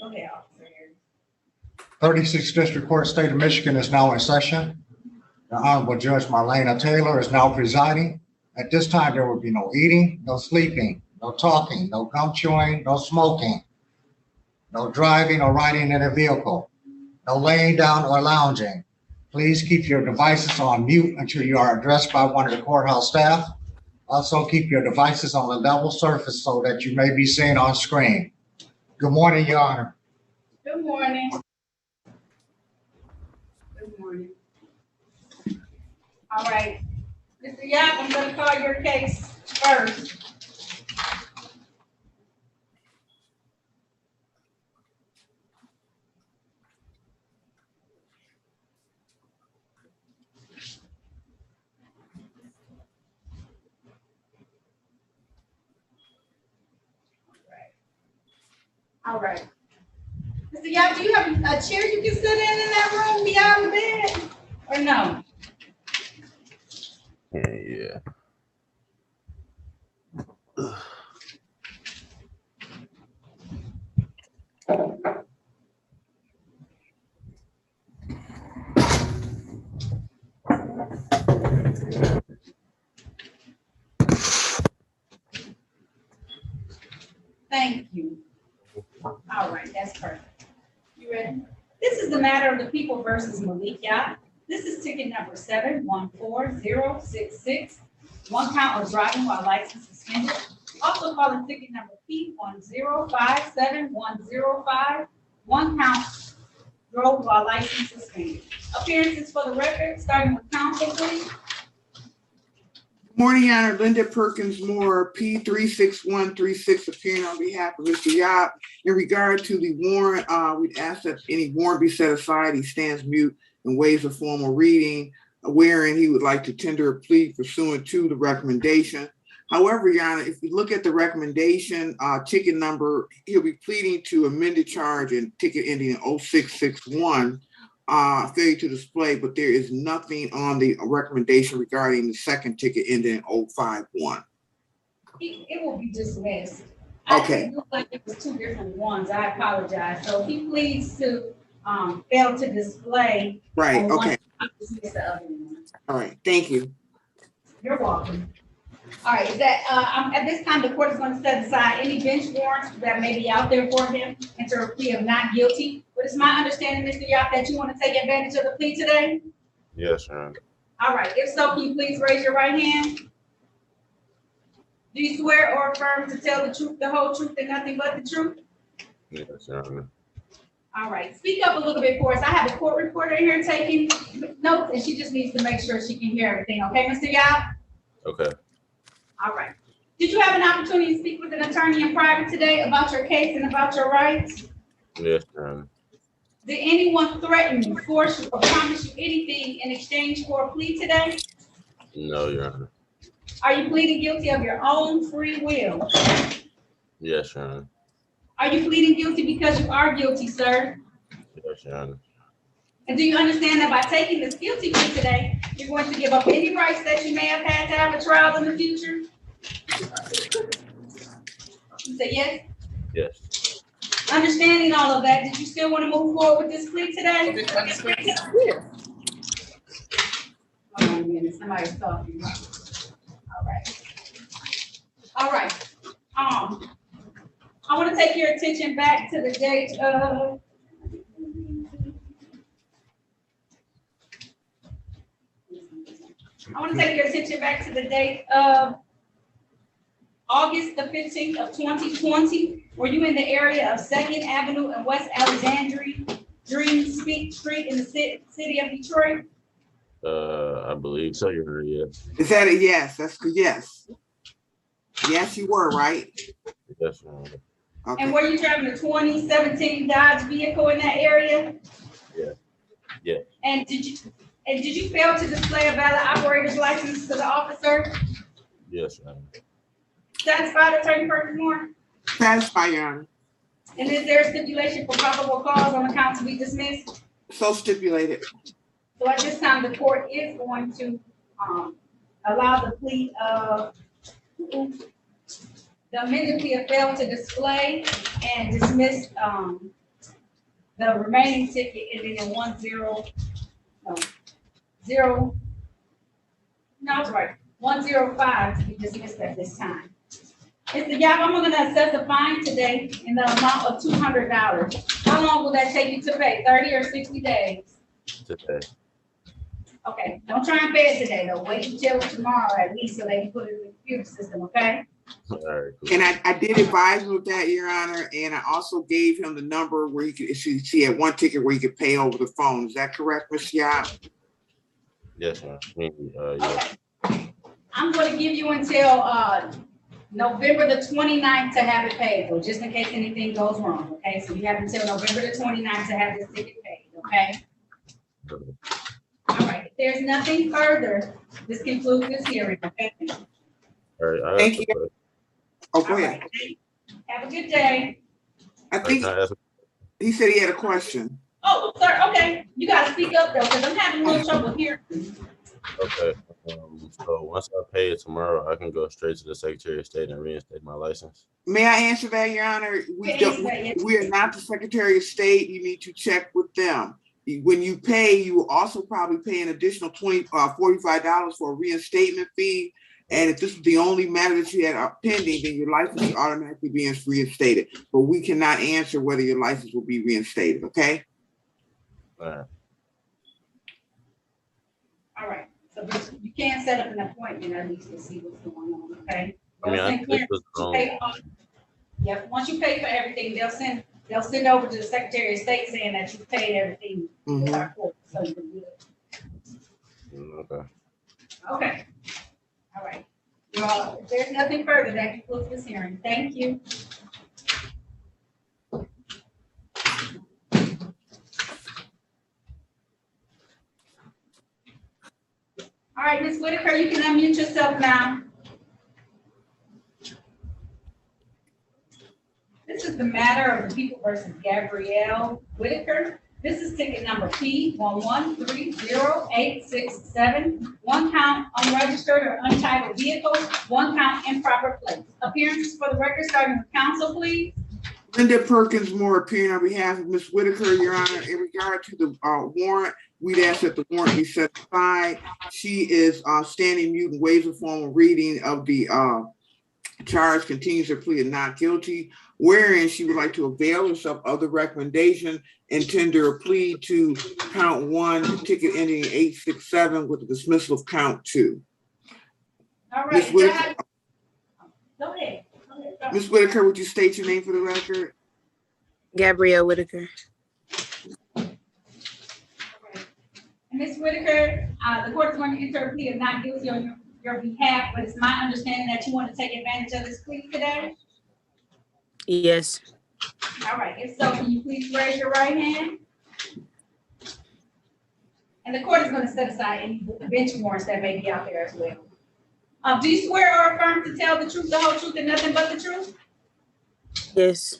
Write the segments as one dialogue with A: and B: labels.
A: Okay, Officer.
B: 36th District Court, State of Michigan is now in session. The Honorable Judge Marlena Taylor is now presiding. At this time, there will be no eating, no sleeping, no talking, no gum chewing, no smoking, no driving or riding in a vehicle, no laying down or lounging. Please keep your devices on mute until you are addressed by one of the courthouse staff. Also, keep your devices on a level surface so that you may be seen on screen. Good morning, Your Honor.
A: Good morning. Good morning. All right. Mr. Yap, I'm going to call your case first. All right. Mr. Yap, do you have a chair you can sit in that room beyond the bed? Or no?
C: Yeah.
A: Thank you. All right, that's perfect. You ready? This is the matter of the people versus Nikia. This is ticket number 714066. One count of driving while license suspended. Also calling ticket number P1057105. One count drove while license suspended. Appearances for the record, starting with counsel, please.
D: Morning, Your Honor. Linda Perkins Moore, P36136, appearing on behalf of Mr. Yap. In regard to the warrant, we'd ask that any warrant be set aside. He stands mute and waives a formal reading, wherein he would like to tender a plea pursuant to the recommendation. However, Your Honor, if you look at the recommendation, ticket number, he'll be pleading to amended charge and ticket ending in 0661. Failure to display, but there is nothing on the recommendation regarding the second ticket ending in 051.
A: It will be dismissed.
D: Okay.
A: It looked like it was two different ones. I apologize. So he pleads to fail to display.
D: Right. Okay.
A: Dismiss the other one.
D: All right. Thank you.
A: You're welcome. All right. Is that at this time the court is going to set aside any bench warrants that may be out there for him, enter a plea of not guilty. But it's my understanding, Mr. Yap, that you want to take advantage of the plea today?
C: Yes, Your Honor.
A: All right. If so, can you please raise your right hand? Do you swear or affirm to tell the truth, the whole truth, and nothing but the truth?
C: Yes, Your Honor.
A: All right. Speak up a little bit for us. I have a court reporter here taking notes, and she just needs to make sure she can hear everything. Okay, Mr. Yap?
C: Okay.
A: All right. Did you have an opportunity to speak with an attorney in private today about your case and about your rights?
C: Yes, Your Honor.
A: Did anyone threaten you, force you, or promise you anything in exchange for a plea today?
C: No, Your Honor.
A: Are you pleading guilty of your own free will?
C: Yes, Your Honor.
A: Are you pleading guilty because you are guilty, sir?
C: Yes, Your Honor.
A: And do you understand that by taking this guilty plea today, you're going to give up any rights that you may have had to have a trial in the future? You say yes?
C: Yes.
A: Understanding all of that, did you still want to move forward with this plea today? Hold on a minute, somebody's talking. All right. All right. I want to take your attention back to the date of August the 15th of 2020. Were you in the area of 2nd Avenue and West Alexandria Dream Street in the city of Detroit?
C: I believe so, Your Honor. Yes.
D: Is that a yes? That's good. Yes. Yes, you were, right?
C: Yes, Your Honor.
D: Okay.
A: And were you driving a 2017 Dodge vehicle in that area?
C: Yeah. Yeah.
A: And did you fail to display a valid operator's license to the officer?
C: Yes, Your Honor.
A: Satisfied, Attorney Perkins Moore?
D: Satisfied, Your Honor.
A: And is there a stipulation for probable cause on the count to be dismissed?
D: So stipulated.
A: So at this time, the court is going to allow the plea of the amended plea of fail to display and dismiss The remaining ticket ending in 105 to be dismissed at this time. Mr. Yap, I'm gonna assess a fine today in the amount of $200. How long will that take you to pay? 30 or 60 days?
C: Today.
A: Okay, don't try and pay it today though. Wait until tomorrow at least so they can put it in the computer system, okay?
C: All right, cool.
D: And I did advise him of that, Your Honor, and I also gave him the number where he could, she had one ticket where he could pay over the phone. Is that correct, Ms. Yap?
C: Yes, ma'am. Yeah.
A: Okay. I'm gonna give you until, November the 29th to have it paid, though, just in case anything goes wrong, okay? So you have until November the 29th to have this ticket paid, okay? All right, if there's nothing further, this concludes this hearing, okay?
C: All right.
D: Thank you. Oh, go
A: All
D: ahead.
A: right. Have a good day.
D: I think he said he had a question.
A: Oh, sir, okay, you gotta speak up though, because I'm having a little trouble hearing.
C: Okay. So once I pay it tomorrow, I can go straight to the Secretary of State and reinstate my license.
D: May I answer that, Your Honor? We are not the Secretary of State. You need to check with them. When you pay, you will also probably pay an additional $45 for a reinstatement fee. And if this is the only matter that you had pending, then your license is automatically being reinstated. But we cannot answer whether your license will be reinstated, okay?
C: All right.
A: All right, so you can set up an appointment at least to see what's going on, okay?
C: I mean,
A: Yep, once you pay for everything, they'll send over to the Secretary of State saying that you paid everything. With our court, so you're good.
C: Okay.
A: Okay. All right. Well, if there's nothing further, that concludes this hearing. Thank you. All right, Ms. Whitaker, you can unmute yourself now. This is the matter of the people versus Gabrielle Whitaker. This is ticket number P1130867. One count unregistered or untitled vehicle, one count improper plate. Appearances for the record, starting with counsel, please.
D: Linda Perkins Moore appearing on behalf of Ms. Whitaker, Your Honor. In regard to the warrant, we'd ask that the warrant be set aside. She is standing mute and waives a formal reading of the charge, continues her plea of not guilty, wherein she would like to avail herself of the recommendation and tender a plea to count 1, the ticket ending in 867 with the dismissal of count 2.
A: All right.
D: Ms. Whitaker,
A: Go ahead.
D: Ms. Whitaker, would you state your name for the record?
E: Gabrielle Whitaker.
A: Ms. Whitaker, the court is going to enter a plea of not guilty on your behalf, but it's my understanding that you want to take advantage of this plea today?
E: Yes.
A: All right, if so, can you please raise your right hand? And the court is going to set aside any bench warrants that may be out there as well. Do you swear or affirm to tell the truth, the whole truth, and nothing but the truth?
E: Yes.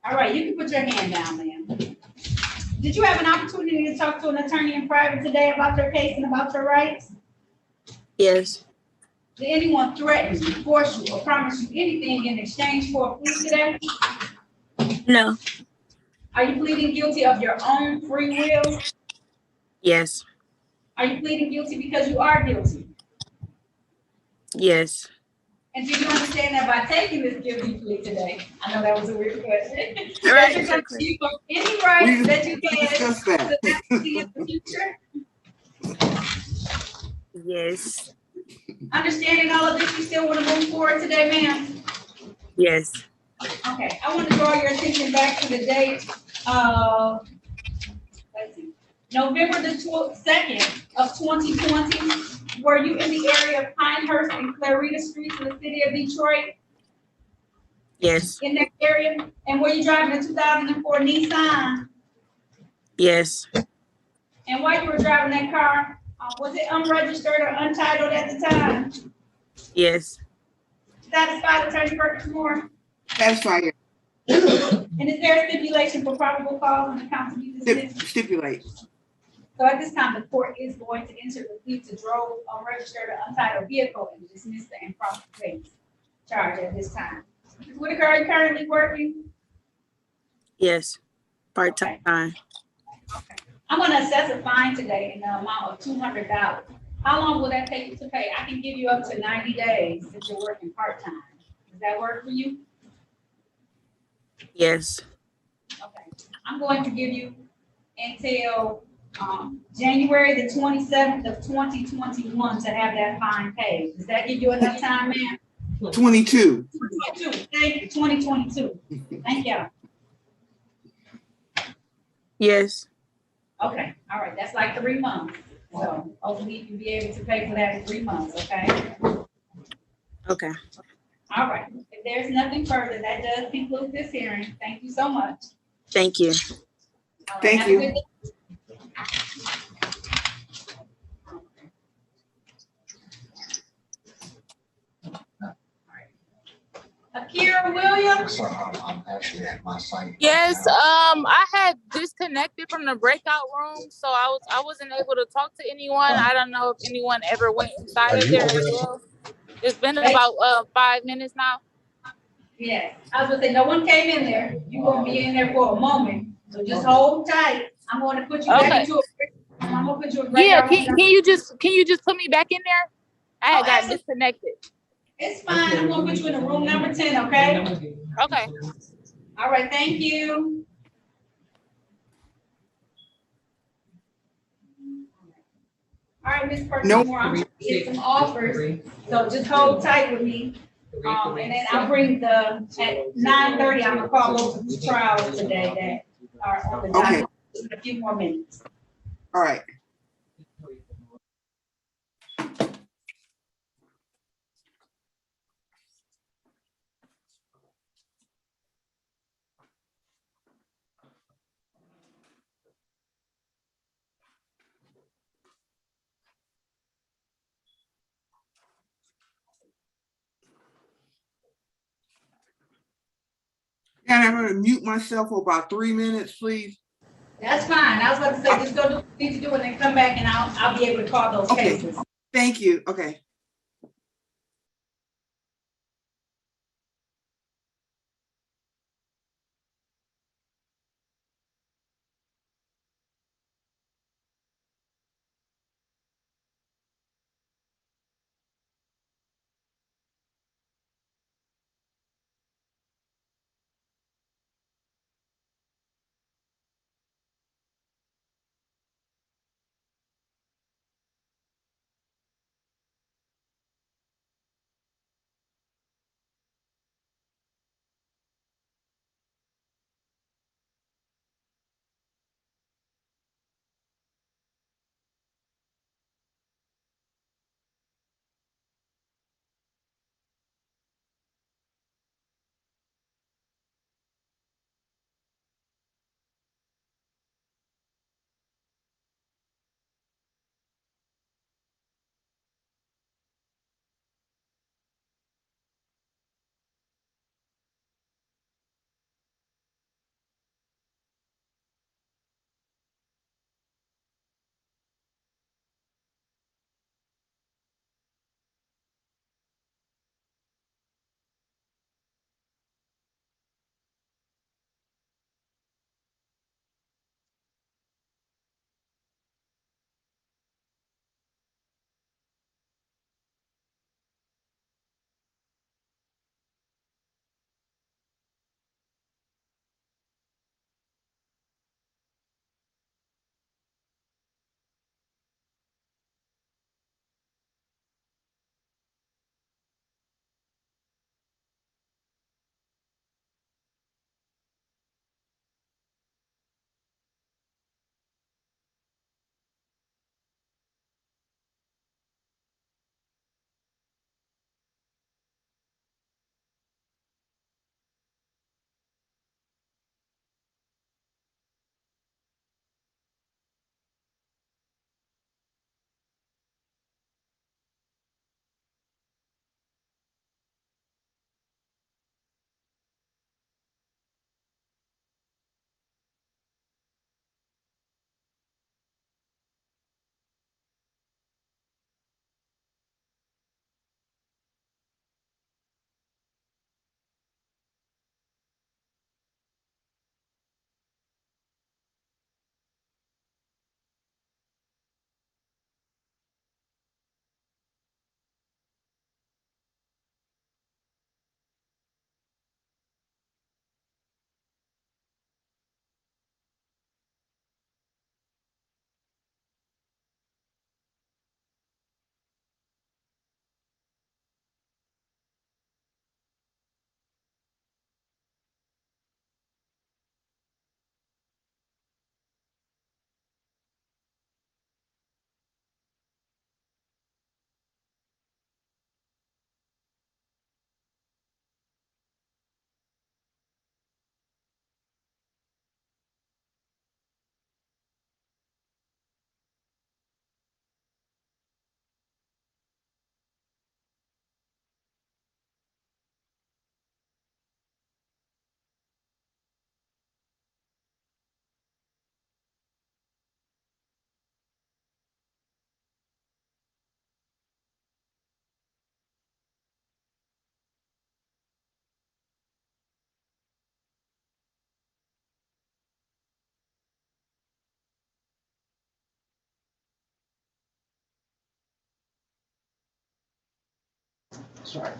A: All right, you can put your hand down, ma'am. Did you have an opportunity to talk to an attorney in private today about your case and about your rights?
E: Yes.
A: Did anyone threaten you, force you, or promise you anything in exchange for a plea today?
E: No.
A: Are you pleading guilty of your own free will?
E: Yes.
A: Are you pleading guilty because you are guilty?
E: Yes.
A: And do you understand that by taking this guilty plea today, I know that was a weird question,
E: All right,
A: that you're going to
E: exactly.
A: keep up any rights that you
D: discussed
A: can
D: that.
A: to that plea in the future?
E: Yes.
A: Understanding all of this, you still want to move forward today, ma'am?
E: Yes.
A: Okay, I want to draw your attention back to the date of, let's see, November the 2nd of 2020. Were you in the area of Pinehurst and Clarita Streets in the city of Detroit?
E: Yes.
A: In that area? And were you driving a 2004 Nissan?
E: Yes.
A: And while you were driving that car, was it unregistered or untitled at the time?
E: Yes.
A: Satisfied, Attorney Perkins Moore?
D: That's fine.
A: And is there a stipulation for probable cause on the count to be dismissed?
D: Stipulate.
A: So at this time, the court is going to enter the plea to drove unregistered or untitled vehicle and dismiss the improper plate charge at this time. Ms. Whitaker, are you currently working?
E: Yes. Part-time.
A: I'm gonna assess a fine today in the amount of $200. How long will that take you to pay? I can give you up to 90 days if you're working part-time. Does that work for you?
E: Yes.
A: Okay. I'm going to give you until January the 27th of 2021 to have that fine paid. Does that give you enough time, ma'am?
D: 22.
A: 22, thank you, 2022. Thank you.
E: Yes.
A: Okay, all right, that's like 3 months. So hopefully you can be able to pay for that in 3 months, okay?
E: Okay.
A: All right, if there's nothing further, that does conclude this hearing. Thank you so much.
E: Thank you.
A: All right,
D: Thank
A: have a
D: you.
A: good day. Akira Williams?
B: So I'm actually at my site.
F: Yes,
B: now.
F: I had disconnected from the breakout room, so I wasn't able to talk to anyone. I don't know if anyone ever went inside
B: Are
F: of
B: you
F: there
B: over
F: as
B: there?
F: well. It's been about 5 minutes now.
A: Yes, I was gonna say, no one came in there. You're gonna be in there for a moment, so just hold tight. I'm gonna put you back
F: Okay.
A: into I'm gonna put you in
F: Yeah,
A: breakout
F: can
A: room.
F: you just put me back in there? I
A: Oh,
F: had got
A: absolutely.
F: disconnected.
A: It's fine. I'm gonna put you in the room number 10, okay?
F: Okay.
A: All right, thank you. All right, Ms.
D: Nope.
A: Moore, I'm gonna get some offers, so just hold tight with me. And then I'll bring at 9:30, I'm gonna call over the trials today that are on the
D: Okay.
A: docket in a few more minutes.
D: All right. And I'm gonna mute myself for about 3 minutes, please.
A: That's fine. I was about to say, just go do what you need to do and then come back and I'll be able to call those
D: Okay.
A: cases.
D: Thank you. Okay.
B: Sorry.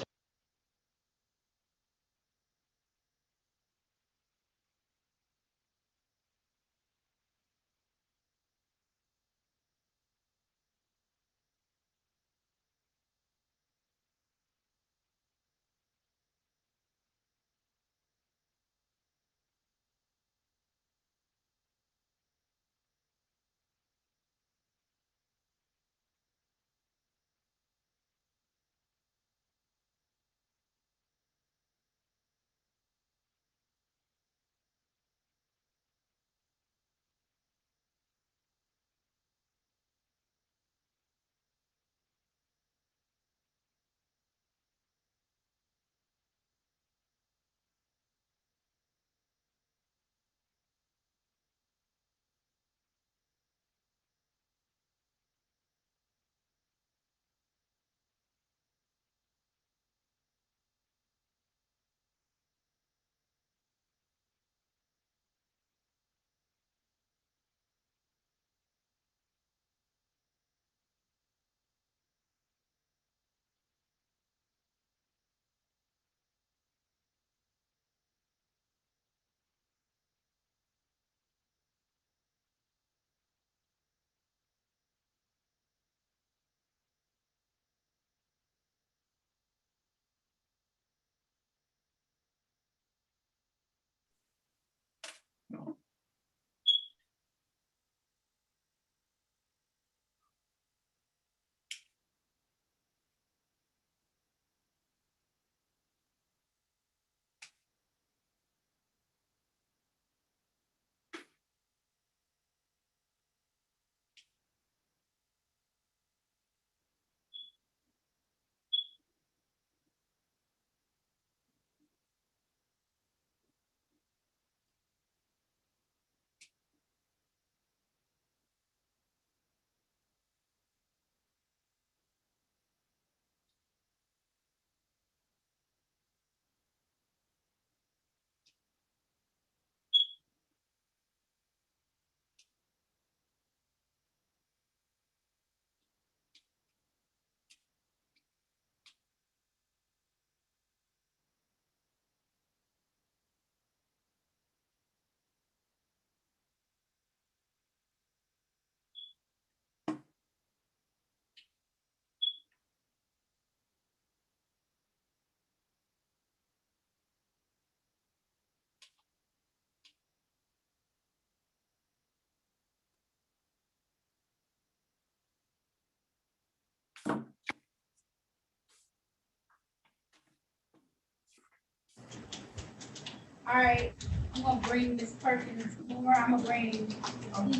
A: All right, I'm gonna bring Ms. Perkins more. I'm gonna bring, oh,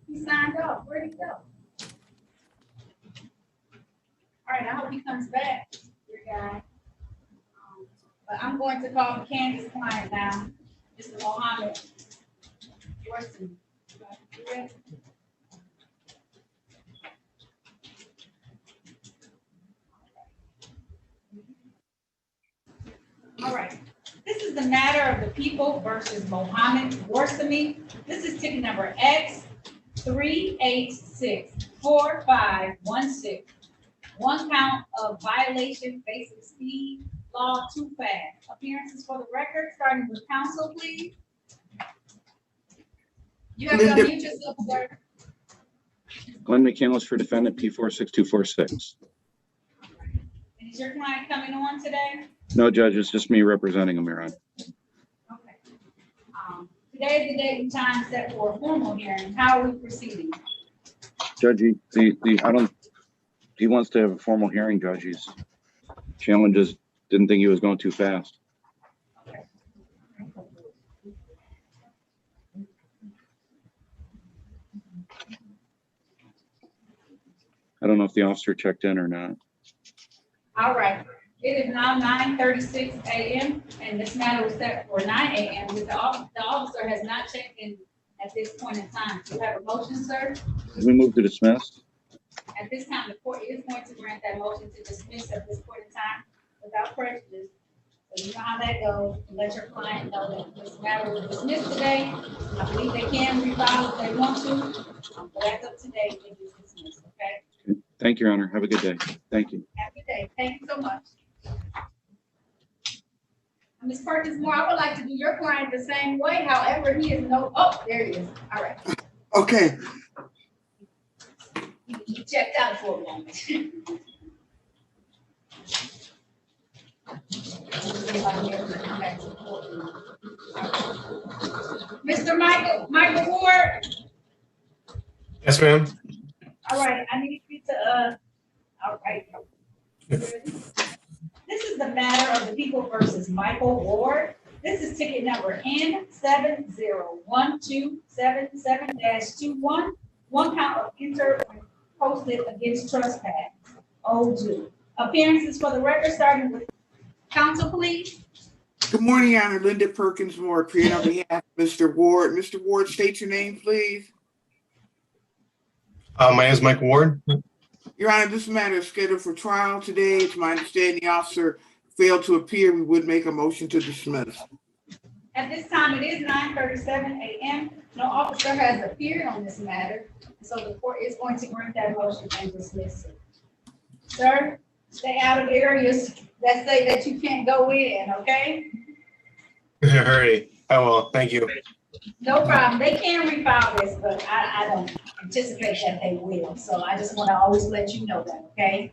A: he signed up. Where'd he go? All right, I hope he comes back, your guy. But I'm going to call Candace's client now, Mr. Mohammed. Orson. All right, this is the matter of the people versus Mohammed Warsame. This is ticket number X3864516. One count of violation basic speed law too fast. Appearances for the record, starting with counsel, please. You have to unmute yourself, sir.
G: Glenn McCandless for defendant P46246.
A: And is your client coming on today?
G: No, Judge, it's just me representing him, Your Honor.
A: Okay. Today is the date and time set for a formal hearing. How are we proceeding?
G: Judge, he wants to have a formal hearing, Judge. He's challenges, didn't think he was going too fast. I don't know if the officer checked in or not.
A: All right. It is now 9:36 a.m. and this matter was set for 9 a.m. The officer has not checked in at this point in time. Do you have a motion, sir?
G: Did we move to dismiss?
A: At this time, the court is going to grant that motion to dismiss at this point in time without prejudice. So you know how that goes. Let your client know that this matter was dismissed today. I believe they can refile if they want to, but that's up to date if it's dismissed, okay?
G: Thank you, Your Honor. Have a good day. Thank you.
A: Have a good day. Thank you so much. Ms. Perkins Moore, I would like to do your client the same way. However, he is oh, there he is. All right.
D: Okay,
A: He checked out for a moment. Mr. Michael Ward.
H: Yes, ma'am.
A: All right, I need you to, all right. This is the matter of the people versus Michael Ward. This is ticket number N701277-21. One count of posted against trespass. O2. Appearances for the record, starting with counsel, please.
D: good morning, Your Honor. Linda Perkins Moore, appearing on behalf of Mr. Ward. Mr. Ward, state your name, please.
H: My name is Michael Ward.
D: Your Honor, this matter is scheduled for trial today. It's my understanding the officer failed to appear. We would make a motion to dismiss.
A: At this time, it is 9:37 a.m. No officer has appeared on this matter, so the court is going to grant that motion and dismiss it. Sir, stay out of areas that say that you can't go in, okay?
H: Alrighty, I will. Thank you.
A: No problem. They can refile this, but I don't anticipate that they will. So I just want to always let you know that, okay?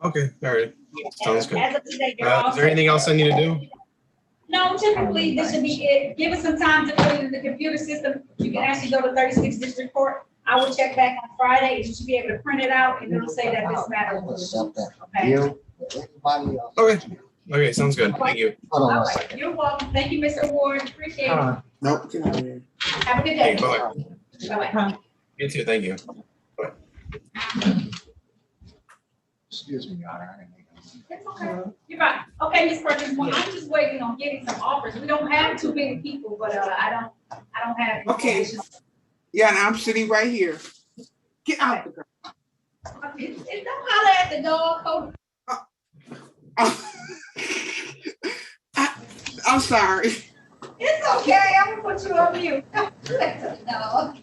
H: Okay, alright. Sounds good.
A: As of today, you're all
H: Is there anything
A: set.
H: else I need to do?
A: No, typically, this should be it. Give us some time to put it in the computer system. You can actually go to 36th District Court. I will check back on Friday. You should be able to print it out and it'll say that this matter was, okay?
B: You, everybody else.
H: Okay. Okay, sounds good. Thank you.
B: Hold on
A: All
B: one
A: right,
B: second.
A: you're welcome. Thank you, Mr. Ward. Appreciate it.
D: Nope, get out of here.
A: Have a good day.
H: Bye.
A: Bye-bye.
H: You too. Thank you.
B: Excuse me, Your Honor. I didn't mean to-
A: It's okay. You're right. Okay, Ms. Perkins, well, I'm just waiting on getting some offers. We don't have too many people, but I don't have.
D: Okay. Yeah, and I'm sitting right here. Get out the car.
A: It don't holler at the dog.
D: I'm sorry.
A: It's okay. I'm gonna put you on mute. Let the dog.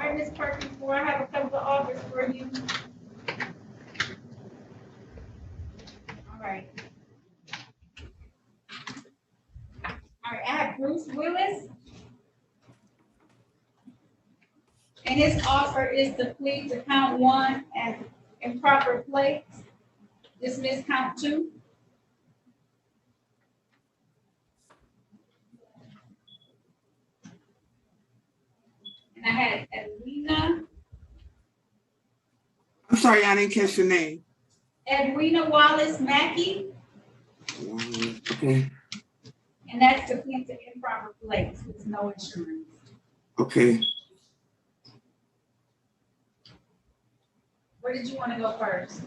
A: All right, Ms. Perkins, before I have a couple of offers for you. All right. All right, I have Bruce Willis. And his offer is to plead to count 1 as improper plates, dismiss count 2. And I had
D: I'm sorry, I didn't catch your name.
A: Edwina Wallace Mackey,
D: Okay,
A: and that's to plead to improper plates with no insurance.
D: okay.
A: Where did you want to go first?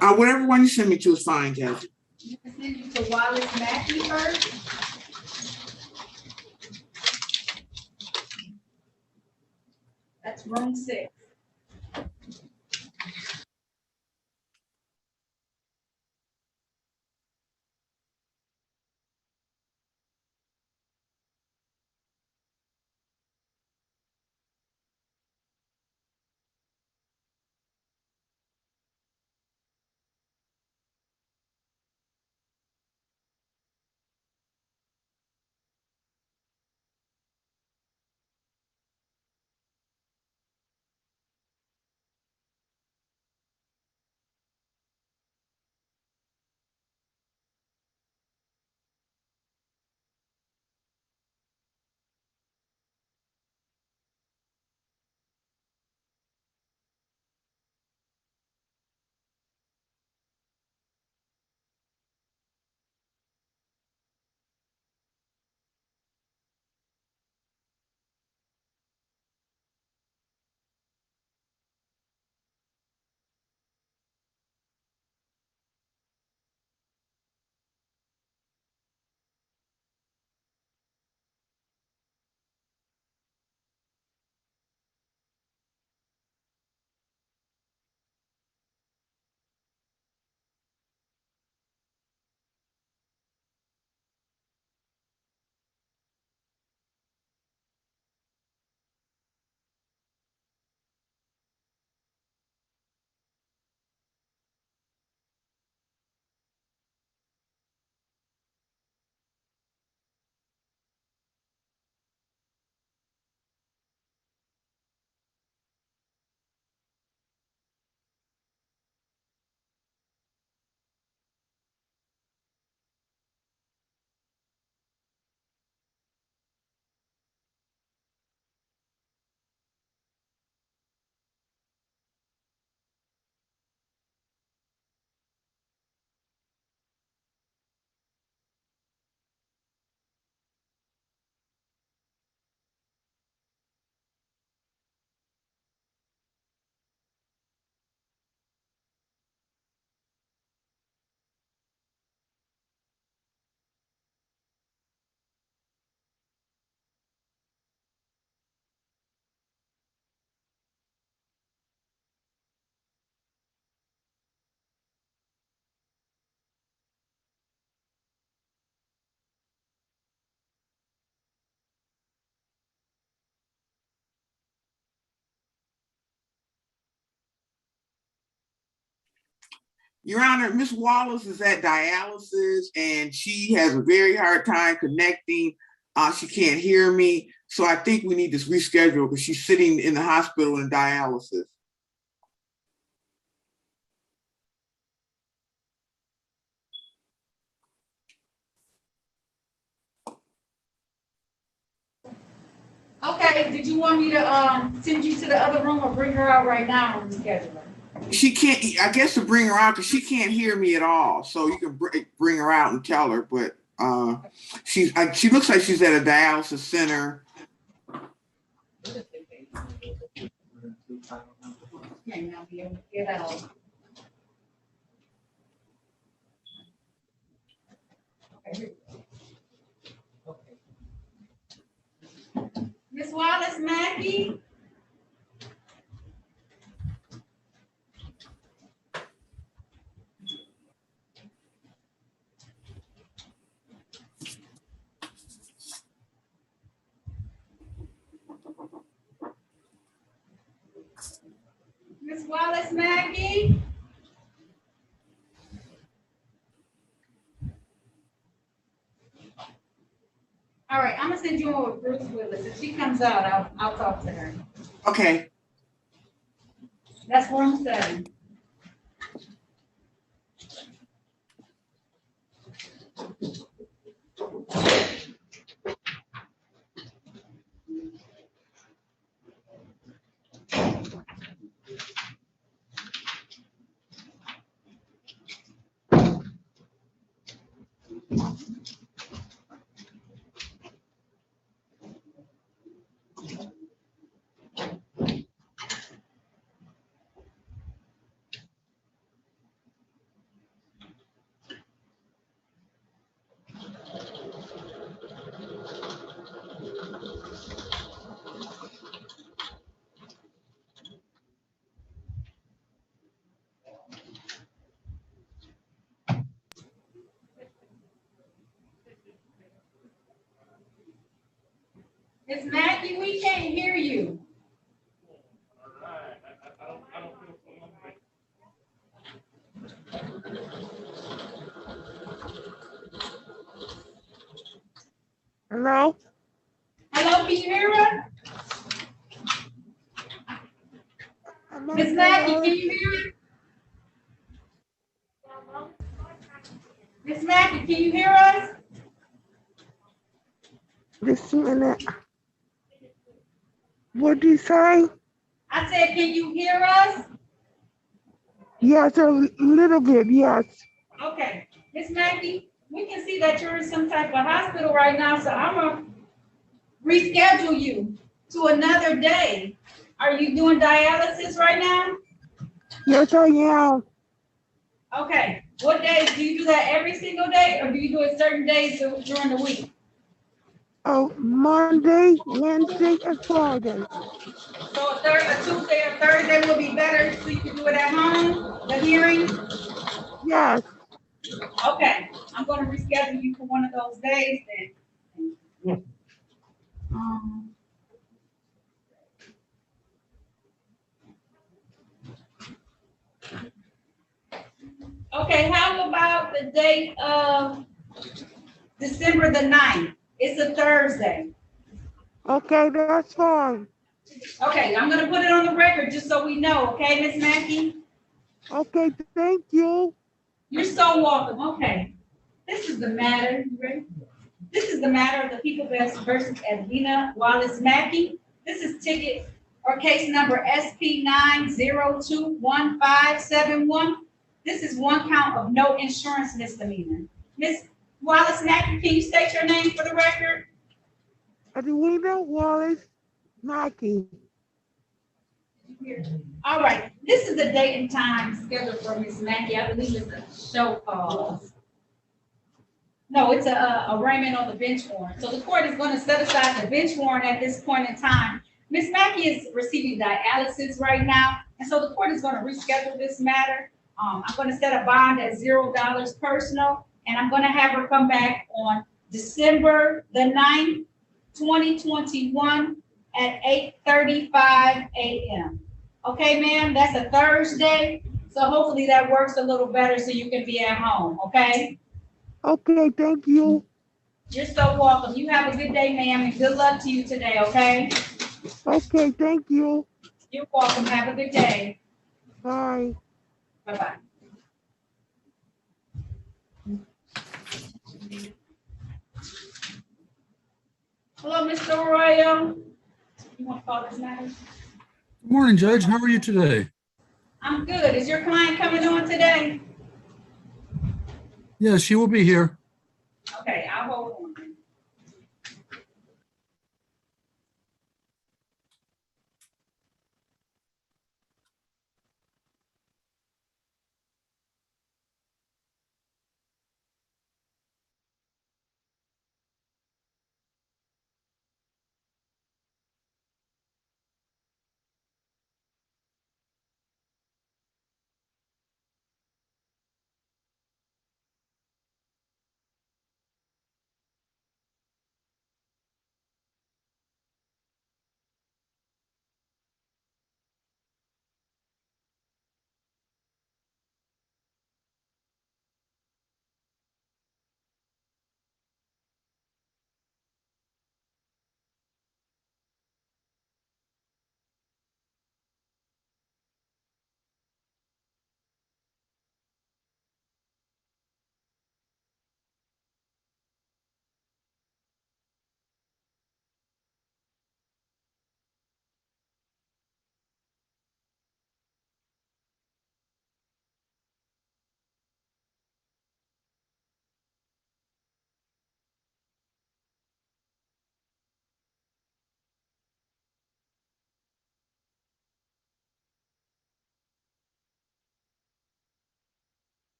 D: Whatever one you send me to is fine, Kathy.
A: You can send you to Wallace Mackey first. That's room 6.
D: Your Honor, Miss Wallace is at dialysis and she has a very hard time connecting. She can't hear me. So I think we need to reschedule because she's sitting in the hospital in dialysis.
A: Okay, did you want me to send you to the other room or bring her out right now and reschedule her?
D: She can't, I guess to bring her out because she can't hear me at all. So you can bring her out and tell her, but she looks like she's at a dialysis center.
A: Yeah, now be able to get out. Okay, here we go. Miss Wallace Mackey? Ms. Wallace Mackey? All right, I'm gonna send you over with Bruce Willis. If she comes out, I'll talk to her.
D: Okay.
A: That's room 7. Ms. Mackey, we can't hear you.
I: Hello?
A: Hello, can you hear us? Ms. Mackey, can you hear us? Ms. Mackey, can you hear us?
I: Just a minute. What did you say?
A: I said, can you hear us?
I: Yes, a little bit, yes.
A: Okay, Ms. Mackey, we can see that you're in some type of hospital right now, so I'm gonna reschedule you to another day. Are you doing dialysis right now?
I: Yes, I am.
A: Okay, what days? Do you do that every single day, or do you do it certain days during the week?
I: Oh, Monday, Wednesday, and Friday.
A: So a Tuesday or Thursday will be better, so you can do it at home, the hearing?
I: Yes.
A: Okay, I'm gonna reschedule you for one of those days then. Okay, how about the date of December the 9th? It's a Thursday.
I: Okay, that's fine.
A: Okay, I'm gonna put it on the record just so we know, okay, Ms. Mackey?
I: Okay, thank you.
A: You're so welcome, okay. This is the matter, you ready? This is the matter of the people versus Edwina Wallace Mackey. This is ticket or case number SP 9021571. This is one count of no insurance misdemeanor. Ms. Wallace Mackey, can you state your name for the record?
I: Edwina Wallace Mackey.
A: All right, this is the date and time scheduled for Ms. Mackey. I believe it's a show cause. No, it's a arraignment on the bench warrant. So the court is going to set aside the bench warrant at this point in time. Ms. Mackey is receiving dialysis right now, and so the court is going to reschedule this matter. I'm going to set a bond at $0 personal, and I'm going to have her come back on December the 9th, 2021 at 8:35 a.m. Okay, ma'am, that's a Thursday, so hopefully that works a little better so you can be at home, okay?
I: Okay, thank you.
A: You're so welcome. You have a good day, ma'am, and good luck to you today, okay?
I: Okay, thank you.
A: You're welcome. Have a good day.
I: Bye.
A: Bye-bye. Hello, Mr. Arroyo. You want to call this matter?
J: Good morning, Judge. How are you today?
A: I'm good. Is your client coming on today?
J: Yes, she will be here.
A: Okay, I'll hold on.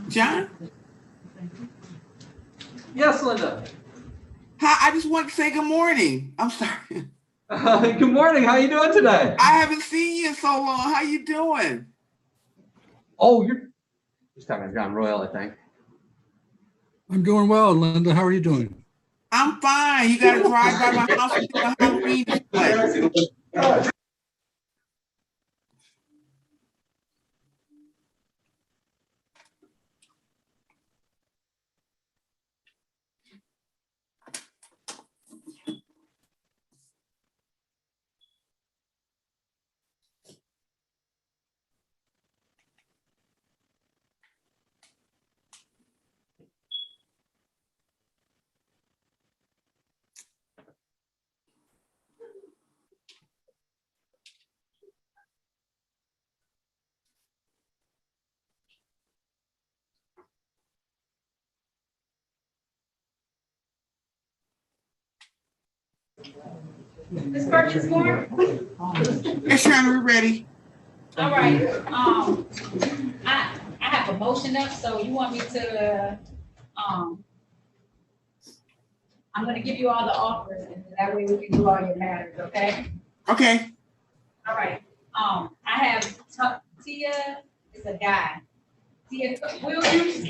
D: John?
K: Yes, Linda.
D: Hi, I just want to say good morning. I'm sorry.
K: Good morning. How you doing today?
D: I haven't seen you in so long. How you doing?
K: Oh, you're just talking to John Royal, I think.
J: I'm doing well, Linda. How are you doing?
D: I'm fine. You got to drive by my house and do a Halloween display.
A: Ms. Perkins Moore?
D: Yes, Sharon, we're ready.
A: All right, I have a motion up, so you want me to, I'm gonna give you all the offers, and that way we can do all your matters, okay?
D: Okay.
A: All right, I have Tia, is a guy. Tia Williams,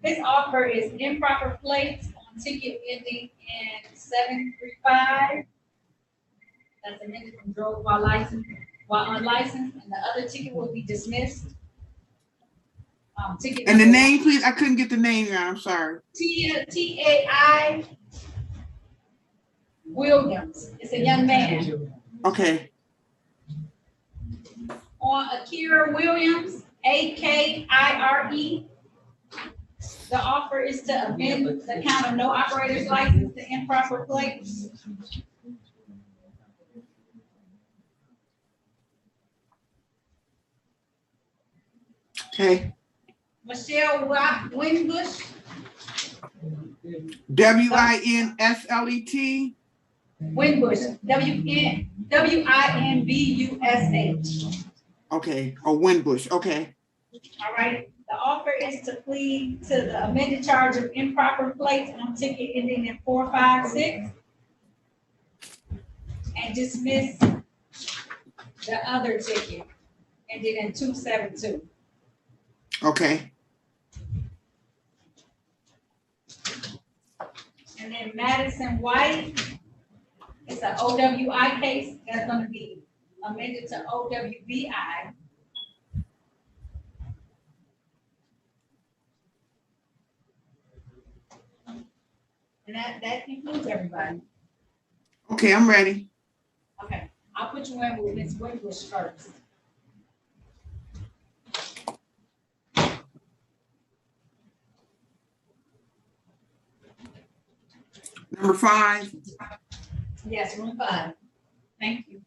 A: his offer is improper plates on ticket ending in 735. That's amended from drove while unlicensed, and the other ticket will be dismissed. Ticket
D: And the
A: number
D: name, please. I couldn't get the name down. I'm sorry.
A: Tia, T-A-I Williams. It's a young man.
D: Okay.
A: On Akira Williams, A-K-I-R-E. The offer is to amend the count of no operator's license to improper plates.
D: Okay.
A: Michelle Winbush,
D: W-I-N-S-L-E-T.
A: Winbush, W-I-N-B-U-S-H.
D: Okay. Or Winbush. Okay.
A: All right. The offer is to plead to the amended charge of improper plates on ticket ending in 456 and dismiss the other ticket ending in 272.
D: Okay.
A: And then Madison White, it's an OWI case that's going to be amended to OWBI. And that includes everybody.
D: Okay, I'm ready.
A: Okay, I'll put you in with Ms. Winbush first.
D: Number 5.
A: Yes, room 5. Thank you.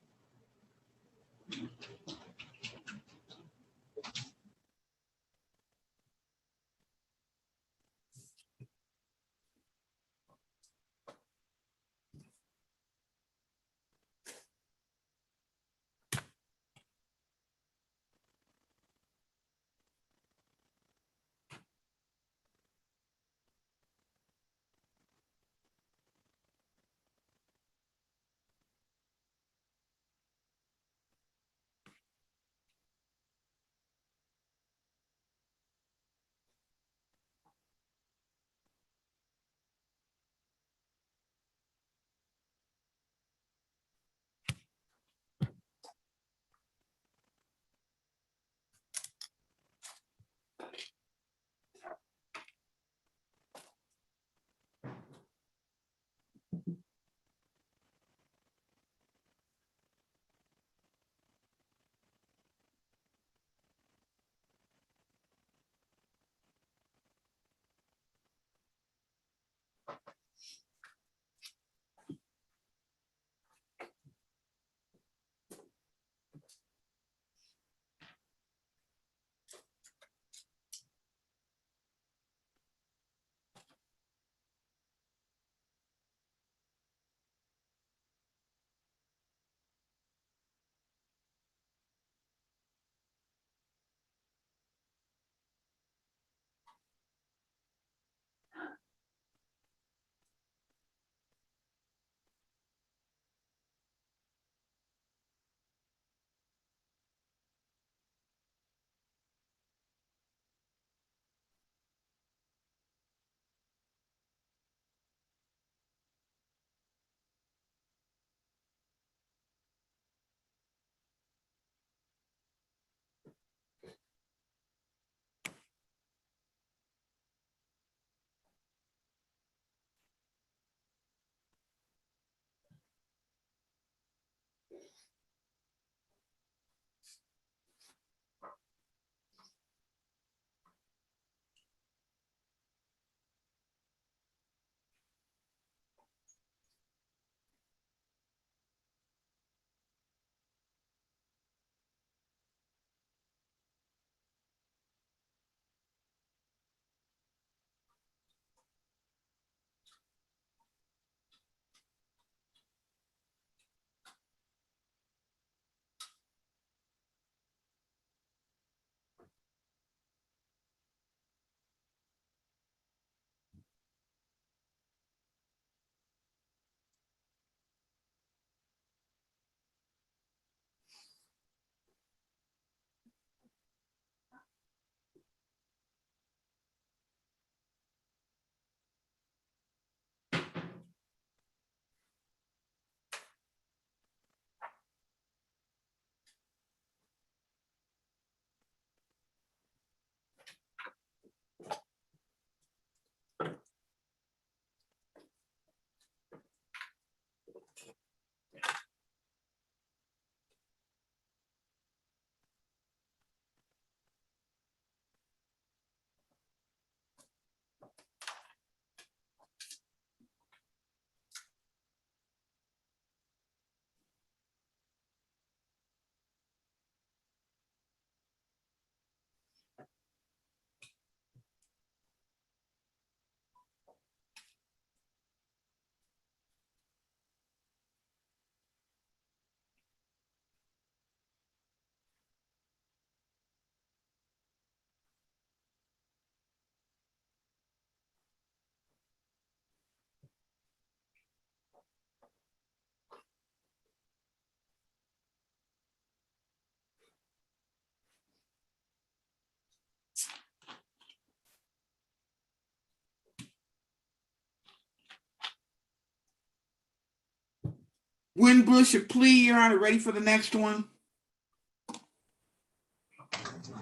D: Winbush, a plea, Your Honor, ready for the next one?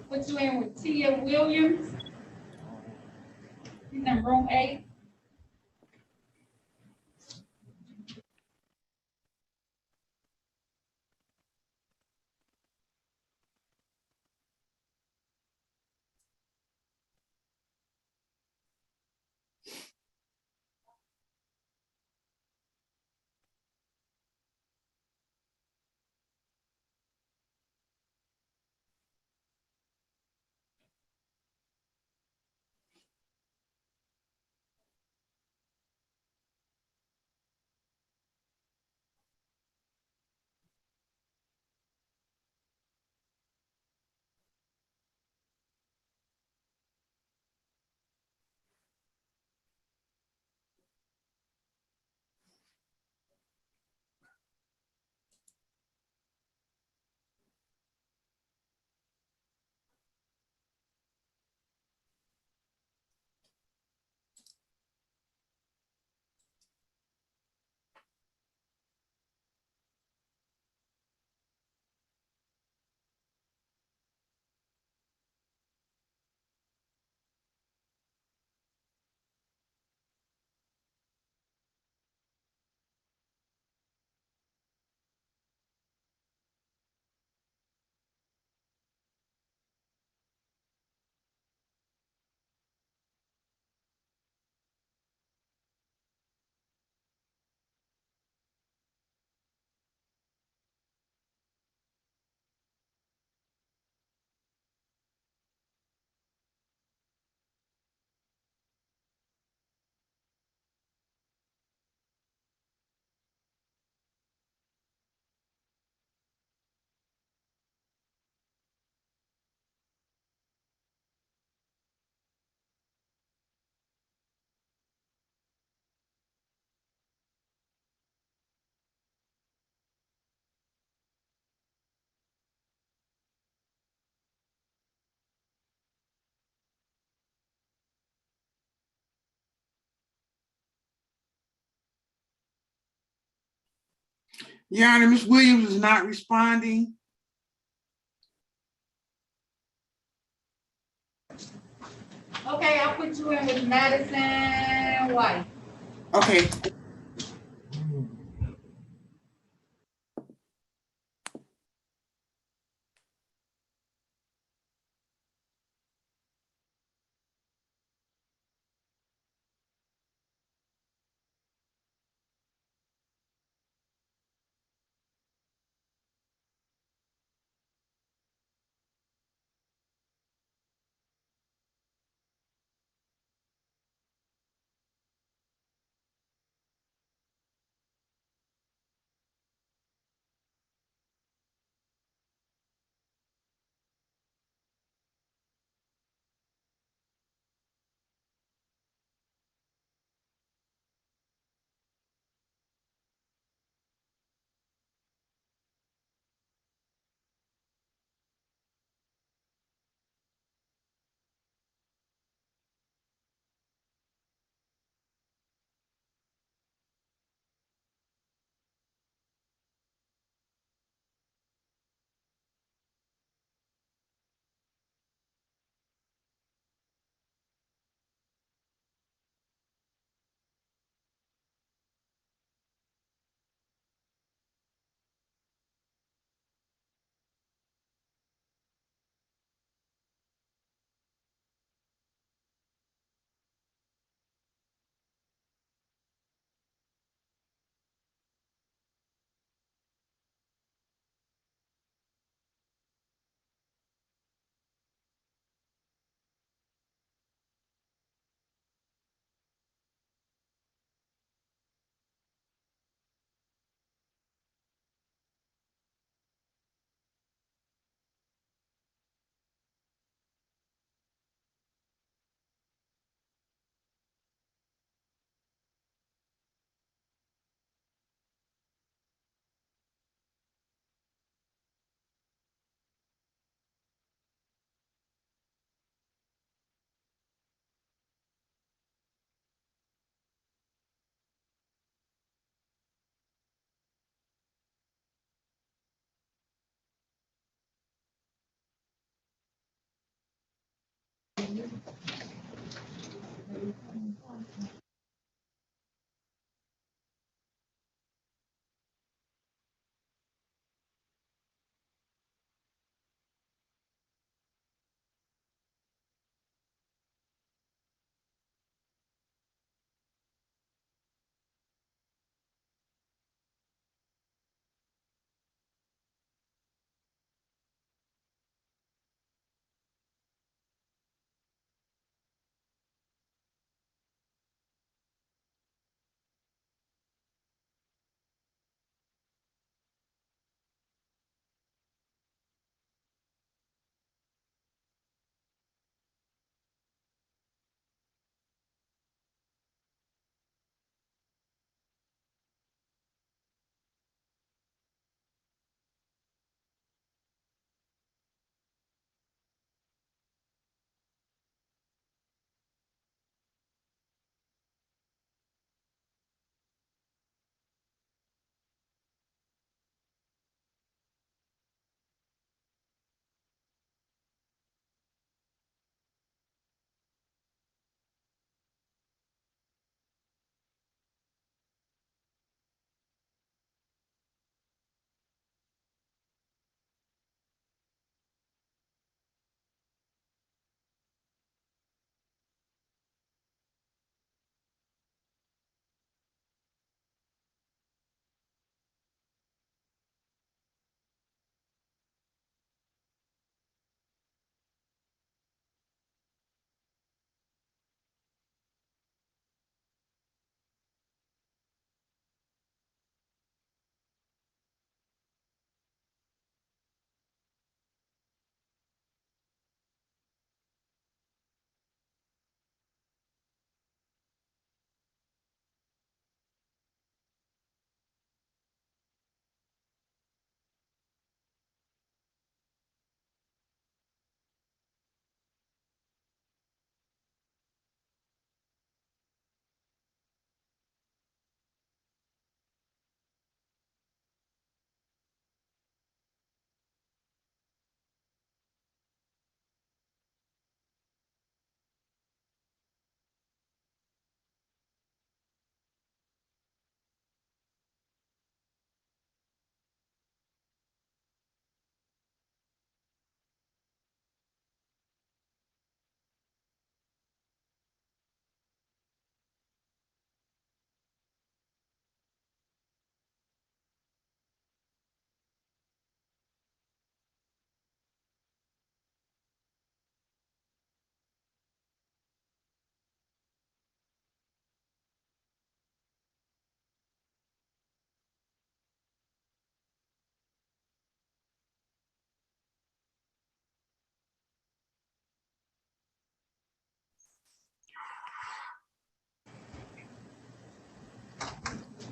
A: Put you in with Tia Williams. She's in room 8.
D: Your Honor, Ms. Williams is not responding.
A: Okay, I'll put you in with Madison White.
D: Okay.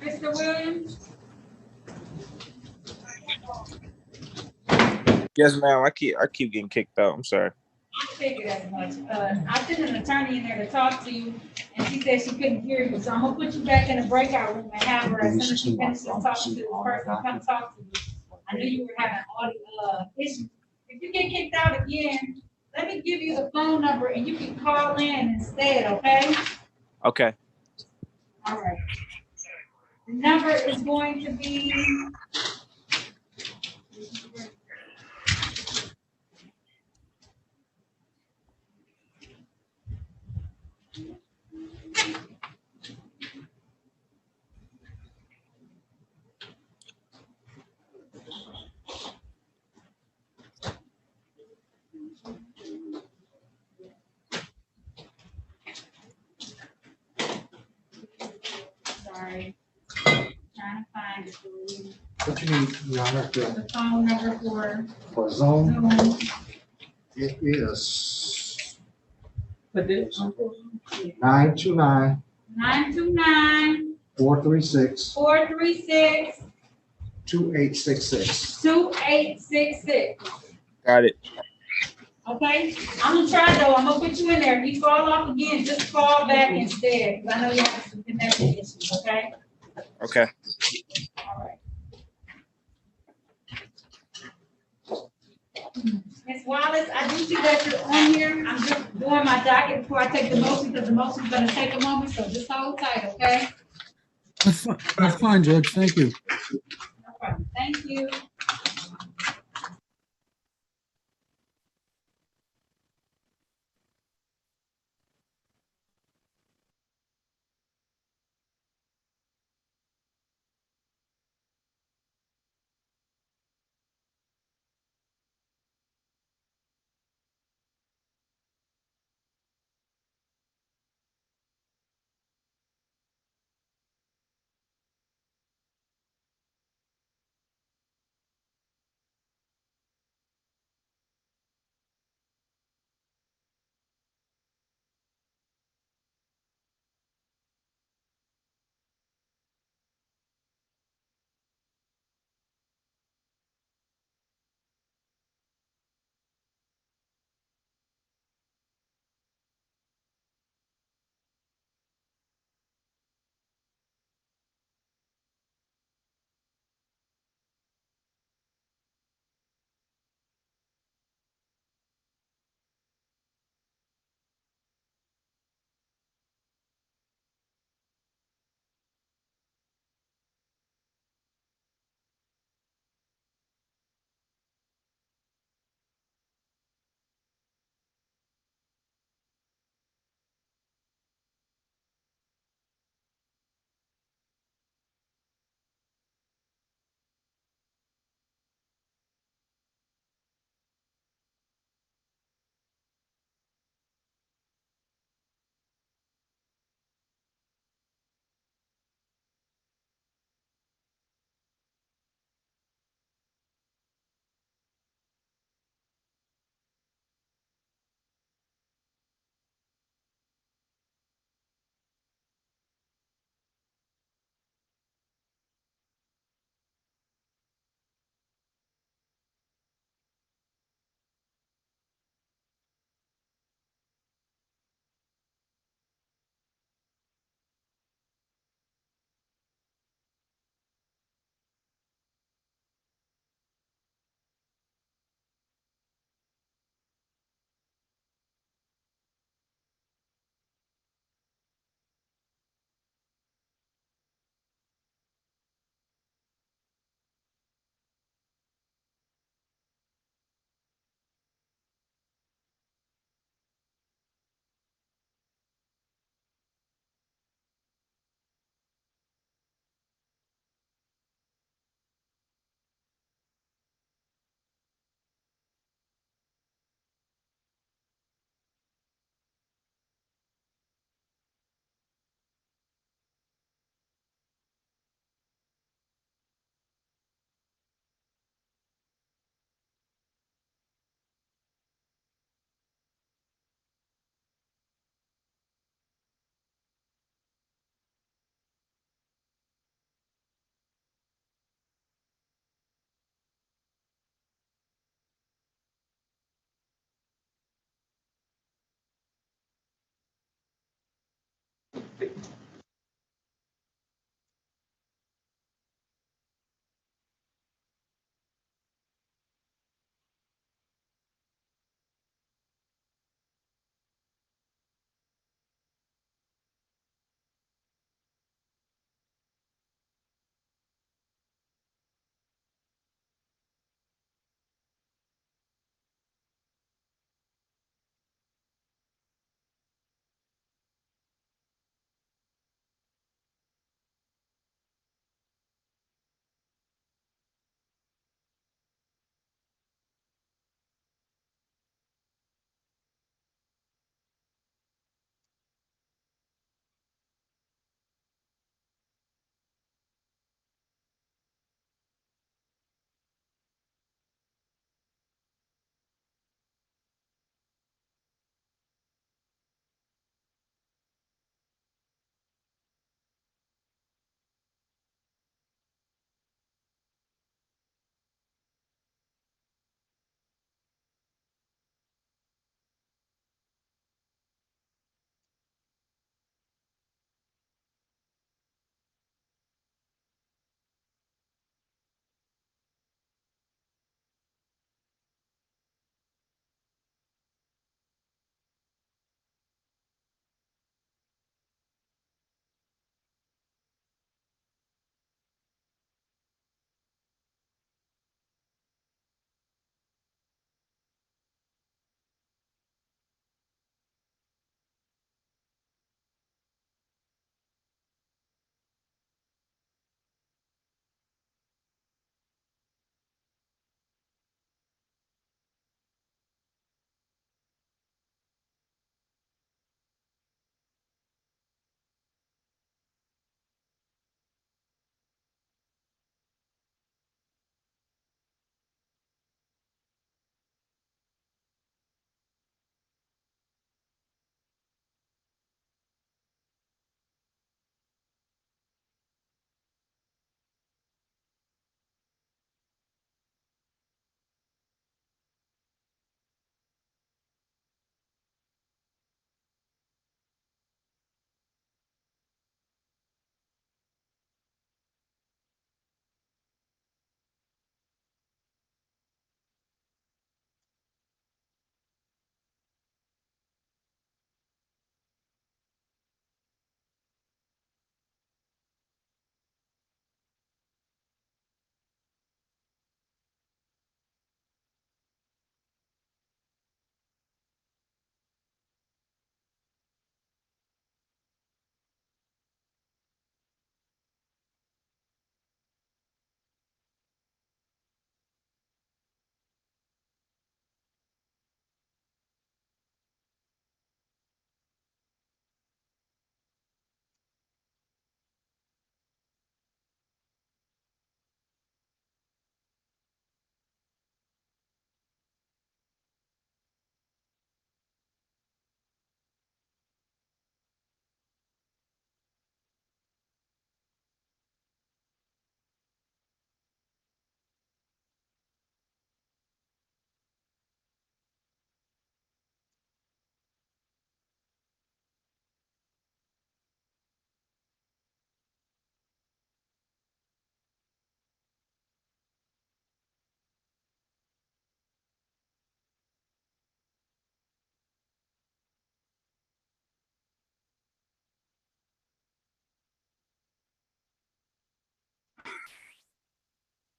A: Mr. Williams?
L: Yes, ma'am. I keep getting kicked out. I'm sorry.
A: I figured as much. I sent an attorney in there to talk to you, and she said she couldn't hear you, so I'm gonna put you back in the breakout room and have her, as soon as she finishes talking to the person, come talk to you. I knew you were having audio, issues. If you get kicked out again, let me give you the phone number and you can call in instead, okay?
L: Okay.
A: All right. The number is going to be. Sorry. Trying to find it for you.
B: What you need, Your Honor,
A: The phone number
B: for Zoom,
A: Zoom.
B: it is
A: But this.
B: 929
A: 929
B: 436
A: 436
B: 2866.
A: 2866.
L: Got it.
A: Okay, I'm gonna try though. I'm gonna put you in there. If you fall off again, just call back instead. Because I know you have some connection issues, okay?
L: Okay.
A: All right. Ms. Wallace, I do see that you're on here. I'm just doing my docket before I take the motion, because the motion's gonna take a moment, so just hold tight, okay?
J: That's fine, Judge. Thank you.
A: No problem. Thank you.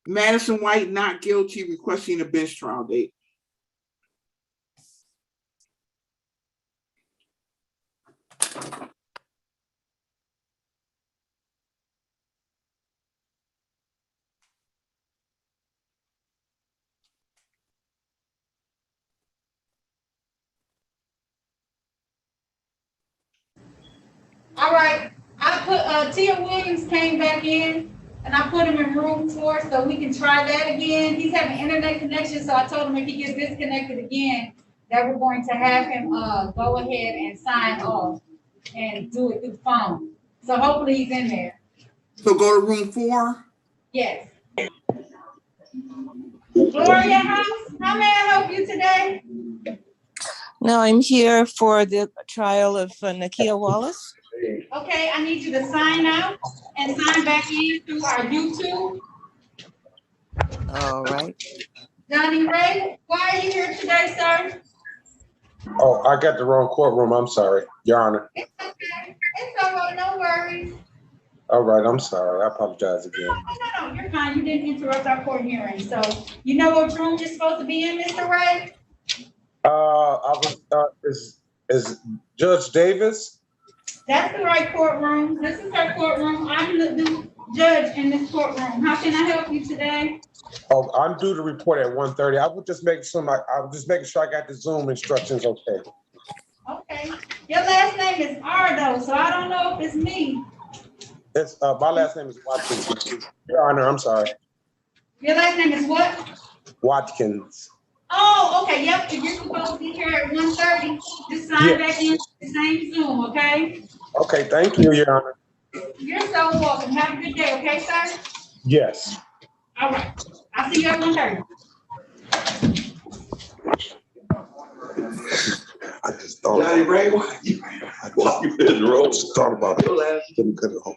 D: Madison White, not guilty, requesting a bench trial date.
A: All right, I put, Tia Williams came back in and I put him in room 4 so we can try that again. He's having internet connection, so I told him if he gets disconnected again, that we're going to have him, go ahead and sign off and do it through the phone. So hopefully he's in there.
D: So go to room 4.
A: Yes. Gloria House, how may I help you today?
M: No, I'm here for the trial of Nikia Wallace.
A: Okay, I need you to sign out and sign back in through our YouTube.
M: All right.
A: Johnny Ray, why are you here today, sir?
N: Oh, I got the wrong courtroom. I'm sorry, Your Honor.
A: It's okay. It's all right, no worries.
N: All right, I'm sorry. I apologize again.
A: No, you're fine. You didn't interrupt our court hearing. So you know what room you're supposed to be in, Mr. Ray?
N: Is Judge Davis?
A: That's the right courtroom. This is our courtroom. I'm the new judge in this courtroom. How can I help you today?
N: Oh, I'm due to report at 1:30. I would just make sure I'm just making sure I got the Zoom instructions okay.
A: Okay. Your last name is R though, so I don't know if it's me.
N: It's my last name is Watkins. Your Honor, I'm sorry.
A: Your last name is what?
N: Watkins.
A: Oh, okay. Yep. If you're supposed to be here at 1:30, just sign back in the same Zoom, okay?
N: Okay, thank you, Your Honor.
A: You're so welcome. Have a good day, okay, sir?
N: Yes.
A: All right. I'll see you at 1:30.
N: I just thought Johnny Ray, why you in the road? Just thought about it. Couldn't cut it off.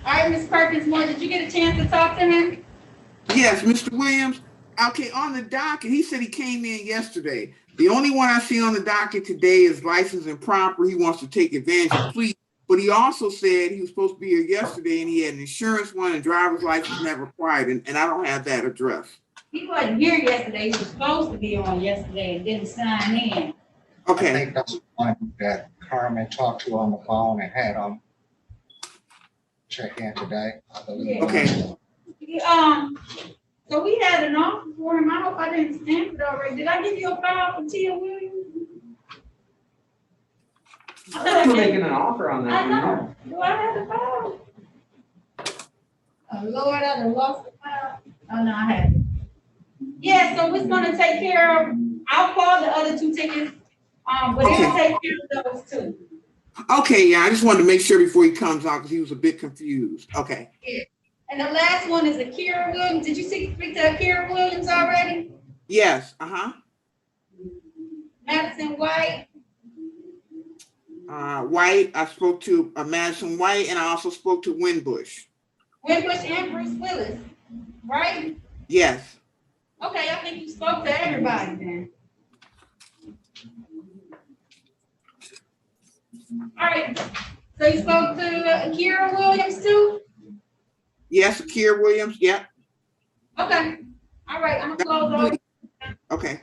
A: All right, Ms. Perkins Moore, did you get a chance to talk to him?
D: Yes, Mr. Williams. Okay, on the docket, he said he came in yesterday. The only one I see on the docket today is license improper. He wants to take advantage of plea. But he also said he was supposed to be here yesterday and he had an insurance one and driver's license never required, and I don't have that address.
A: He wasn't here yesterday. He was supposed to be on yesterday and didn't sign in.
D: Okay.
B: I think that's the one that Carmen talked to on the phone and had check in today, I believe.
A: Yeah.
D: Okay.
A: So we had an offer for him. I hope I didn't stamp it already. Did I give you a file for Tia Williams?
K: I thought you were making an offer on that.
A: I know. Do I have the file? Oh, Lord, I done lost the file. Oh, no, I have it. Yeah, so it's gonna take care of, I'll call the other two tickets, but it'll take care of those two.
D: Okay, yeah, I just wanted to make sure before he comes out because he was a bit confused. Okay.
A: Yeah. And the last one is Akira Williams. Did you speak to Akira Williams already?
D: Yes,
A: Madison White?
D: White, I spoke to Madison White, and I also spoke to Winbush.
A: Winbush and Bruce Willis, right?
D: Yes.
A: Okay, I think you spoke to everybody then. All right, so you spoke to Akira Williams too?
D: Yes, Akira Williams, yeah.
A: Okay, all right, I'm gonna close all.
D: Okay.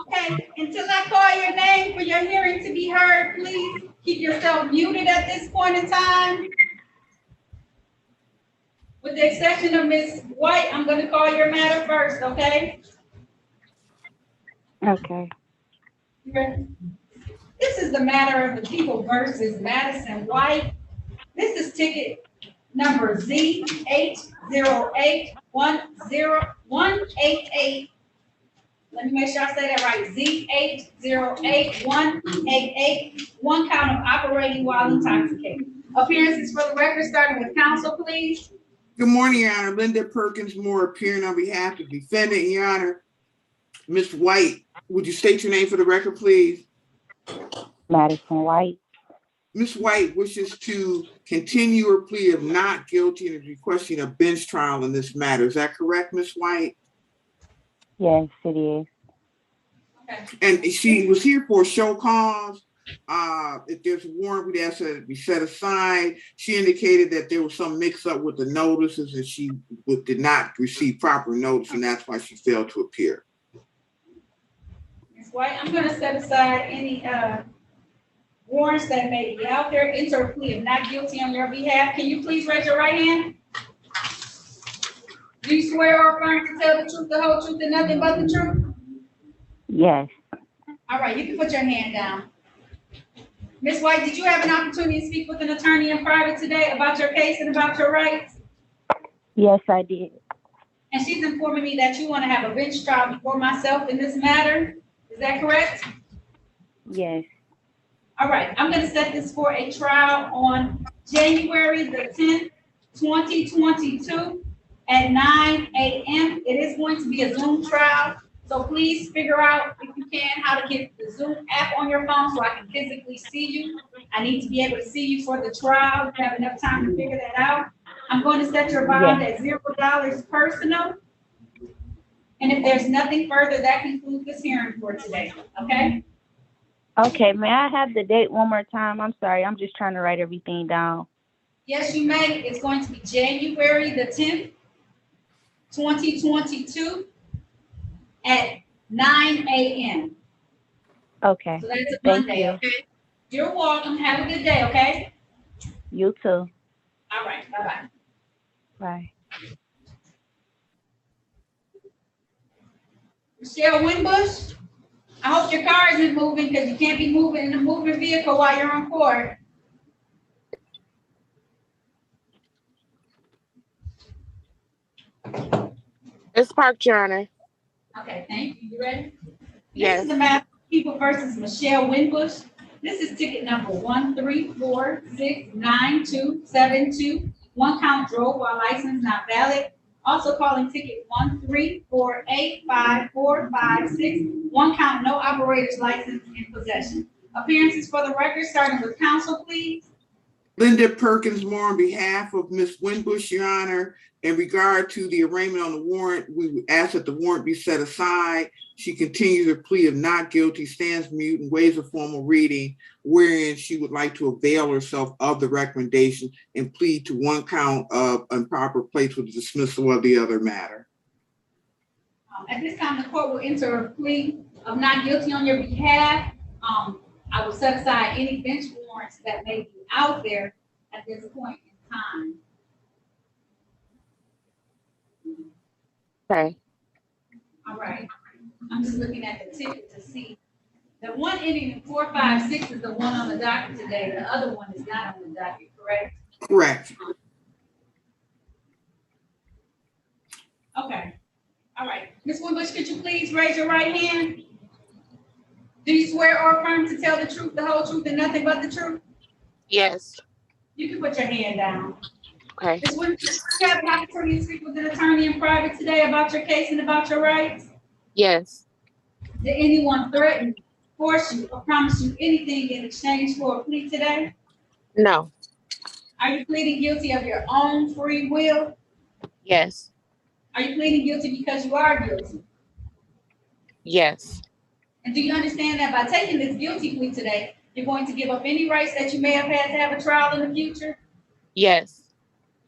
A: Okay, until I call your name for your hearing to be heard, please keep yourself muted at this point in time. With the exception of Ms. White, I'm going to call your matter first, okay?
O: Okay.
A: You ready? This is the matter of the people versus Madison White. This is ticket number Z80810188. Let me make sure I say that right. Z808188. One count of operating while intoxicated. Appearances for the record, starting with counsel, please.
D: Good morning, Your Honor. Linda Perkins Moore appearing on behalf of the defendant, Your Honor. Ms. White, would you state your name for the record, please?
O: Madison White.
D: Ms. White wishes to continue her plea of not guilty and is requesting a bench trial in this matter. Is that correct, Ms. White?
O: Yes, it is.
A: Okay.
D: And she was here for a show cause. If there's a warrant, we'd ask that it be set aside. She indicated that there was some mix up with the notices and she did not receive proper notice, and that's why she failed to appear.
A: Ms. White, I'm going to set aside any warrants that may be out there. Enter a plea of not guilty on your behalf. Can you please raise your right hand? Do you swear or affirm to tell the truth, the whole truth, and nothing but the truth?
O: Yes.
A: All right, you can put your hand down. Ms. White, did you have an opportunity to speak with an attorney in private today about your case and about your rights?
O: Yes, I did.
A: And she's informing me that you want to have a bench trial before myself in this matter. Is that correct?
O: Yes.
A: All right, I'm going to set this for a trial on January the 10th, 2022 at 9 a.m. It is going to be a Zoom trial. So please figure out, if you can, how to get the Zoom app on your phone so I can physically see you. I need to be able to see you for the trial. You have enough time to figure that out. I'm going to set your bond at $0 personal. And if there's nothing further, that concludes this hearing for today, okay?
O: Okay, may I have the date one more time? I'm sorry, I'm just trying to write everything down.
A: Yes, you may. It's going to be January the 10th, 2022 at 9 a.m.
O: Okay.
A: So that's a
O: Thank
A: Monday,
O: you.
A: okay? You're welcome. Have a good day, okay?
O: You too.
A: All right, bye-bye.
O: Bye.
A: Michelle Winbush, I hope your car isn't moving because you can't be moving in a moving vehicle while you're on court.
P: It's parked, Your Honor.
A: Okay, thank you. You ready?
P: Yes.
A: This is the matter of People versus Michelle Winbush. This is ticket number 134697272. One count drove while license not valid. Also calling ticket 134854556. One count no operator's license in possession. Appearances for the record, starting with counsel, please.
D: Linda Perkins Moore on behalf of Ms. Winbush, Your Honor. In regard to the arraignment on the warrant, we would ask that the warrant be set aside. She continues her plea of not guilty, stands mute, and waives a formal reading, wherein she would like to avail herself of the recommendation and plead to one count of improper place with the dismissal of the other matter.
A: At this time, the court will enter a plea of not guilty on your behalf. I will set aside any bench warrants that may be out there at this point in time.
P: Okay.
A: All right. I'm just looking at the ticket to see. The one ending in 456 is the one on the docket today. The other one is not on the docket, correct?
D: Correct.
A: Okay. All right. Ms. Winbush, could you please raise your right hand? Do you swear or affirm to tell the truth, the whole truth, and nothing but the truth?
P: Yes.
A: You can put your hand down.
P: Okay.
A: Ms. Winbush, do you have an opportunity to speak with an attorney in private today about your case and about your rights?
P: Yes.
A: Did anyone threaten, force you, or promise you anything in exchange for a plea today?
P: No.
A: Are you pleading guilty of your own free will?
P: Yes.
A: Are you pleading guilty because you are guilty?
P: Yes.
A: And do you understand that by taking this guilty plea today, you're going to give up any rights that you may have had to have a trial in the future?
P: Yes.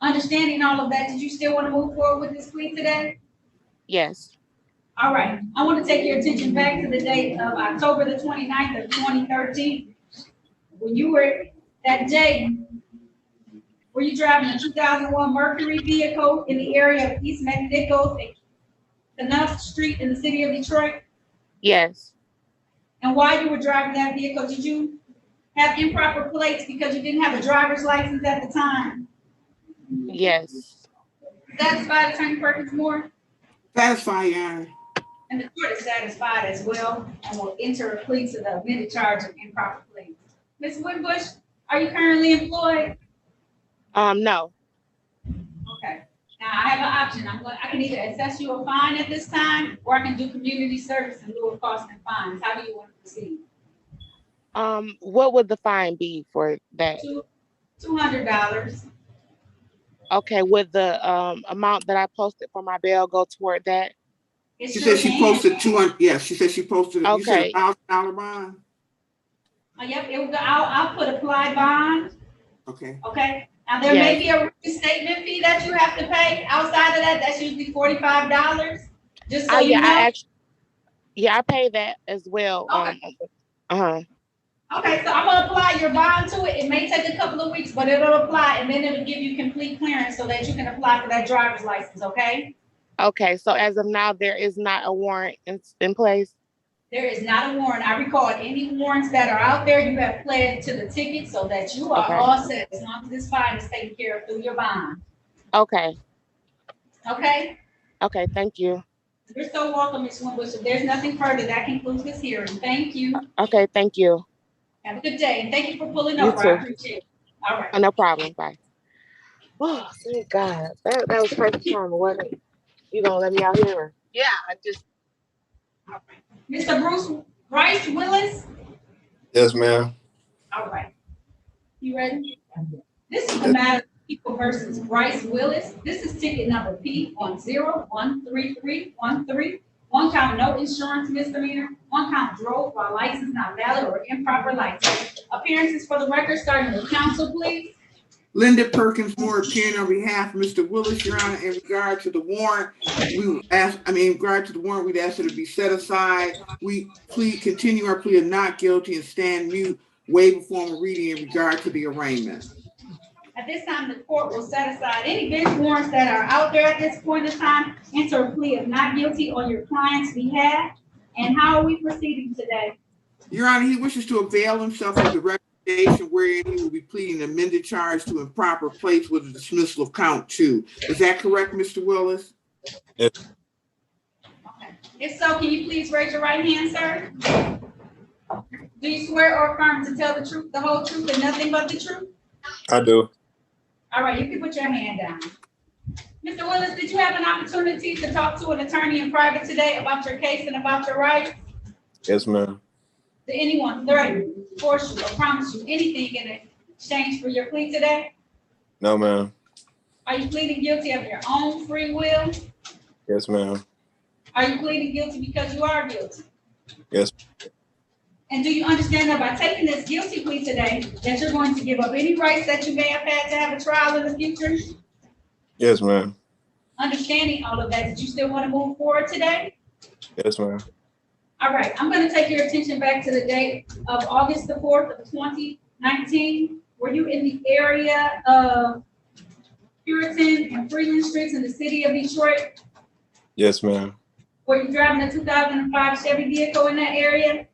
A: Understanding all of that, did you still want to move forward with this plea today?
P: Yes.
A: All right. I want to take your attention back to the date of October the 29th of 2013. When you were that day, were you driving a 2001 Mercury vehicle in the area of East McNichols and Knuff Street in the city of Detroit?
P: Yes.
A: And while you were driving that vehicle, did you have improper plates because you didn't have a driver's license at the time?
P: Yes.
A: Satisfied, Attorney Perkins Moore?
D: Satisfied, Your Honor.
A: And the court is satisfied as well and will enter a plea to the amended charge of improper plates. Ms. Winbush, are you currently employed?
P: No.
A: Okay. Now I have an option. I can either assess you a fine at this time, or I can do community service in lieu of costs and fines. How do you want to proceed?
P: What would the fine be for that?
A: $200.
P: Okay, would the amount that I posted for my bail go toward that?
D: She said she posted 200. Yes, she said she posted.
P: Okay.
D: You said $1,000 bond.
A: Yep, it will go. I'll put applied bond.
D: Okay.
A: Okay. Now there may be a restatement fee that you have to pay. Outside of that, that's usually $45. Just so you know.
P: I pay that as well.
A: Okay.
P: Okay,
A: so I'm gonna apply your bond to it. It may take a couple of weeks, but it'll apply, and then it'll give you complete clearance so that you can apply for that driver's license. Okay.
P: Okay, so as of now, there is not a warrant in place?
A: There is not a warrant. I record any warrants that are out there. You have pled to the ticket so that you are all set as long as this fine is taken care of through your bond.
P: Okay.
A: Okay?
P: Okay, thank you.
A: You're so welcome, Ms. Winbush. If there's nothing further, that concludes this hearing. Thank you.
P: Okay, thank you.
A: Have a good day, and thank you for pulling
P: You
A: over.
P: too.
A: I appreciate it. All right.
P: No problem. Bye. Oh, thank God. That was perfect time, wasn't it? You gonna let me out here? Yeah, I just.
A: All right. Mr. Bryce Willis?
N: Yes, ma'am.
A: All right. You ready? This is the matter of People versus Bryce Willis. This is ticket number P10133313. One count no insurance misdemeanor. One count drove while license not valid or improper license. Appearances for the record, starting with counsel, please.
D: Linda Perkins Moore appearing on behalf of Mr. Willis, Your Honor. In regard to the warrant, in regard to the warrant, we'd ask it to be set aside. We continue our plea of not guilty and stand mute, waive a formal reading in regard to the arraignment.
A: At this time, the court will set aside any bench warrants that are out there at this point in time, enter a plea of not guilty on your client's behalf. And how are we proceeding today?
D: Your Honor, he wishes to avail himself of the recommendation wherein he will be pleading an amended charge to improper place with a dismissal of count 2. Is that correct, Mr. Willis?
N: Yes.
A: Okay. If so, can you please raise your right hand, sir? Do you swear or affirm to tell the truth, the whole truth, and nothing but the truth?
L: I do.
A: All right, you can put your hand down. Mr. Willis, did you have an opportunity to talk to an attorney in private today about your case and about your rights?
L: Yes, ma'am.
A: Did anyone threaten, force you, or promise you anything in exchange for your plea today?
L: No, ma'am.
A: Are you pleading guilty of your own free will?
L: Yes, ma'am.
A: Are you pleading guilty because you are guilty?
L: Yes.
A: And do you understand that by taking this guilty plea today, that you're going to give up any rights that you may have had to have a trial in the future?
L: Yes, ma'am.
A: Understanding all of that, did you still want to move forward today?
L: Yes, ma'am.
A: All right, I'm going to take your attention back to the date of August the 4th of 2019. Were you in the area of Puritan and Freeland Streets in the city of Detroit?
L: Yes, ma'am.
A: Were you driving a 2005 Chevy vehicle in that area?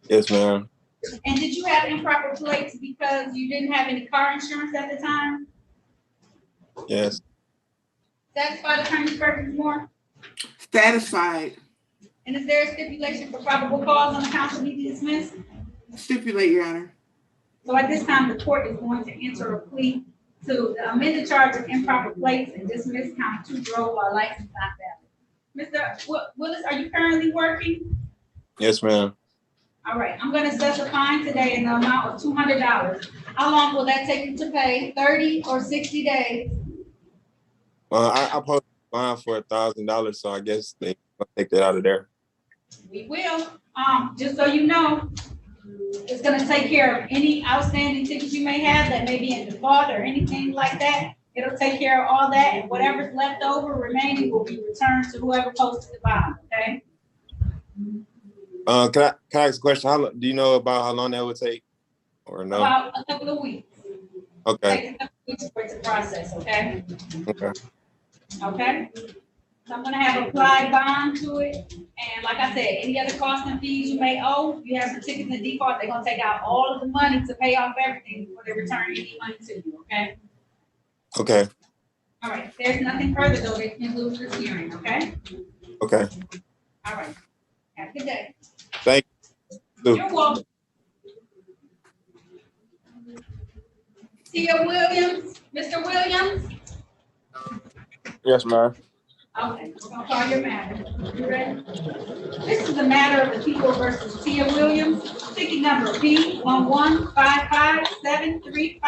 L: Yes, ma'am.
A: And did you have improper plates because you didn't have any car insurance at the time?
L: Yes.
A: Satisfied, Attorney Perkins-Moore?
D: Satisfied.
A: And is there a stipulation for probable cause on the count to be dismissed?
D: Stipulate, Your Honor.
A: So at this time, the court is going to enter a plea to amend the charge of improper plates and dismiss count 2 drove while license not valid. Mr. Willis, are you currently working?
L: Yes, ma'am.
A: All right, I'm going to set the fine today in the amount of $200. How long will that take you to pay? 30 or 60 days?
L: Well, I posted fine for $1,000, so I guess they will take that out of there.
A: We will. Just so you know, it's going to take care of any outstanding tickets you may have that may be in default or anything like that. It'll take care of all that, and whatever's left over remaining will be returned to whoever posted the bond. Okay.
L: Can I ask a question? Do you know about how long that would take, or no?
A: About a couple of weeks.
L: Okay.
A: Take a couple of weeks for it to process. Okay.
L: Okay.
A: Okay. So I'm gonna have applied bond to it, and like I said, any other costs and fees you may owe, you have some tickets in default, they're gonna take out all of the money to pay off everything before they return any money to you, okay?
L: Okay.
A: All right, if there's nothing further though, they can lose this hearing, okay?
L: Okay.
A: All right, have a good day.
L: Thank you.
A: You're welcome. Tia Williams, Mr. Williams?
L: Yes, ma'am.
A: Okay, we're gonna call your matter. You ready? This is the matter of the people versus Tia Williams, ticket number P1155735.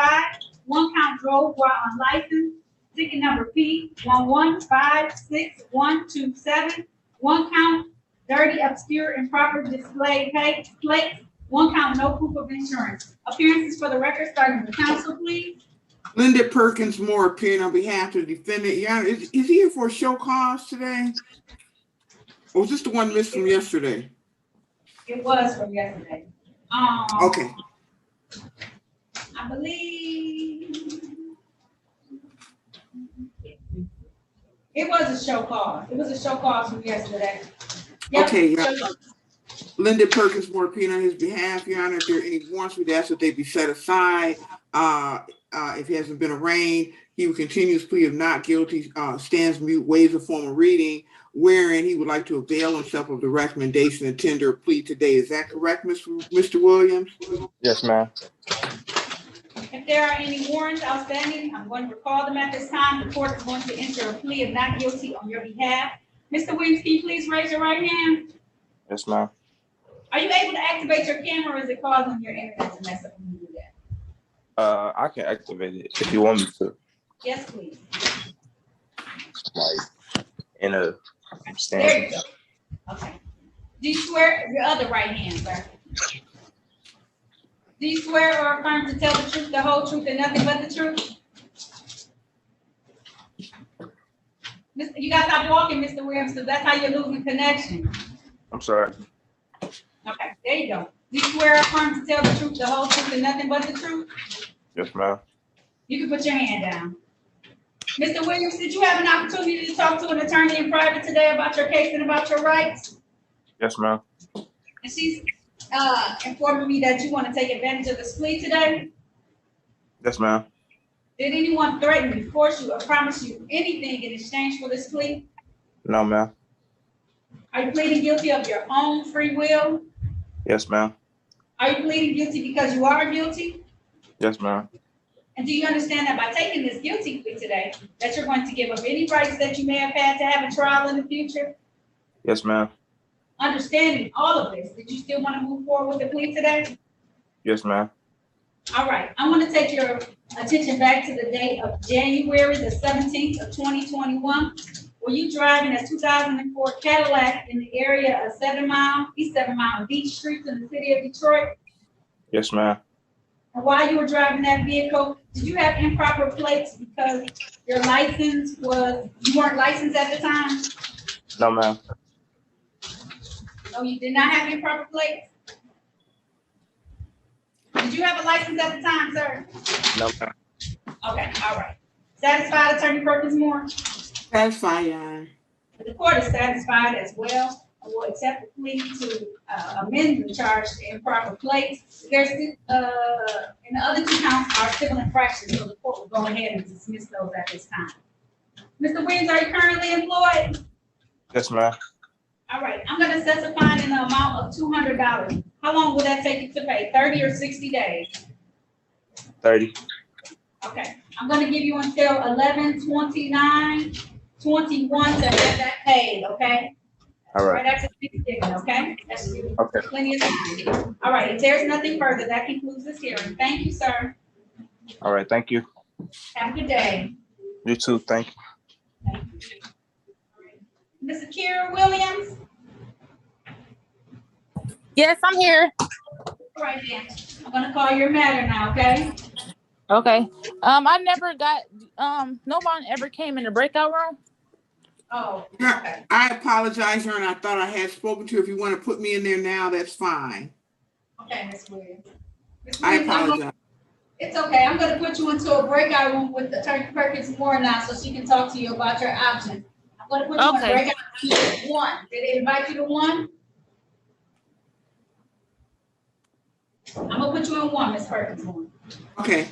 A: One count drove while unlicensed. Ticket number P1156127. One count dirty, obscure, improper display plates. One count no proof of insurance. Appearances for the record, starting with counsel, please.
D: Linda Perkins-Moore appearing on behalf of the defendant. Your Honor, is he here for a show cause today? Or was this the one missed from yesterday?
A: It was from yesterday.
D: Okay.
A: I believe it was a show cause. It was a show cause from yesterday. Yep,
D: Okay, yeah.
A: show cause.
D: Linda Perkins-Moore appearing on his behalf. Your Honor, if there are any warrants, we'd ask that they be set aside. If he hasn't been arraigned, he will continue his plea of not guilty, stands mute, waives a formal reading, wherein he would like to avail himself of the recommendation and tender a plea today. Is that correct, Mr. Williams?
L: Yes, ma'am.
A: If there are any warrants outstanding, I'm going to recall them at this time. The court is going to enter a plea of not guilty on your behalf. Mr. Williams, can you please raise your right hand?
L: Yes, ma'am.
A: Are you able to activate your camera, or is it causing your internet to mess up when you do that?
L: I can activate it if you want me to.
A: Yes, please.
L: Like in a
A: There
L: stand.
A: you go. Okay. Do you swear your other right hand, sir? Do you swear or affirm to tell the truth, the whole truth, and nothing but the truth? You gotta stop walking, Mr. Williams, because that's how you're losing connection.
L: I'm sorry.
A: Okay, there you go. Do you swear or affirm to tell the truth, the whole truth, and nothing but the truth?
L: Yes, ma'am.
A: You can put your hand down. Mr. Williams, did you have an opportunity to talk to an attorney in private today about your case and about your rights?
L: Yes, ma'am.
A: And she's informing me that you want to take advantage of this plea today.
L: Yes, ma'am.
A: Did anyone threaten you, force you, or promise you anything in exchange for this plea?
L: No, ma'am.
A: Are you pleading guilty of your own free will?
L: Yes, ma'am.
A: Are you pleading guilty because you are guilty?
Q: Yes, ma'am.
A: And do you understand that by taking this guilty plea today, that you're going to give up any rights that you may have had to have a trial in the future?
Q: Yes, ma'am.
A: Understanding all of this, did you still want to move forward with the plea today?
Q: Yes, ma'am.
A: All right, I want to take your attention back to the date of January the 17th of 2021. Were you driving a 2004 Cadillac in the area of East 7 Mile and Beach Street in the city of Detroit?
Q: Yes, ma'am.
A: And while you were driving that vehicle, did you have improper plates because your license was, you weren't licensed at the time?
Q: No, ma'am.
A: No, you did not have improper plates? Did you have a license at the time, sir?
Q: No, ma'am.
A: Okay, all right. Satisfied, Attorney Perkins Moore?
D: Satisfied, Your Honor.
A: The court is satisfied as well and will accept the plea to amend the charge to improper plates. There's, and the other two counts are civil infractions, so the court will go ahead and dismiss those at this time. Mr. Williams, are you currently employed?
Q: Yes, ma'am.
A: All right, I'm gonna set a fine in the amount of $200. How long will that take you to pay, 30 or 60 days?
Q: 30.
A: Okay, I'm gonna give you until 11/29/21 to have that paid, okay?
Q: All right.
A: Right after Thanksgiving, okay? That's
Q: Okay.
A: plenty of time. All right, if there's nothing further, that concludes this hearing. Thank you, sir.
Q: All right. Thank you.
A: Have a good day.
Q: You too. Thank you.
A: Mr. Kira Williams?
F: Yes, I'm here.
A: All right, then. I'm gonna call your matter now, okay?
F: Okay. I never got, no one ever came in the breakout room.
A: Oh,
D: okay. I apologize, Your Honor. I thought I had spoken to you. If you want to put me in there now, that's fine.
A: Okay, Ms. Williams. Ms.
D: I
A: Williams,
D: apologize.
A: It's okay. I'm gonna put you into a breakout room with Attorney Perkins Moore now so she can talk to you about your options. I'm gonna put you in
F: Okay.
A: breakout room 1. Did they invite you to 1? I'm gonna put you in 1, Ms. Perkins Moore.
D: Okay.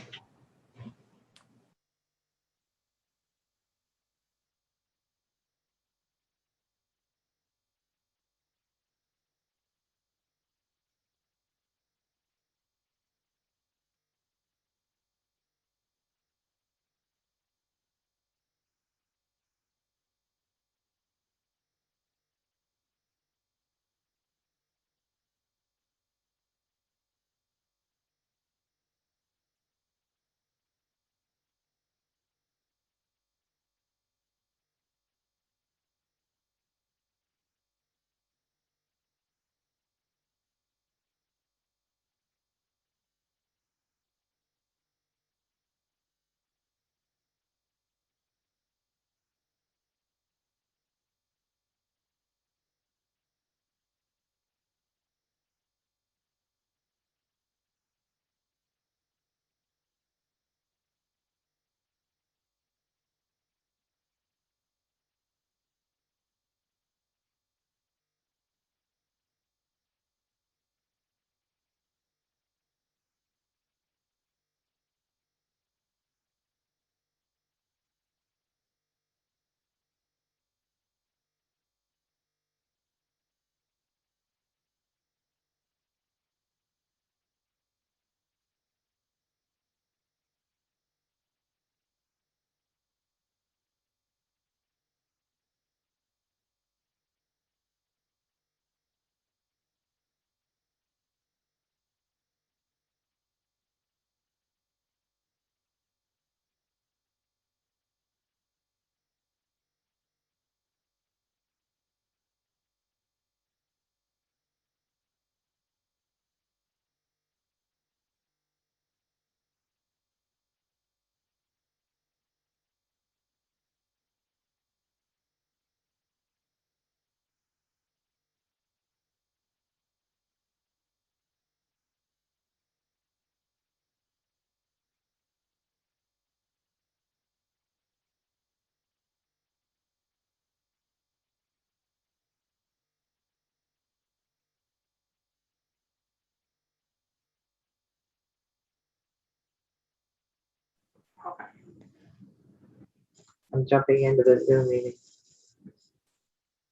P: I'm jumping into the Zoom meeting.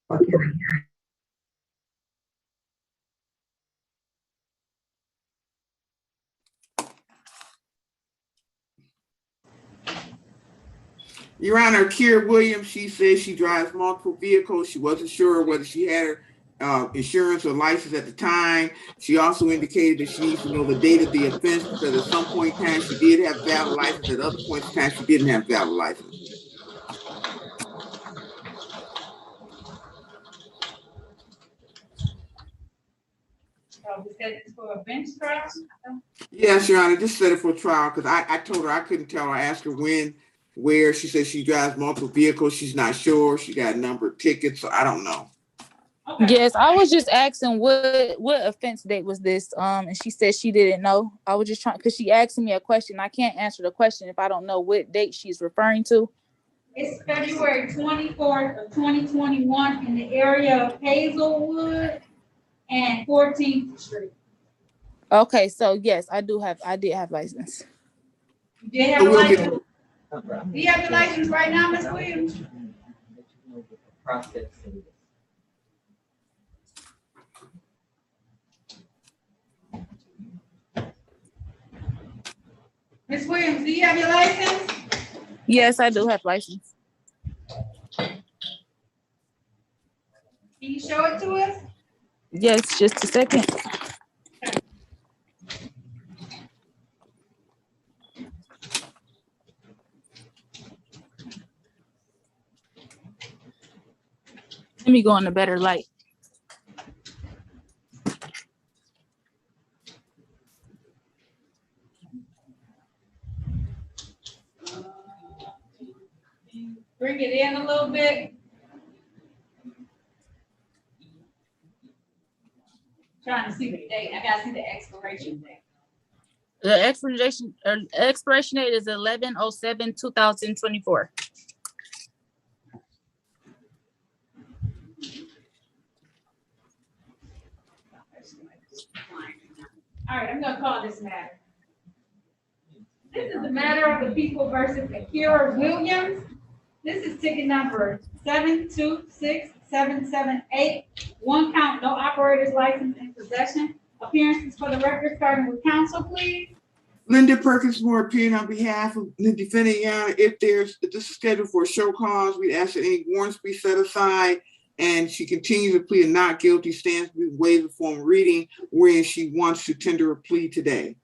P: Okay.
D: Your Honor, Kiera Williams, she says she drives multiple vehicles. She wasn't sure whether she had her insurance or license at the time. She also indicated that she needs to know the date of the offense because at some point in time she did have valid license. At other points in time she didn't have valid license.
A: So we said it's for a bench trial?
D: Yes, Your Honor, just set it for trial because I told her I couldn't tell her. I asked her when, where. She said she drives multiple vehicles. She's not sure. She got a number of tickets, so I don't know.
A: Okay.
F: Yes, I was just asking what offense date was this? And she said she didn't know. I was just trying because she asked me a question. I can't answer the question if I don't know what date she's referring to.
A: It's February 24th of 2021 in the area of Hazelwood and 14th Street.
F: Okay, so yes, I did have license.
A: You did have a license? Do you have your license right now, Ms. Williams? Ms. Williams, do you have your license?
F: Yes, I do have license.
A: Can you show it to us?
F: Yes, just a second. Let me go in a better light.
A: Bring it in a little bit. Trying to see the date. I gotta see the expiration date.
F: The expiration date is 11/07/2024.
A: All right, I'm gonna call this matter. This is the matter of the people versus Kiera Williams. This is ticket number 7267778. One count, no operator's license in possession. Appearances for the record, starting with counsel, please.
D: Linda Perkins Moore appearing on behalf of the defendant. If this is scheduled for a show cause, we ask that any warrants be set aside. And she continues to plead not guilty, stands to waive the form of reading, wherein she wants to tender a plea today.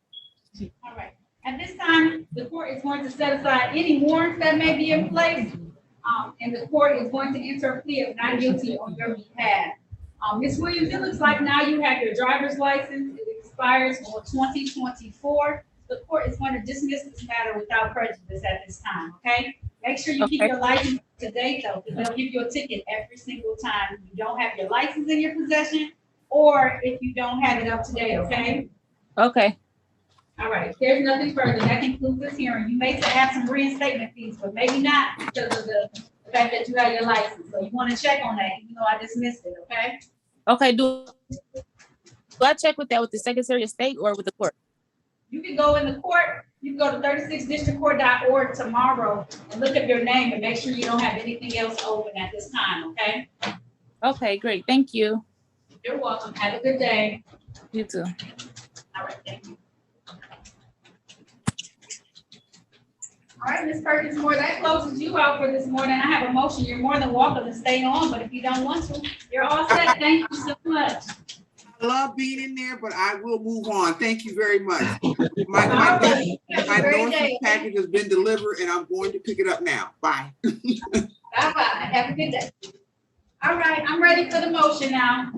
A: All right. At this time, the court is going to set aside any warrants that may be in place. And the court is going to enter a plea of not guilty on your behalf. Ms. Williams, it looks like now you have your driver's license. It expires on 2024. The court is going to dismiss this matter without prejudice at this time, okay? Make sure you keep your license up to date though, because they'll give you a ticket every single time you don't have your license in your possession or if you don't have it up to date, okay?
F: Okay.
A: All right, if there's nothing further, that concludes this hearing. You may have some reinstatement fees, but maybe not because of the fact that you have your license. So you want to check on that, even though I dismissed it, okay?
F: Okay, do I check with that with the Secretary of State or with the court?
A: You can go in the court, you can go to 36districtcourt.org tomorrow and look up your name and make sure you don't have anything else open at this time, okay?
F: Okay, great. Thank you.
A: You're welcome. Have a good day.
F: You too.
A: All right, thank you. All right, Ms. Perkins Moore, that closes you out for this morning. I have a motion. You're more than welcome to stay on, but if you don't want to, you're all set. Thank you so much.
D: I love being in there, but I will move on. Thank you very much. My notice package has been delivered and I'm going to pick it up now. Bye.
A: Bye-bye. Have a good day. All right, I'm ready for the motion now.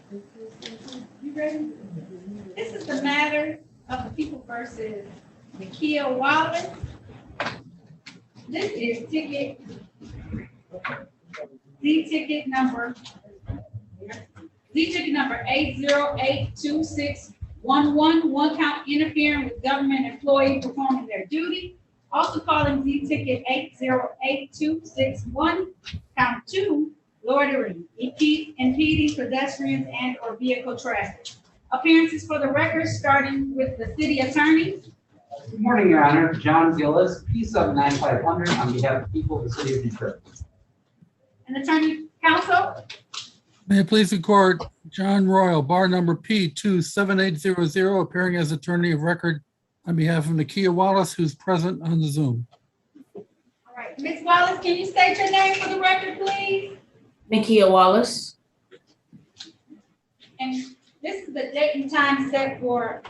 A: You ready? This is the matter of the people versus Nikia Wallace. This is ticket number 8082611, one count interfering with government employee performing their duty. Also calling Z ticket 808261, count 2, loitering, impeding pedestrians and or vehicle traffic. Appearances for the record, starting with the city attorney.
K: Good morning, Your Honor. John Gillis, P79500, on behalf of the people of the city of Detroit.
A: And attorney counsel.
J: May it please the court, John Royal, bar number P27800, appearing as attorney of record on behalf of Nikia Wallace, who's present on the Zoom.
A: All right, Ms. Wallace, can you state your name for the record, please?
R: Nikia Wallace.
A: And this is the date and time set for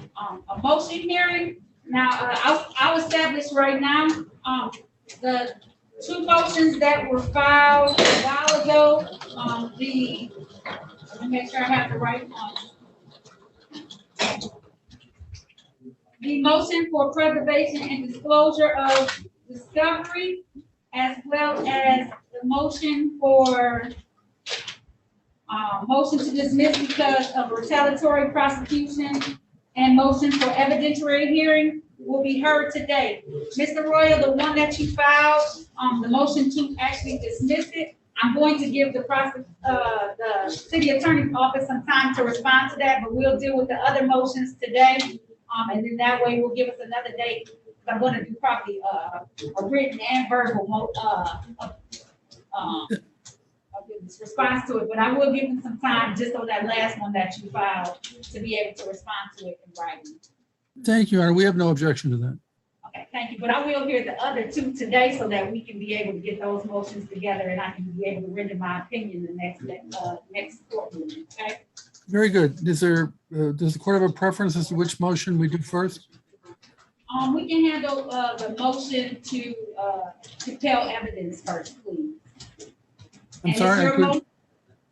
A: a motion hearing. Now, I'll establish right now the two motions that were filed a while ago. Let me make sure I have the right one. The motion for preservation and disclosure of discovery, as well as the motion for motion to dismiss because of retaliatory prosecution and motion for evidentiary hearing will be heard today. Mr. Royal, the one that you filed, the motion to actually dismiss it, I'm going to give the city attorney's office some time to respond to that, but we'll deal with the other motions today. And then that way we'll give us another date. I'm going to do probably a written and verbal response to it, but I will give them some time just on that last one that you filed to be able to respond to it in writing.
J: Thank you, Your Honor. We have no objection to that.
A: Okay, thank you. But I will hear the other two today so that we can be able to get those motions together and I can be able to render my opinion the next court meeting. Okay.
J: Very good. Is there, does the court have a preference as to which motion we do first?
A: We can handle the motion to compel evidence first, please.
J: I'm sorry.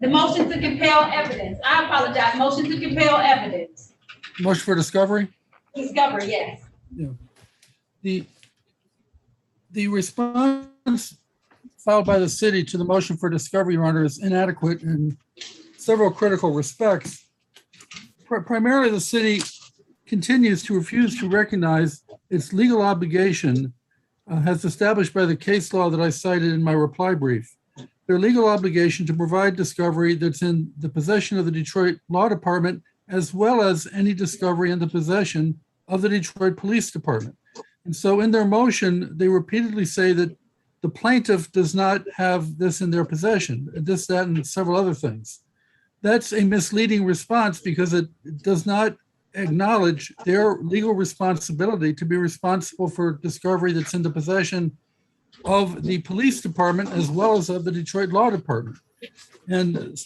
A: The motion to compel evidence. I apologize. Motion to compel evidence.
J: Motion for discovery?
A: Discovery, yes.
J: Yeah. The response filed by the city to the motion for discovery, Your Honor, is inadequate in several critical respects. Primarily, the city continues to refuse to recognize its legal obligation as established by the case law that I cited in my reply brief. Their legal obligation to provide discovery that's in the possession of the Detroit Law Department, as well as any discovery in the possession of the Detroit Police Department. And so in their motion, they repeatedly say that the plaintiff does not have this in their possession, this, that, and several other things. That's a misleading response because it does not acknowledge their legal responsibility to be responsible for discovery that's in the possession of the police department as well as of the Detroit Law Department. And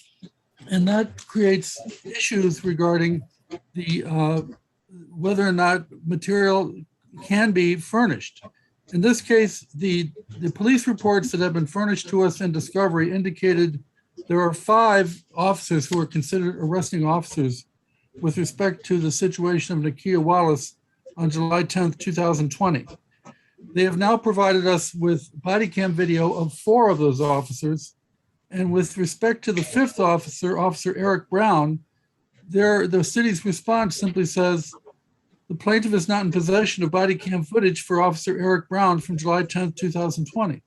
J: that creates issues regarding the whether or not material can be furnished. In this case, the police reports that have been furnished to us in discovery indicated there are 5 officers who are considered arresting officers with respect to the situation of Nikia Wallace on July 10th, 2020. They have now provided us with body cam video of 4 of those officers. And with respect to the 5th officer, Officer Eric Brown, the city's response simply says, the plaintiff is not in possession of body cam footage for Officer Eric Brown from July 10th, 2020.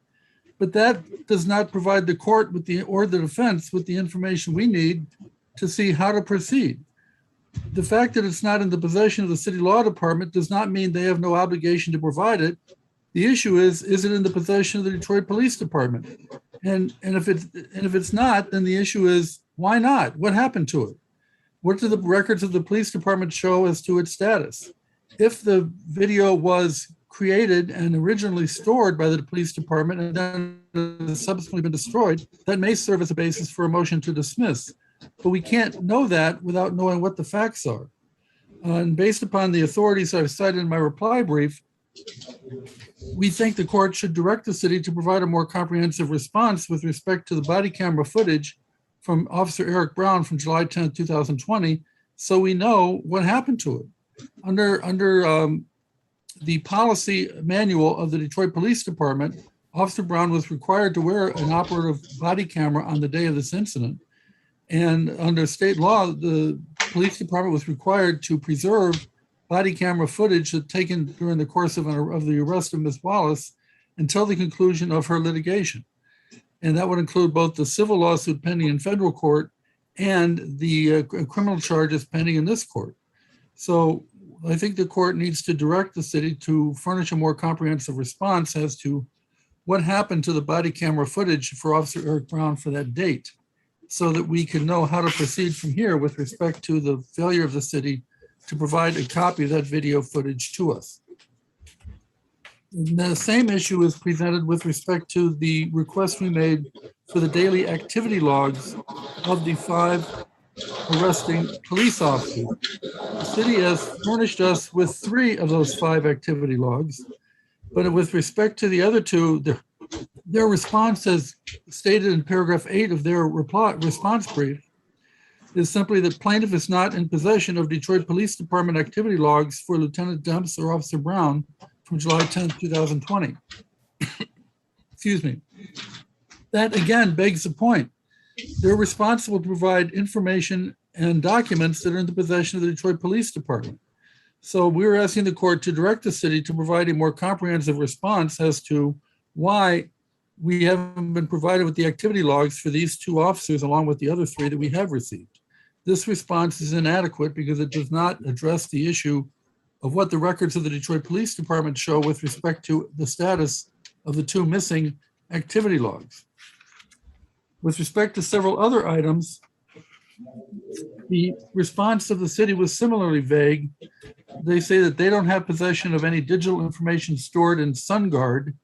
J: But that does not provide the court or the defense with the information we need to see how to proceed. The fact that it's not in the possession of the city law department does not mean they have no obligation to provide it. The issue is it in the possession of the Detroit Police Department? And if it's not, then the issue is, why not? What happened to it? What do the records of the police department show as to its status? If the video was created and originally stored by the police department and then subsequently been destroyed, that may serve as a basis for a motion to dismiss. But we can't know that without knowing what the facts are. And based upon the authorities I've cited in my reply brief, we think the court should direct the city to provide a more comprehensive response with respect to the body camera footage from Officer Eric Brown from July 10th, 2020, so we know what happened to it. Under the policy manual of the Detroit Police Department, Officer Brown was required to wear an operative body camera on the day of this incident. And under state law, the police department was required to preserve body camera footage taken during the course of the arrest of Ms. Wallace until the conclusion of her litigation. And that would include both the civil lawsuit pending in federal court and the criminal charges pending in this court. So I think the court needs to direct the city to furnish a more comprehensive response as to what happened to the body camera footage for Officer Eric Brown for that date, so that we can know how to proceed from here with respect to the failure of the city to provide a copy of that video footage to us. And the same issue is presented with respect to the request we made for the daily activity logs of the 5 arresting police officers. The city has furnished us with 3 of those 5 activity logs, but with respect to the other 2, their response, as stated in paragraph 8 of their response brief, is simply that plaintiff is not in possession of Detroit Police Department activity logs for Lieutenant Demps or Officer Brown from July 10th, 2020. Excuse me. That again begs the point. They're responsible to provide information and documents that are in the possession of the Detroit Police Department. So we're asking the court to direct the city to provide a more comprehensive response as to why we haven't been provided with the activity logs for these 2 officers along with the other 3 that we have received. This response is inadequate because it does not address the issue of what the records of the Detroit Police Department show with respect to the status of the 2 missing activity logs. With respect to several other items, the response of the city was similarly vague. They say that they don't have possession of any digital information stored in SunGuard.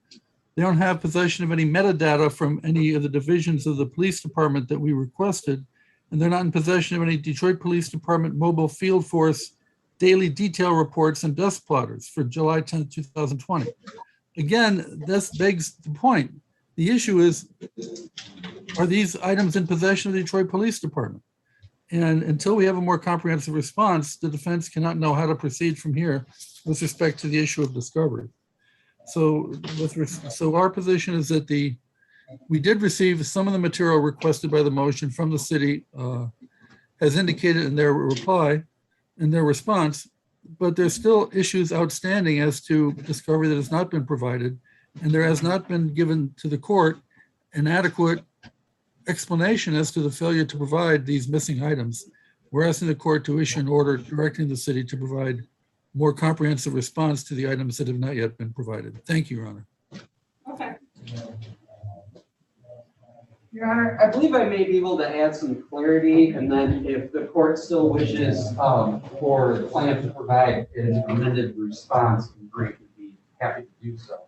J: They don't have possession of any metadata from any of the divisions of the police department that we requested, and they're not in possession of any Detroit Police Department mobile field force daily detail reports and desk plotters for July 10th, 2020. Again, this begs the point. The issue is, are these items in possession of the Detroit Police Department? And until we have a more comprehensive response, the defense cannot know how to proceed from here with respect to the issue of discovery. So our position is that we did receive some of the material requested by the motion from the city, as indicated in their reply, in their response, but there's still issues outstanding as to discovery that has not been provided, and there has not been given to the court an adequate explanation as to the failure to provide these missing items. We're asking the court to issue an order directing the city to provide more comprehensive response to the items that have not yet been provided. Thank you, Your Honor.
A: Okay.
K: Your Honor, I believe I may be able to add some clarity, and then if the court still wishes for the plaintiff to provide an amended response, the brief would be happy to do so.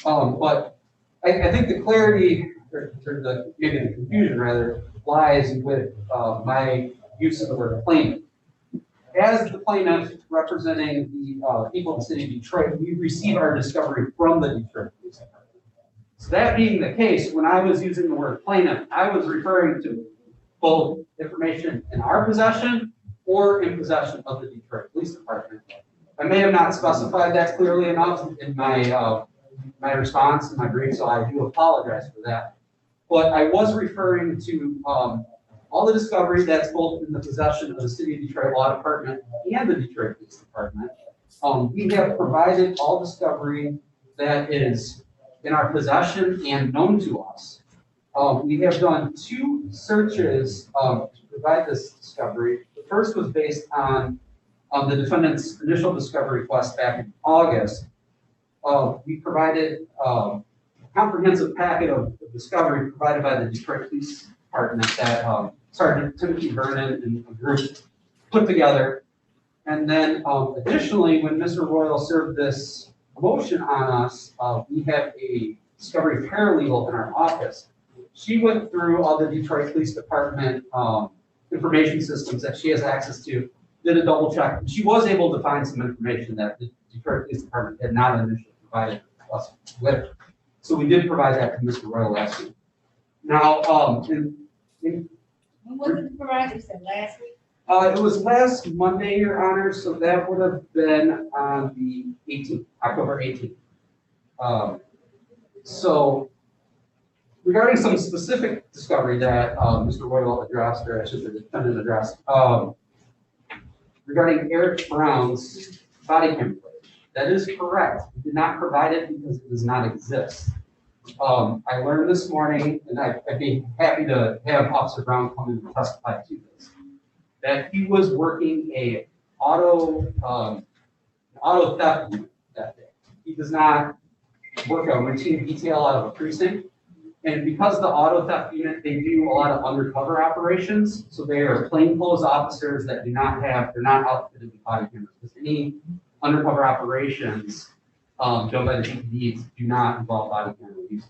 K: But I think the clarity, or maybe the confusion rather, lies with my use of the word plaintiff. As the plaintiff representing the people of the city of Detroit, we receive our discovery from the Detroit Police Department. So that being the case, when I was using the word plaintiff, I was referring to both information in our possession or in possession of the Detroit Police Department. I may have not specified that clearly enough in my my response in my brief, so I do apologize for that. But I was referring to all the discovery that's both in the possession of the City of Detroit Law Department and the Detroit Police Department. We have provided all discovery that is in our possession and known to us. We have done 2 searches to provide this discovery. The first was based on the defendant's initial discovery request back in August. We provided a comprehensive packet of discovery provided by the Detroit Police Department that Sergeant Timothy Vernon and a group put together. And then additionally, when Mr. Royal served this motion on us, we have a discovery paralegal in our office. She went through all the Detroit Police Department information systems that she has access to, did a double check. And she was able to find some information that the Detroit Police Department had not initially provided us with. So we did provide that to Mr. Royal last week. Now, in
A: When was it provided? You said last week?
K: It was last Monday, Your Honor, so that would have been on the 18th, October 18th. So regarding some specific discovery that Mr. Royal addressed, or I should say the defendant addressed, regarding Eric Brown's body cam footage, that is correct. We did not provide it because it does not exist. I learned this morning, and I'd be happy to have Officer Brown come in and testify to this, that he was working a auto theft unit that day. He does not work a routine detail out of a precinct. And because the auto theft unit, they do a lot of undercover operations. So they are plainclothes officers that they're not outfitted with body cameras. Because any undercover operations done by the DPDs do not involve body camera usage.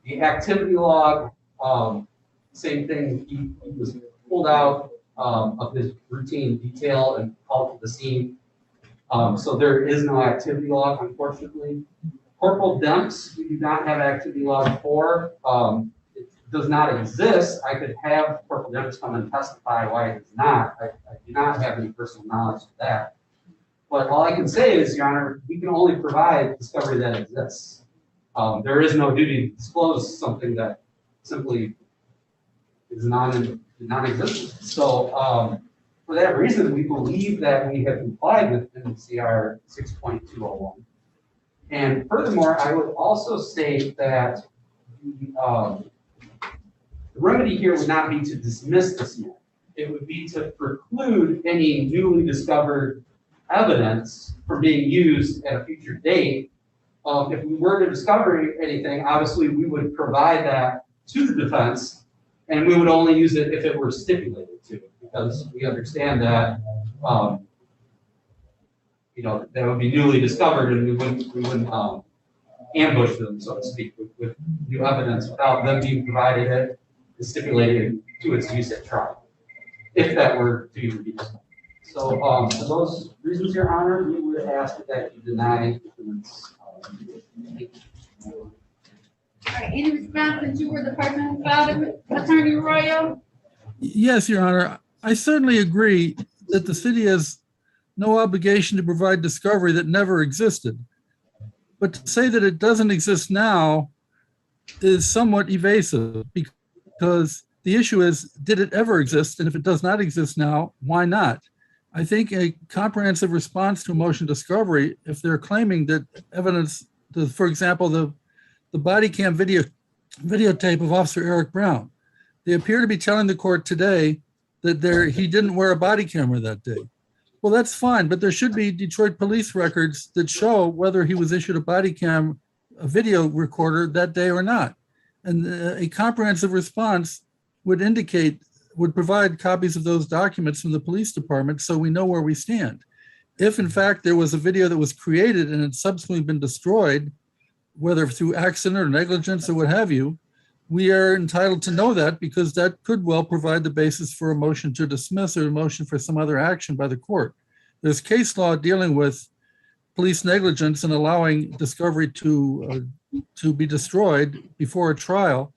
K: The activity log, same thing, he was pulled out of his routine detail and called to the scene. So there is no activity log, unfortunately. Corporal Demps, we do not have activity log for. It does not exist. I could have Corporal Demps come and testify why it does not. I do not have any personal knowledge of that. But all I can say is, Your Honor, we can only provide discovery that exists. There is no duty to disclose something that simply is non-existent. So for that reason, we believe that we have complied with NCR 6.201. And furthermore, I would also state that the remedy here would not be to dismiss this matter. It would be to preclude any newly discovered evidence from being used at a future date. If we were to discover anything, obviously we would provide that to the defense, and we would only use it if it were stipulated to, because we understand that that would be newly discovered, and we wouldn't ambush them, so to speak, with new evidence without them being provided it and stipulated to its use at trial, if that were to be discovered. So for those reasons, Your Honor, we would ask that you deny the defendant's.
A: All right, any response that you were the person who filed it with Attorney Royal?
J: Yes, Your Honor. I certainly agree that the city has no obligation to provide discovery that never existed. But to say that it doesn't exist now is somewhat evasive, because the issue is, did it ever exist? And if it does not exist now, why not? I think a comprehensive response to a motion discovery, if they're claiming that evidence, for example, the body cam videotape of Officer Eric Brown, they appear to be telling the court today that he didn't wear a body camera that day. Well, that's fine, but there should be Detroit police records that show whether he was issued a video recorder that day or not. And a comprehensive response would provide copies of those documents from the police department so we know where we stand. If in fact there was a video that was created and it's subsequently been destroyed, whether through accident or negligence or what have you, we are entitled to know that, because that could well provide the basis for a motion to dismiss or a motion for some other action by the court. There's case law dealing with police negligence and allowing discovery to be destroyed before a trial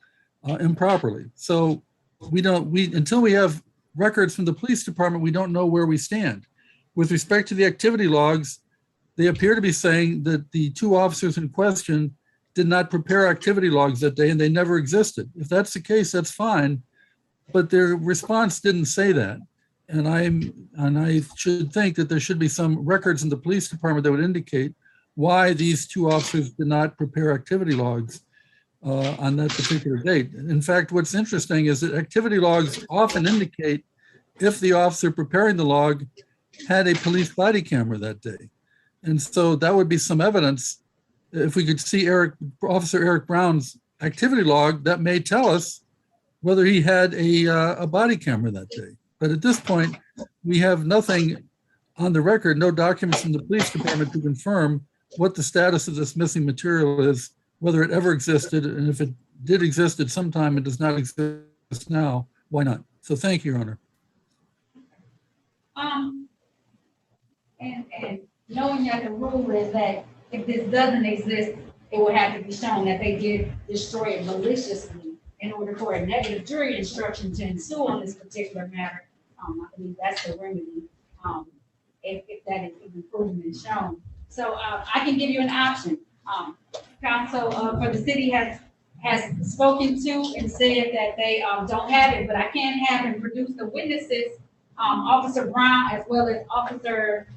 J: improperly. So until we have records from the police department, we don't know where we stand. With respect to the activity logs, they appear to be saying that the two officers in question did not prepare activity logs that day and they never existed. If that's the case, that's fine, but their response didn't say that. And I should think that there should be some records in the police department that would indicate why these two officers did not prepare activity logs on that particular date. In fact, what's interesting is that activity logs often indicate if the officer preparing the log had a police body camera that day. And so that would be some evidence. If we could see Officer Eric Brown's activity log, that may tell us whether he had a body camera that day. But at this point, we have nothing on the record, no documents from the police department to confirm what the status of this missing material is, whether it ever existed, and if it did exist at some time and does not exist now, why not? So thank you, Your Honor.
A: And knowing that the rule is that if this doesn't exist, it would have to be shown that they did destroy it maliciously in order for a negative jury instruction to ensue on this particular matter. I believe that's the remedy, if that is even proven and shown. So I can give you an option. Counsel for the city has spoken to and said that they don't have it, but I can have him produce the witnesses, Officer Brown as well as Officer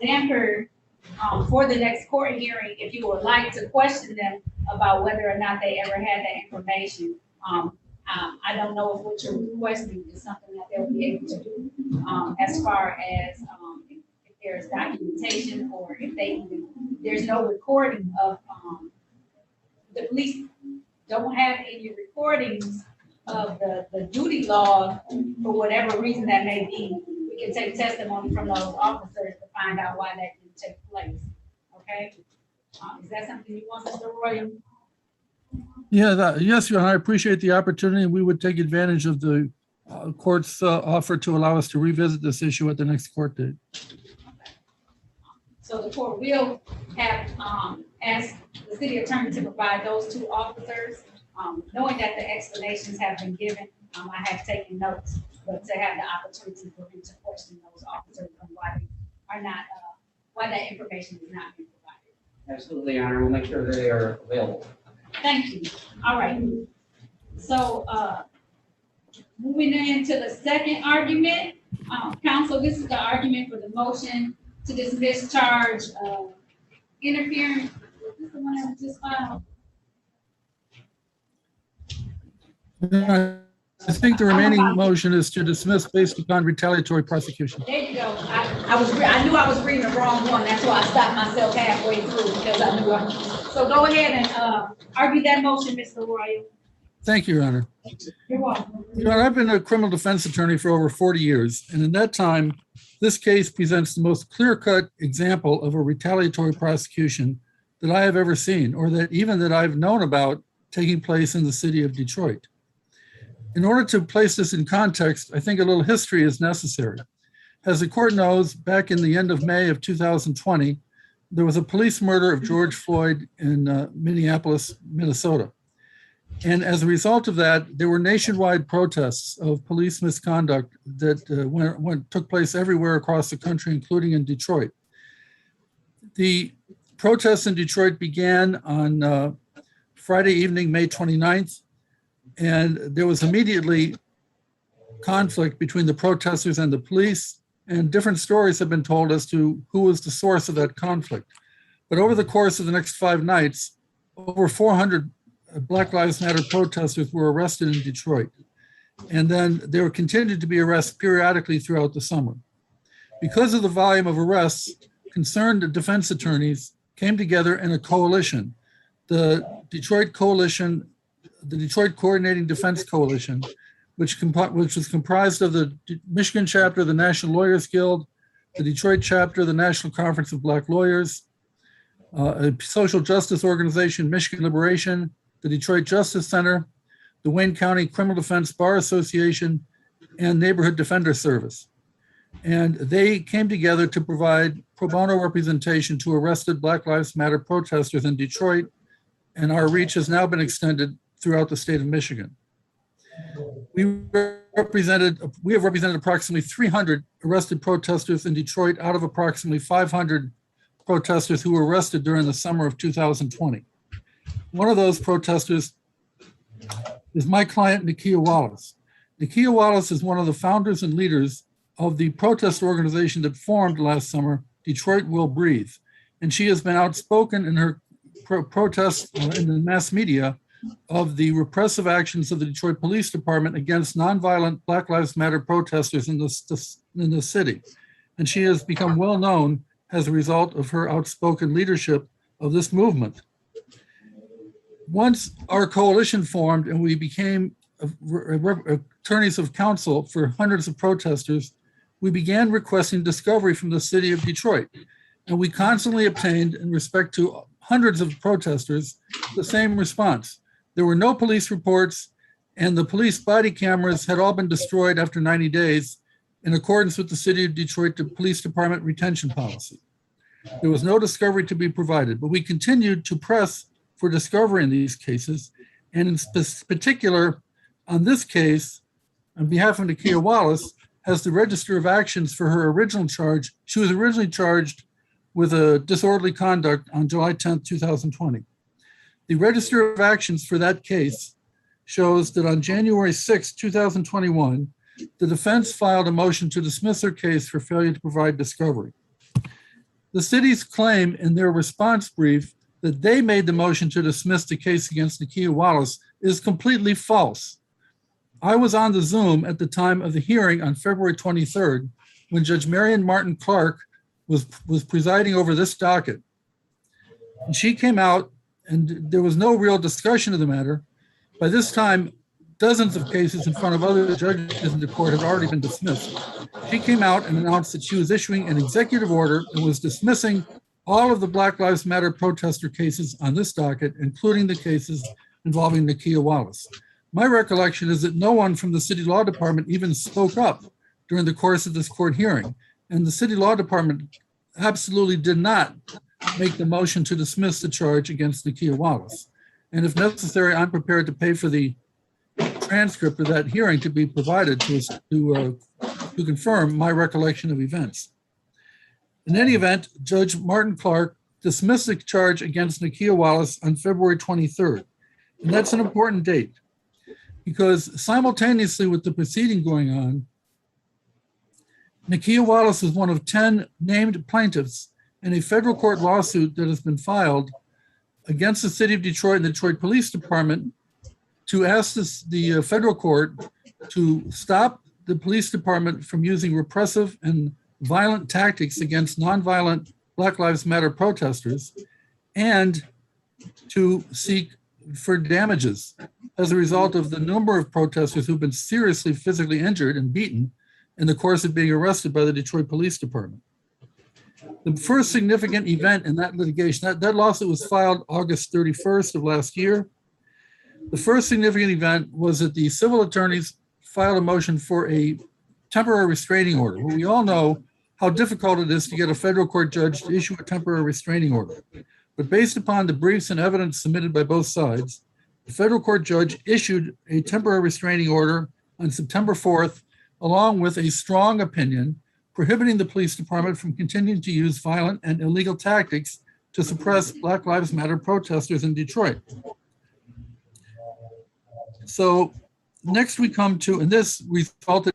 A: Danford, for the next court hearing, if you would like to question them about whether or not they ever had that information. I don't know if what you're requesting is something that they'll be able to do, as far as if there's documentation or if there's no recording of, the police don't have any recordings of the duty log for whatever reason that may be. We can take testimony from those officers to find out why that didn't take place. Okay? Is that something you want, Mr. Roy?
J: Yeah, yes, Your Honor, I appreciate the opportunity. We would take advantage of the court's offer to allow us to revisit this issue at the next court date.
A: So the court will have asked the city attorney to provide those two officers, knowing that the explanations have been given. I have taken notes, but to have the opportunity for him to question those officers on why they are not, why that information is not being provided.
K: Absolutely, Your Honor. We'll make sure they are available.
A: Thank you. All right. So moving into the second argument, counsel, this is the argument for the motion to dismiss charge of interference. Is this the one that was just filed?
J: I think the remaining motion is to dismiss based upon retaliatory prosecution.
A: There you go. I knew I was reading the wrong one. That's why I stopped myself halfway through because I knew. So go ahead and argue that motion, Mr. Royal.
J: Thank you, Your Honor.
A: You're welcome.
J: Your Honor, I've been a criminal defense attorney for over 40 years, and in that time, this case presents the most clear-cut example of a retaliatory prosecution that I have ever seen, or that I've known about taking place in the city of Detroit. In order to place this in context, I think a little history is necessary. As the court knows, back in the end of May of 2020, there was a police murder of George Floyd in Minneapolis, Minnesota. And as a result of that, there were nationwide protests of police misconduct that took place everywhere across the country, including in Detroit. The protests in Detroit began on Friday evening, May 29th, and there was immediately conflict between the protesters and the police, and different stories have been told as to who was the source of that conflict. But over the course of the next 5 nights, over 400 Black Lives Matter protesters were arrested in Detroit. And then there continued to be arrests periodically throughout the summer. Because of the volume of arrests, concerned defense attorneys came together in a coalition, the Detroit Coalition, the Detroit Coordinating Defense Coalition, which was comprised of the Michigan chapter of the National Lawyers Guild, the Detroit chapter of the National Conference of Black Lawyers, a social justice organization, Michigan Liberation, the Detroit Justice Center, the Wayne County Criminal Defense Bar Association, and Neighborhood Defender Service. And they came together to provide pro bono representation to arrested Black Lives Matter protesters in Detroit, and our reach has now been extended throughout the state of Michigan. We have represented approximately 300 arrested protesters in Detroit out of approximately 500 protesters who were arrested during the summer of 2020. One of those protesters is my client, Nikia Wallace. Nikia Wallace is one of the founders and leaders of the protest organization that formed last summer, Detroit Will Breathe. And she has been outspoken in her protests in the mass media of the repressive actions of the Detroit Police Department against nonviolent Black Lives Matter protesters in the city. And she has become well known as a result of her outspoken leadership of this movement. Once our coalition formed and we became attorneys of counsel for hundreds of protesters, we began requesting discovery from the city of Detroit. And we constantly obtained, in respect to hundreds of protesters, the same response. There were no police reports, and the police body cameras had all been destroyed after 90 days in accordance with the city of Detroit Police Department retention policy. There was no discovery to be provided, but we continued to press for discovery in these cases. And in particular, on this case, on behalf of Nikia Wallace, has the register of actions for her original charge. She was originally charged with a disorderly conduct on July 10th, 2020. The register of actions for that case shows that on January 6th, 2021, the defense filed a motion to dismiss her case for failure to provide discovery. The city's claim in their response brief that they made the motion to dismiss the case against Nikia Wallace is completely false. I was on the Zoom at the time of the hearing on February 23rd when Judge Marion Martin Clark was presiding over this docket. And she came out and there was no real discussion of the matter. By this time, dozens of cases in front of other judges in the court had already been dismissed. She came out and announced that she was issuing an executive order and was dismissing all of the Black Lives Matter protester cases on this docket, including the cases involving Nikia Wallace. My recollection is that no one from the city law department even spoke up during the course of this court hearing. And the city law department absolutely did not make the motion to dismiss the charge against Nikia Wallace. And if necessary, I'm prepared to pay for the transcript of that hearing to be provided to us to confirm my recollection of events. In any event, Judge Martin Clark dismissed the charge against Nikia Wallace on February 23rd. And that's an important date because simultaneously with the proceeding going on, Nikia Wallace is one of 10 named plaintiffs in a federal court lawsuit that has been filed against the city of Detroit and the Detroit Police Department to ask the federal court to stop the police department from using repressive and violent tactics against nonviolent Black Lives Matter protesters and to seek for damages as a result of the number of protesters who've been seriously physically injured and beaten in the course of being arrested by the Detroit Police Department. The first significant event in that litigation, that lawsuit was filed August 31st of last year. The first significant event was that the civil attorneys filed a motion for a temporary restraining order. Well, we all know how difficult it is to get a federal court judge to issue a temporary restraining order. But based upon the briefs and evidence submitted by both sides, the federal court judge issued a temporary restraining order on September 4th, along with a strong opinion prohibiting the police department from continuing to use violent and illegal tactics to suppress Black Lives Matter protesters in Detroit. So next we come to, and this resulted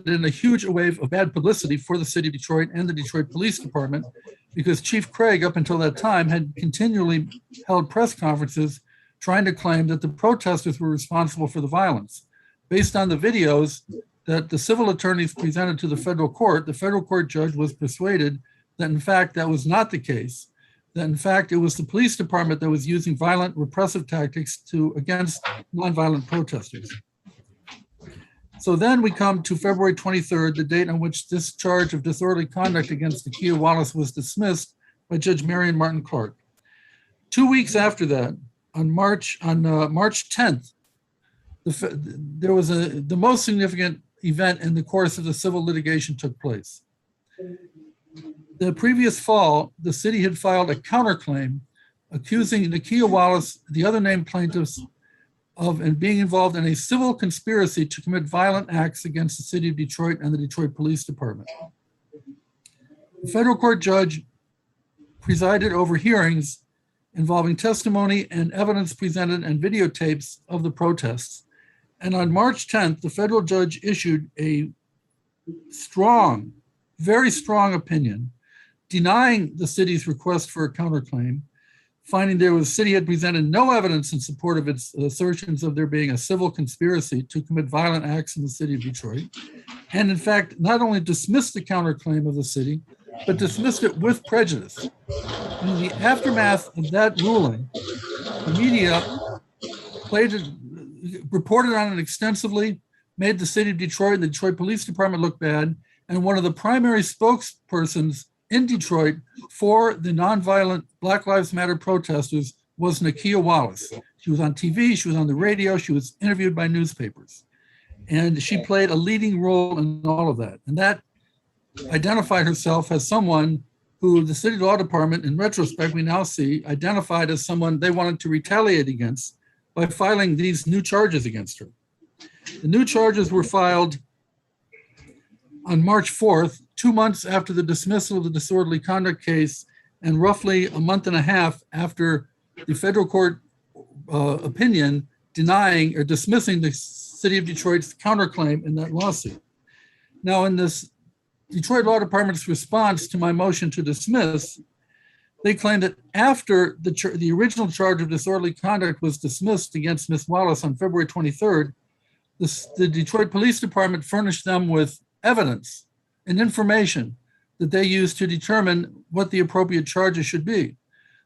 J: in a huge wave of bad publicity for the city of Detroit and the Detroit Police Department, because Chief Craig, up until that time, had continually held press conferences trying to claim that the protesters were responsible for the violence. Based on the videos that the civil attorneys presented to the federal court judge was persuaded that in fact that was not the case, that in fact it was the police department that was using violent repressive tactics against nonviolent protesters. So then we come to February 23rd, the date on which this charge of disorderly conduct against Nikia Wallace was dismissed by Judge Marion Martin Clark. 2 weeks after that, on March 10th, there was the most significant event in the course of the civil litigation took place. The previous fall, the city had filed a counterclaim accusing Nikia Wallace, the other named plaintiffs, of being involved in a civil conspiracy to commit violent acts against the city of Detroit and the Detroit Police Department. The federal court judge presided over hearings involving testimony and evidence presented and videotapes of the protests. And on March 10th, the federal judge issued a strong, very strong opinion denying the city's request for a counterclaim, finding the city had presented no evidence in support of its assertions of there being a civil conspiracy to commit violent acts in the city of Detroit. And in fact, not only dismissed the counterclaim of the city, but dismissed it with prejudice. In the aftermath of that ruling, the media reported on it extensively, made the city of Detroit and the Detroit Police Department look bad, and one of the primary spokespersons in Detroit for the nonviolent Black Lives Matter protesters was Nikia Wallace. She was on TV, she was on the radio, she was interviewed by newspapers. And she played a leading role in all of that. And that identified herself as someone who the city law department, in retrospect, we now see, identified as someone they wanted to retaliate against by filing these new charges against her. The new charges were filed on March 4th, 2 months after the dismissal of the disorderly conduct case and roughly a month and a half after the federal court opinion denying or dismissing the City of Detroit's counterclaim in that lawsuit. Now, in this Detroit Law Department's response to my motion to dismiss, they claim that after the original charge of disorderly conduct was dismissed against Ms. Wallace on February 23rd, the Detroit Police Department furnished them with evidence and information that they used to determine what the appropriate charges should be.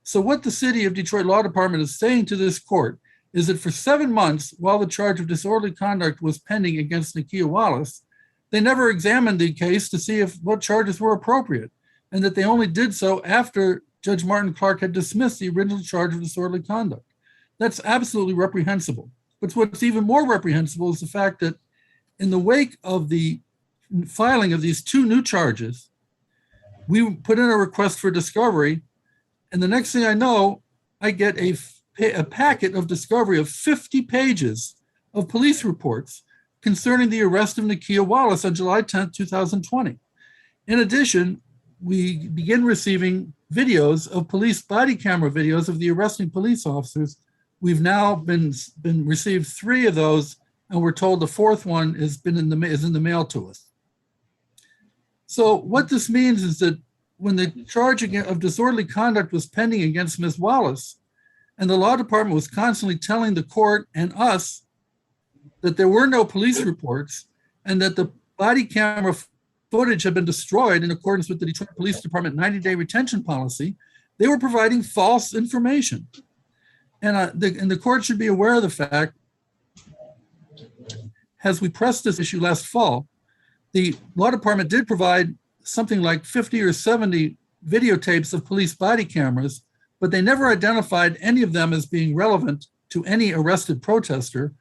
J: So what the City of Detroit Law Department is saying to this court is that for 7 months, while the charge of disorderly conduct was pending against Nikia Wallace, they never examined the case to see what charges were appropriate, and that they only did so after Judge Martin Clark had dismissed the original charge of disorderly conduct. That's absolutely reprehensible. But what's even more reprehensible is the fact that in the wake of the filing of these 2 new charges, we put in a request for discovery, and the next thing I know, I get a packet of discovery of 50 pages of police reports concerning the arrest of Nikia Wallace on July 10th, 2020. In addition, we begin receiving videos of police body camera videos of the arresting police officers. We've now been received 3 of those, and we're told the 4th one is in the mail to us. So what this means is that when the charge of disorderly conduct was pending against Ms. Wallace, and the law department was constantly telling the court and us that there were no police reports and that the body camera footage had been destroyed in accordance with the Detroit Police Department 90-day retention policy, they were providing false information. And the court should be aware of the fact, as we pressed this issue last fall, the law department did provide something like 50 or 70 videotapes of police body cameras, but they never identified any of them as being relevant to any arrested protester.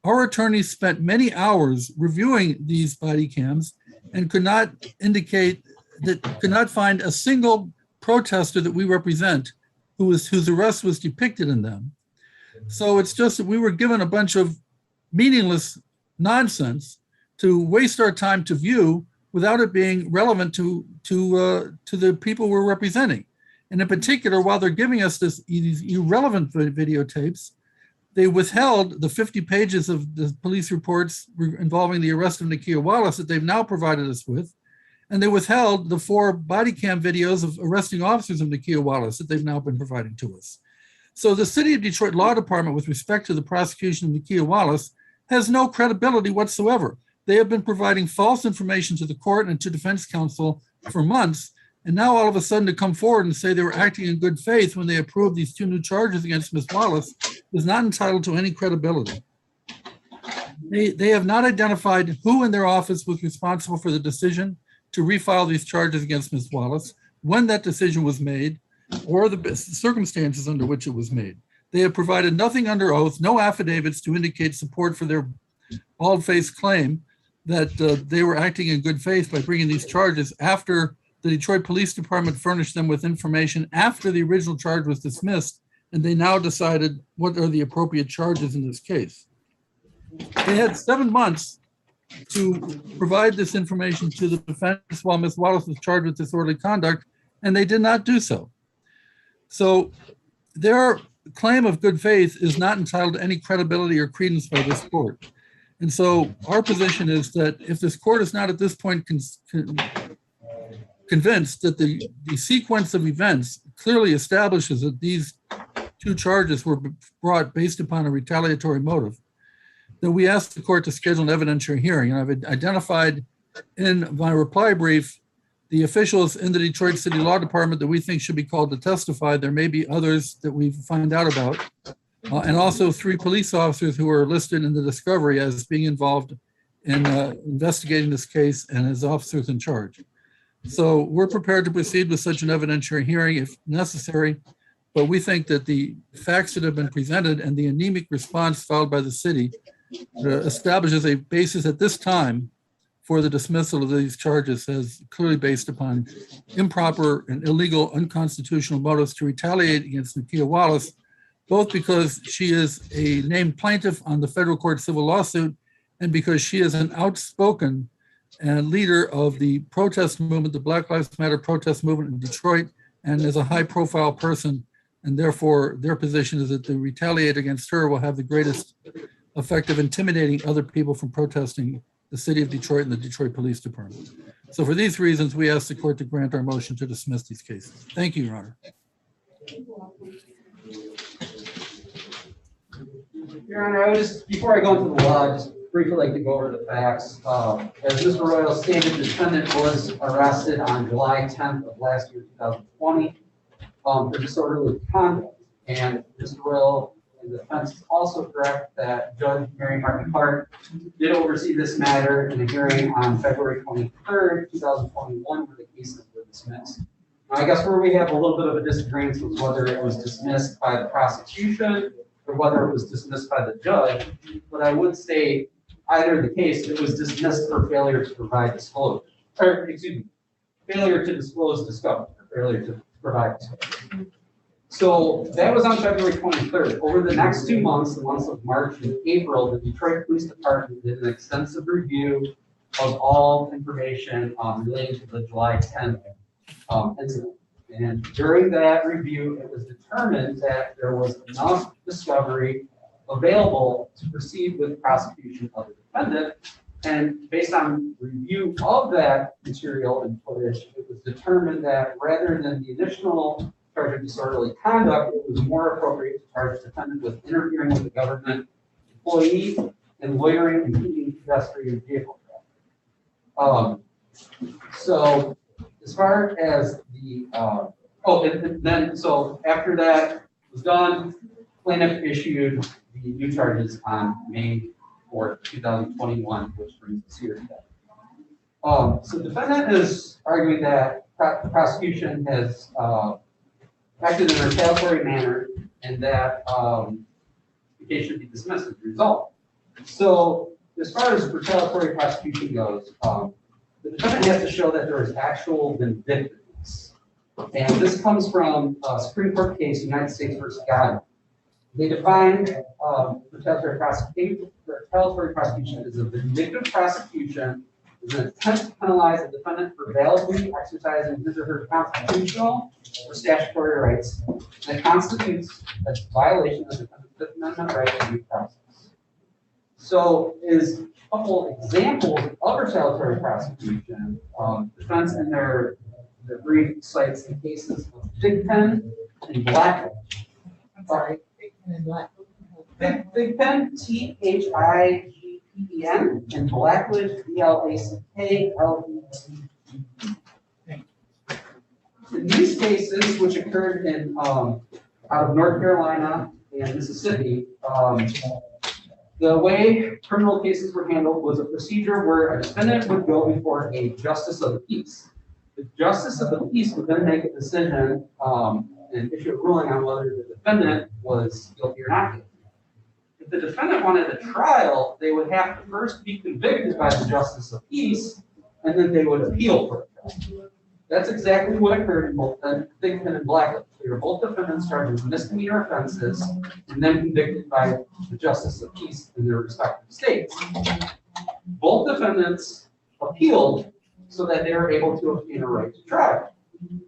J: Our attorneys spent many hours reviewing these body cams and could not find a single protester that we represent whose arrest was depicted in them. So it's just that we were given a bunch of meaningless nonsense to waste our time to view without it being relevant to the people we're representing. And in particular, while they're giving us these irrelevant videotapes, they withheld the 50 pages of the police reports involving the arrest of Nikia Wallace that they've now provided us with, and they withheld the 4 body cam videos of arresting officers of Nikia Wallace that they've now been providing to us. So the City of Detroit Law Department, with respect to the prosecution of Nikia Wallace, has no credibility whatsoever. They have been providing false information to the court and to defense counsel for months, and now all of a sudden to come forward and say they were acting in good faith when they approved these 2 new charges against Ms. Wallace is not entitled to any credibility. They have not identified who in their office was responsible for the decision to refile these charges against Ms. Wallace, when that decision was made, or the circumstances under which it was made. They have provided nothing under oath, no affidavits to indicate support for their bald-faced claim that they were acting in good faith by bringing these charges after the Detroit Police Department furnished them with information after the original charge was dismissed, and they now decided what are the appropriate charges in this case. They had 7 months to provide this information to the defense while Ms. Wallace was charged with disorderly conduct, and they did not do so. So their claim of good faith is not entitled to any credibility or credence by this court. And so our position is that if this court is not at this point convinced that the sequence of events clearly establishes that these 2 charges were brought based upon a retaliatory motive, then we ask the court to schedule an evidentiary hearing. And I've identified in my reply brief the officials in the Detroit City Law Department that we think should be called to testify. There may be others that we find out about. And also 3 police officers who are listed in the discovery as being involved in investigating this case and as officers in charge. So we're prepared to proceed with such an evidentiary hearing if necessary, but we think that the facts that have been presented and the anemic response filed by the city establishes a basis at this time for the dismissal of these charges as clearly based upon improper and illegal unconstitutional motives to retaliate against Nikia Wallace both because she is a named plaintiff on the federal court civil lawsuit and because she is an outspoken leader of the protest movement, the Black Lives Matter protest movement in Detroit, and is a high-profile person. And therefore, their position is that to retaliate against her will have the greatest effect of intimidating other people from protesting the city of Detroit and the Detroit Police Department. So for these reasons, we ask the court to grant our motion to dismiss these cases. Thank you, Your Honor.
K: Your Honor, I would just, before I go into the law, just briefly like to go over the facts. As Mr. Royal stated, the defendant was arrested on July 10th of last year, 2020, for disorderly conduct. And Mr. Royal and the defense is also correct that Judge Mary Martin Clark did oversee this matter in a hearing on February 23rd, 2021, where the cases were dismissed. Now, I guess where we have a little bit of a disagreement was whether it was dismissed by the prosecution or whether it was dismissed by the judge. But I would say either the case, it was dismissed for failure to provide disclosure, or excuse me, failure to disclose discovery, or failure to provide disclosure. So that was on February 23rd. Over the next 2 months, the months of March and April, the Detroit Police Department did an extensive review of all information relating to the July 10th incident. And during that review, it was determined that there was enough discovery available to proceed with prosecution of the defendant. And based on review of that material and footage, it was determined that rather than the initial charge of disorderly conduct, it was more appropriate to charge the defendant with interfering with the government employee and loitering and impeding pedestrian vehicle traffic. So as far as the, so after that was done, plaintiff issued the new charges on May 4th, 2021, which brings us here today. So the defendant is arguing that the prosecution has acted in a retaliatory manner and that the case should be dismissed as a result. So as far as retaliatory prosecution goes, the defendant has to show that there is actual vindictiveness. And this comes from a Supreme Court case, United States versus Godwin. They defined retaliatory prosecution as a vindictive prosecution is an attempt to penalize a defendant for validly exercising his or her constitutional or statutory rights that constitutes a violation of the defendant's Fifth Amendment right to due process. So is a couple examples of retaliatory prosecution. Defense in their brief cites the cases of Big Pen and Blackledge. I'm sorry, Big Pen and Blackledge. Big Pen, THIGPEN, and Blackledge, BLACKLED. In these cases, which occurred in out of North Carolina and Mississippi, the way criminal cases were handled was a procedure where a defendant would go before a justice of the peace. The justice of the peace would then make a decision and issue a ruling on whether the defendant was guilty or not guilty. If the defendant wanted a trial, they would have to first be convicted by the justice of peace, and then they would appeal for a trial. That's exactly what occurred in both Big Pen and Blackledge. They were both defendants charged with misdemeanor offenses and then convicted by the justice of peace in their respective states. Both defendants appealed so that they were able to obtain a right to trial.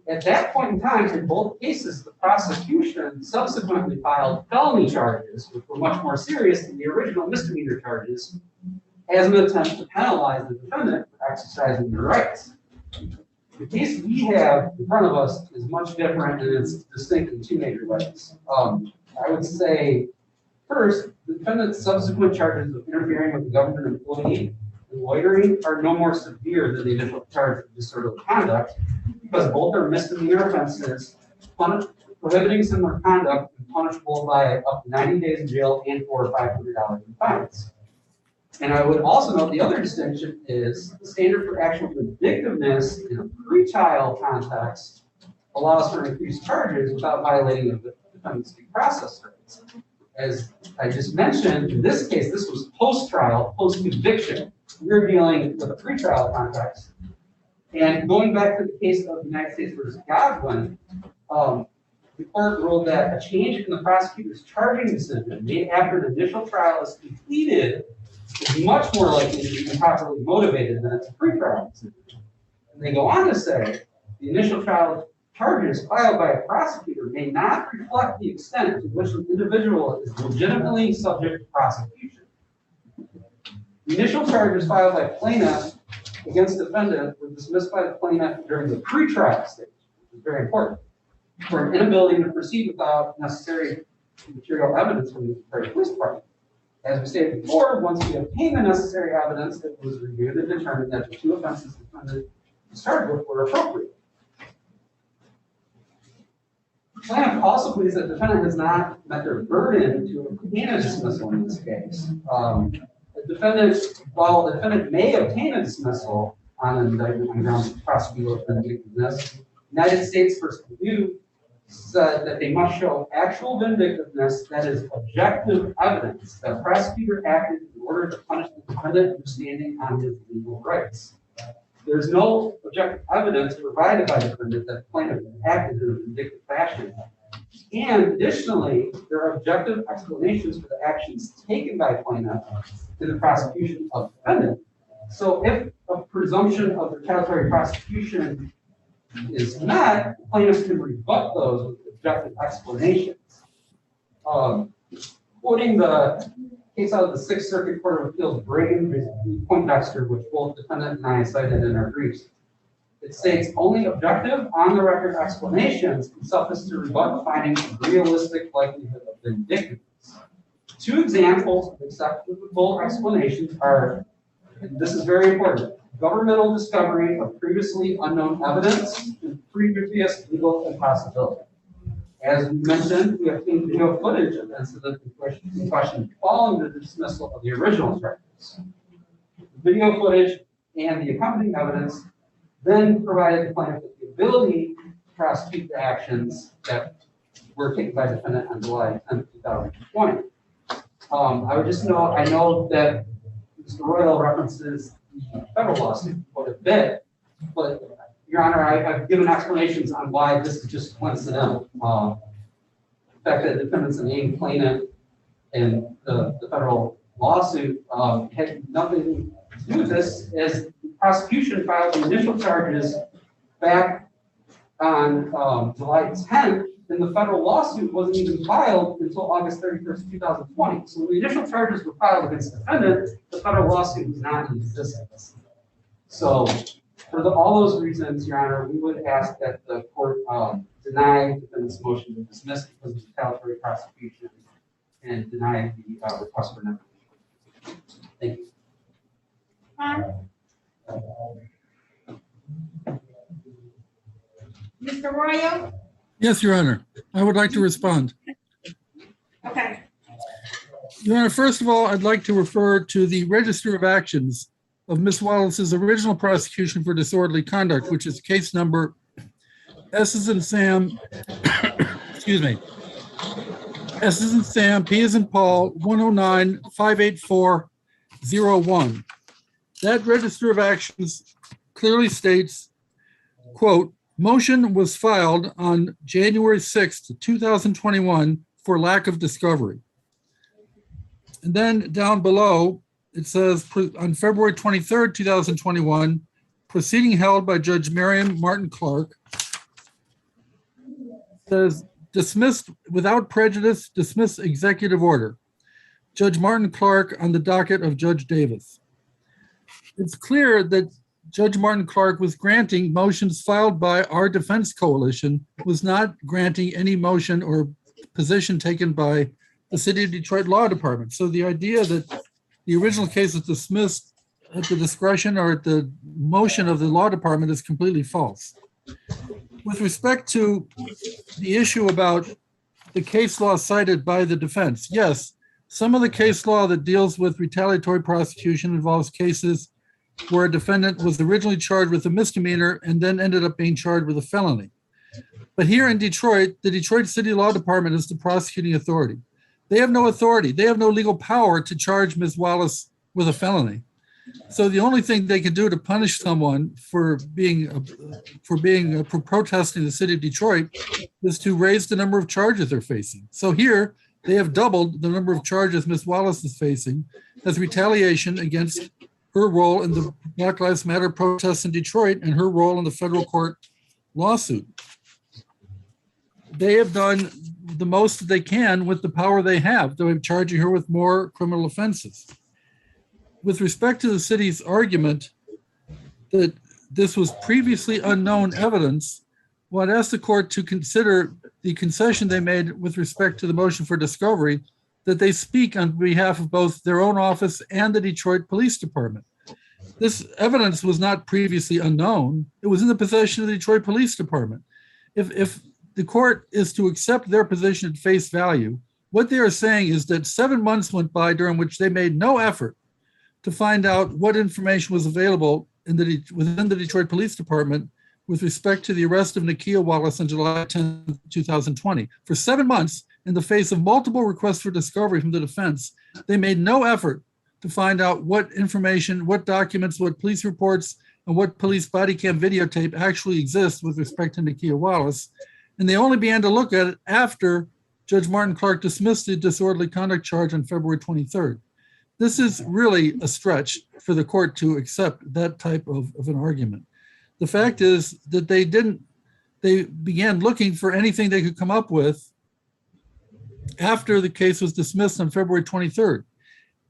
K: At that point in time, in both cases, the prosecution subsequently filed felony charges, which were much more serious than the original misdemeanor charges, as an attempt to penalize the defendant for exercising their rights. The case we have in front of us is much different, and it's distinct in two major ways. I would say, first, the defendant's subsequent charges of interfering with the government employee and loitering are no more severe than the initial charge of disorderly conduct, because both are misdemeanor offenses, prohibiting similar conduct and punishable by up to 90 days in jail and or $500 in fines. And I would also note the other distinction is the standard for actual vindictiveness in a pretrial context allows for increased charges without violating the defendant's due process rights. As I just mentioned, in this case, this was post-trial, post-conviction. We're dealing with a pretrial context. And going back to the case of the United States versus Godwin, the court ruled that a change in the prosecutor's charging decision made after the initial trial is completed is much more likely to be improperly motivated than its pretrial decision. And they go on to say the initial trial charges filed by a prosecutor may not reflect the extent to which an individual is legitimately subject to prosecution. The initial charges filed by plaintiff against defendant were dismissed by the plaintiff during the pretrial stage, which is very important, for an inability to proceed without necessary material evidence from the police department. As we stated before, once we obtained the necessary evidence that was reviewed and determined that the two offenses the defendant was charged with were appropriate. Plaintiff also believes that the defendant has not met their burden to obtain a dismissal in this case. While the defendant may obtain a dismissal on an indictment on grounds of prosecutorial vindictiveness, United States v. Purdue said that they must show actual vindictiveness that is objective evidence that the prosecutor acted in order to punish the defendant for standing on his legal rights. There is no objective evidence provided by the defendant that the plaintiff acted in a vindictive fashion. And additionally, there are objective explanations for the actions taken by plaintiff in the prosecution of the defendant. So if a presumption of retaliatory prosecution is met, plaintiffs can rebut those with objective explanations. Quoting the case out of the Sixth Circuit Court of Appeals, Brayden v. Poindexter, which both defendant and I cited in our briefs, it states only objective, on-the-record explanations can suffice to rebut finding a realistic likelihood of vindictiveness. Two examples of acceptable explanations are, and this is very important, governmental discovery of previously unknown evidence and previous legal impossibility. As we mentioned, we have seen video footage of the incident in question following the dismissal of the original charges. The video footage and the accompanying evidence then provided the plaintiff with the ability to prosecute the actions that were taken by the defendant on July 10, 2020. I would just note, I know that Mr. Royal references the federal lawsuit quite a bit, but Your Honor, I've given explanations on why this is just coincidental. The fact that the defendant's a named plaintiff in the federal lawsuit had nothing to do with this, as the prosecution filed the initial charges back on July 10th, and the federal lawsuit wasn't even filed until August 31st, 2020. So when the initial charges were filed against the defendant, the federal lawsuit was not in existence. So for all those reasons, Your Honor, we would ask that the court deny the defendant's motion to dismiss because of retaliatory prosecution and deny the request for notification. Thank you.
A: Mr. Royal?
J: Yes, Your Honor. I would like to respond.
A: Okay.
J: Your Honor, first of all, I'd like to refer to the Register of Actions of Ms. Wallace's original prosecution for disorderly conduct, which is case number S as in Sam, excuse me, S as in Sam, P as in Paul, 109-58401. That Register of Actions clearly states, quote, motion was filed on January 6th, 2021 for lack of discovery. And then down below, it says on February 23rd, 2021, proceeding held by Judge Miriam Martin Clark, says dismissed without prejudice, dismiss executive order. Judge Martin Clark on the docket of Judge Davis. It's clear that Judge Martin Clark was granting motions filed by our defense coalition, was not granting any motion or position taken by the City of Detroit Law Department. So the idea that the original case was dismissed at the discretion or at the motion of the law department is completely false. With respect to the issue about the case law cited by the defense, yes, some of the case law that deals with retaliatory prosecution involves cases where a defendant was originally charged with a misdemeanor and then ended up being charged with a felony. But here in Detroit, the Detroit City Law Department is the prosecuting authority. They have no authority. They have no legal power to charge Ms. Wallace with a felony. So the only thing they can do to punish someone for protesting the city of Detroit is to raise the number of charges they're facing. So here they have doubled the number of charges Ms. Wallace is facing as retaliation against her role in the Black Lives Matter protests in Detroit and her role in the federal court lawsuit. They have done the most that they can with the power they have. They're charging her with more criminal offenses. With respect to the city's argument that this was previously unknown evidence, well, I'd ask the court to consider the concession they made with respect to the motion for discovery, that they speak on behalf of both their own office and the Detroit Police Department. This evidence was not previously unknown. It was in the possession of the Detroit Police Department. If the court is to accept their position at face value, what they are saying is that 7 months went by during which they made no effort to find out what information was available within the Detroit Police Department with respect to the arrest of Nikia Wallace on July 10, 2020. For 7 months, in the face of multiple requests for discovery from the defense, they made no effort to find out what information, what documents, what police reports, and what police body cam videotape actually exists with respect to Nikia Wallace. And they only began to look at it after Judge Martin Clark dismissed the disorderly conduct charge on February 23rd. This is really a stretch for the court to accept that type of an argument. The fact is that they began looking for anything they could come up with after the case was dismissed on February 23rd.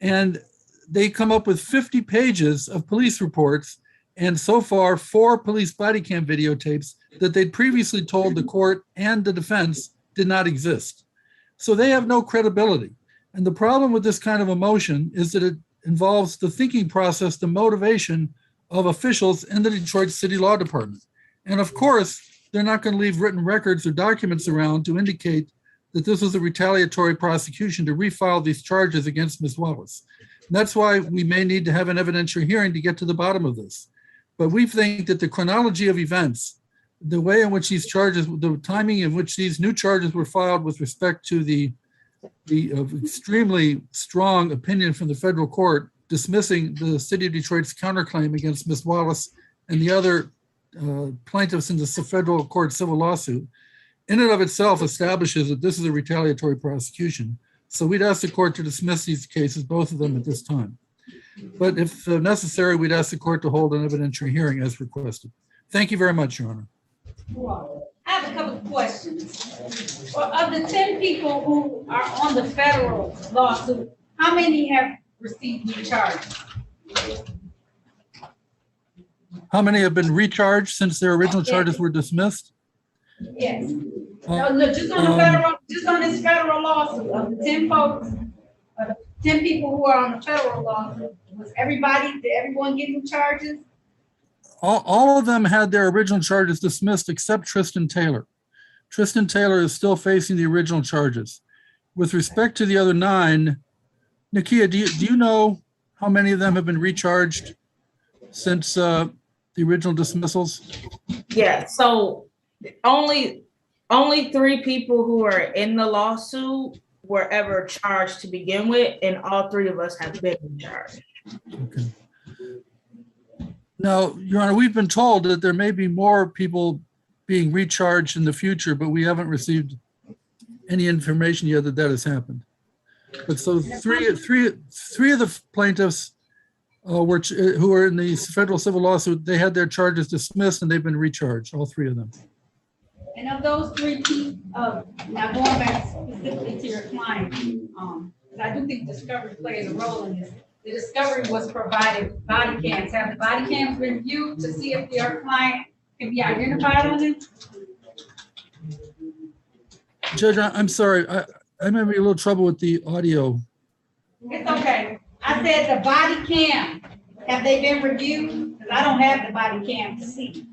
J: And they come up with 50 pages of police reports and so far 4 police body cam videotapes that they'd previously told the court and the defense did not exist. So they have no credibility. And the problem with this kind of a motion is that it involves the thinking process, the motivation of officials in the Detroit City Law Department. And of course, they're not going to leave written records or documents around to indicate that this was a retaliatory prosecution to refile these charges against Ms. Wallace. And that's why we may need to have an evidentiary hearing to get to the bottom of this. But we think that the chronology of events, the way in which these charges, the timing in which these new charges were filed with respect to the extremely strong opinion from the federal court dismissing the city of Detroit's counterclaim against Ms. Wallace and the other plaintiffs in the federal court civil lawsuit, in and of itself establishes that this is a retaliatory prosecution. So we'd ask the court to dismiss these cases, both of them at this time. But if necessary, we'd ask the court to hold an evidentiary hearing as requested. Thank you very much, Your Honor.
A: I have a couple of questions. Well, of the 10 people who are on the federal lawsuit, how many have received new charges?
J: How many have been recharged since their original charges were dismissed?
A: Yes. No, just on the federal, just on this federal lawsuit, of the 10 folks, 10 people who are on the federal lawsuit, did everyone get new charges?
J: All of them had their original charges dismissed except Tristan Taylor. Tristan Taylor is still facing the original charges. With respect to the other 9, Nikia, do you know how many of them have been recharged since the original dismissals?
R: Yeah, so only 3 people who are in the lawsuit were ever charged to begin with, and all 3 of us have been charged.
J: Okay. Now, Your Honor, we've been told that there may be more people being recharged in the future, but we haven't received any information yet that has happened. But so three of the plaintiffs who were in the federal civil lawsuit, they had their charges dismissed and they've been recharged, all 3 of them.
A: And of those 3 people, now going back specifically to your client, I do think discovery plays a role in this. The discovery was provided with body cams. Have the body cams been viewed to see if your client can be identified on it?
J: Judge, I'm sorry. I'm having a little trouble with the audio.
A: It's okay. I said the body cam. Have they been reviewed? Because I don't have the body cam to see.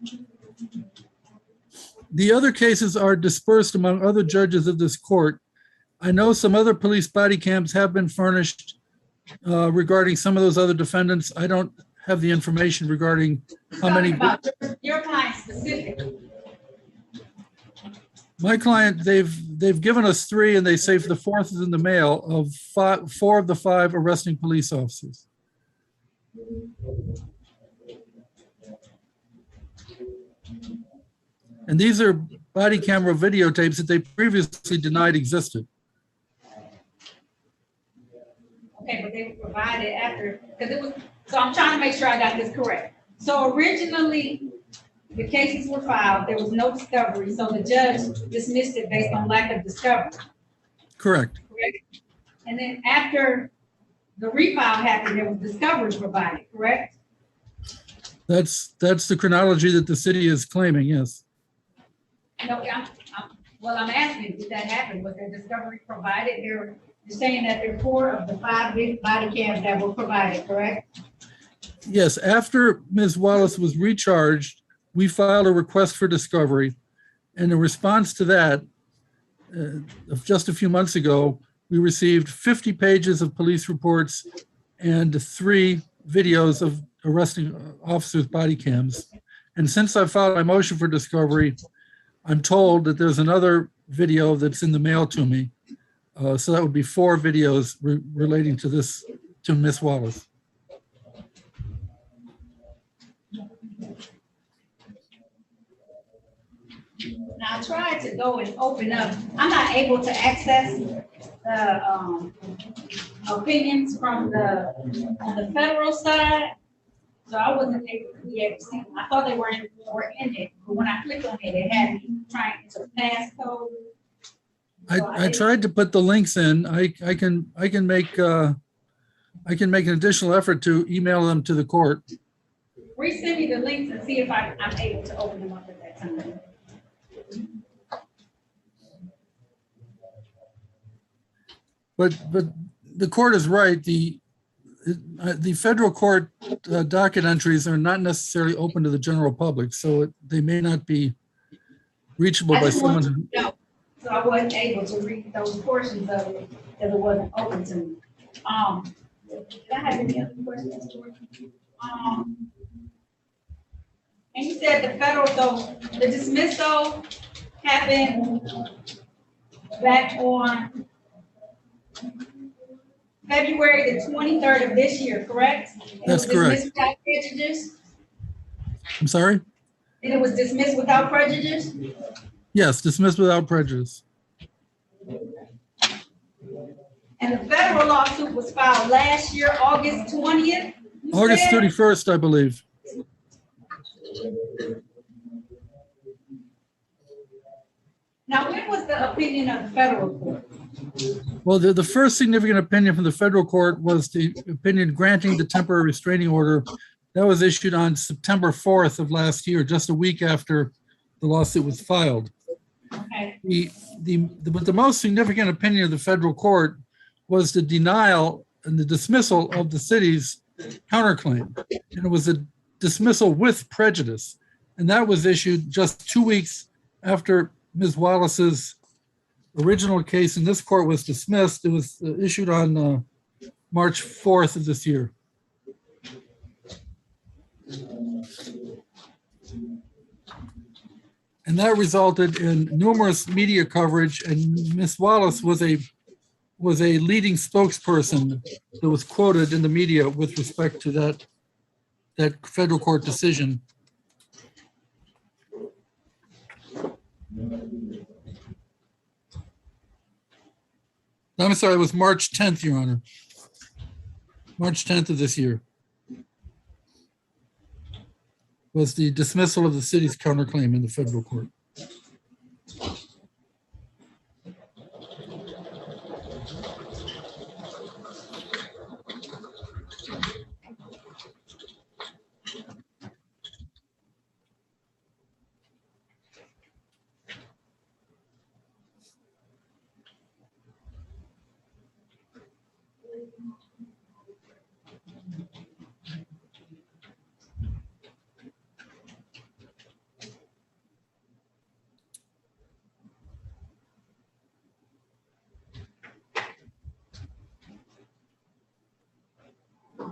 J: The other cases are dispersed among other judges of this court. I know some other police body cams have been furnished regarding some of those other defendants. I don't have the information regarding how many.
A: About your client specifically.
J: My client, they've given us 3 and they say for the 4th is in the mail of 4 of the 5 arresting police officers. And these are body camera videotapes that they previously denied existed.
A: Okay, but they were provided after, because it was, so I'm trying to make sure I got this correct. So originally, the cases were filed, there was no discovery, so the judge dismissed it based on lack of discovery.
J: Correct.
A: Correct? And then after the refile happened, there was discovery provided, correct?
J: That's the chronology that the city is claiming, yes.
A: No, I'm asking, did that happen? Was there discovery provided? You're saying that there are 4 of the 5 big body cams that were provided, correct?
J: Yes, after Ms. Wallace was recharged, we filed a request for discovery. And in response to that, just a few months ago, we received 50 pages of police reports and 3 videos of arresting officers' body cams. And since I filed my motion for discovery, I'm told that there's another video that's in the mail to me. So that would be 4 videos relating to this, to Ms. Wallace.
A: Now I tried to go and open up, I'm not able to access the opinions from on the federal side. So I wasn't able to see them. I thought they were in it, but when I clicked on it, it had me trying to passcode.
J: I tried to put the links in. I can make an additional effort to email them to the court.
A: Resend me the links and see if I'm able to open them up at that time.
J: But the court is right. The federal court docket entries are not necessarily open to the general public, so they may not be reachable by someone.
A: No, so I wasn't able to read those portions of it because it wasn't open to me. Did I have any other questions, George? And you said the federal, so the dismissal happened back on February the 23rd of this year, correct?
J: That's correct.
A: Without prejudice?
J: I'm sorry?
A: And it was dismissed without prejudice?
J: Yes, dismissed without prejudice.
A: And the federal lawsuit was filed last year, August 20th?
J: August 31st, I believe.
A: Now, when was the opinion of the federal court?
J: Well, the first significant opinion from the federal court was the opinion granting the temporary restraining order. That was issued on September 4th of last year, just a week after the lawsuit was filed.
A: Okay.
J: But the most significant opinion of the federal court was the denial and the dismissal of the city's counterclaim. And it was a dismissal with prejudice. And that was issued just 2 weeks after Ms. Wallace's original case in this court was dismissed. It was issued on March 4th of this year. And that resulted in numerous media coverage, and Ms. Wallace was a leading spokesperson that was quoted in the media with respect to that federal court decision. I'm sorry, it was March 10th, Your Honor. March 10th of this year was the dismissal of the city's counterclaim in the federal court.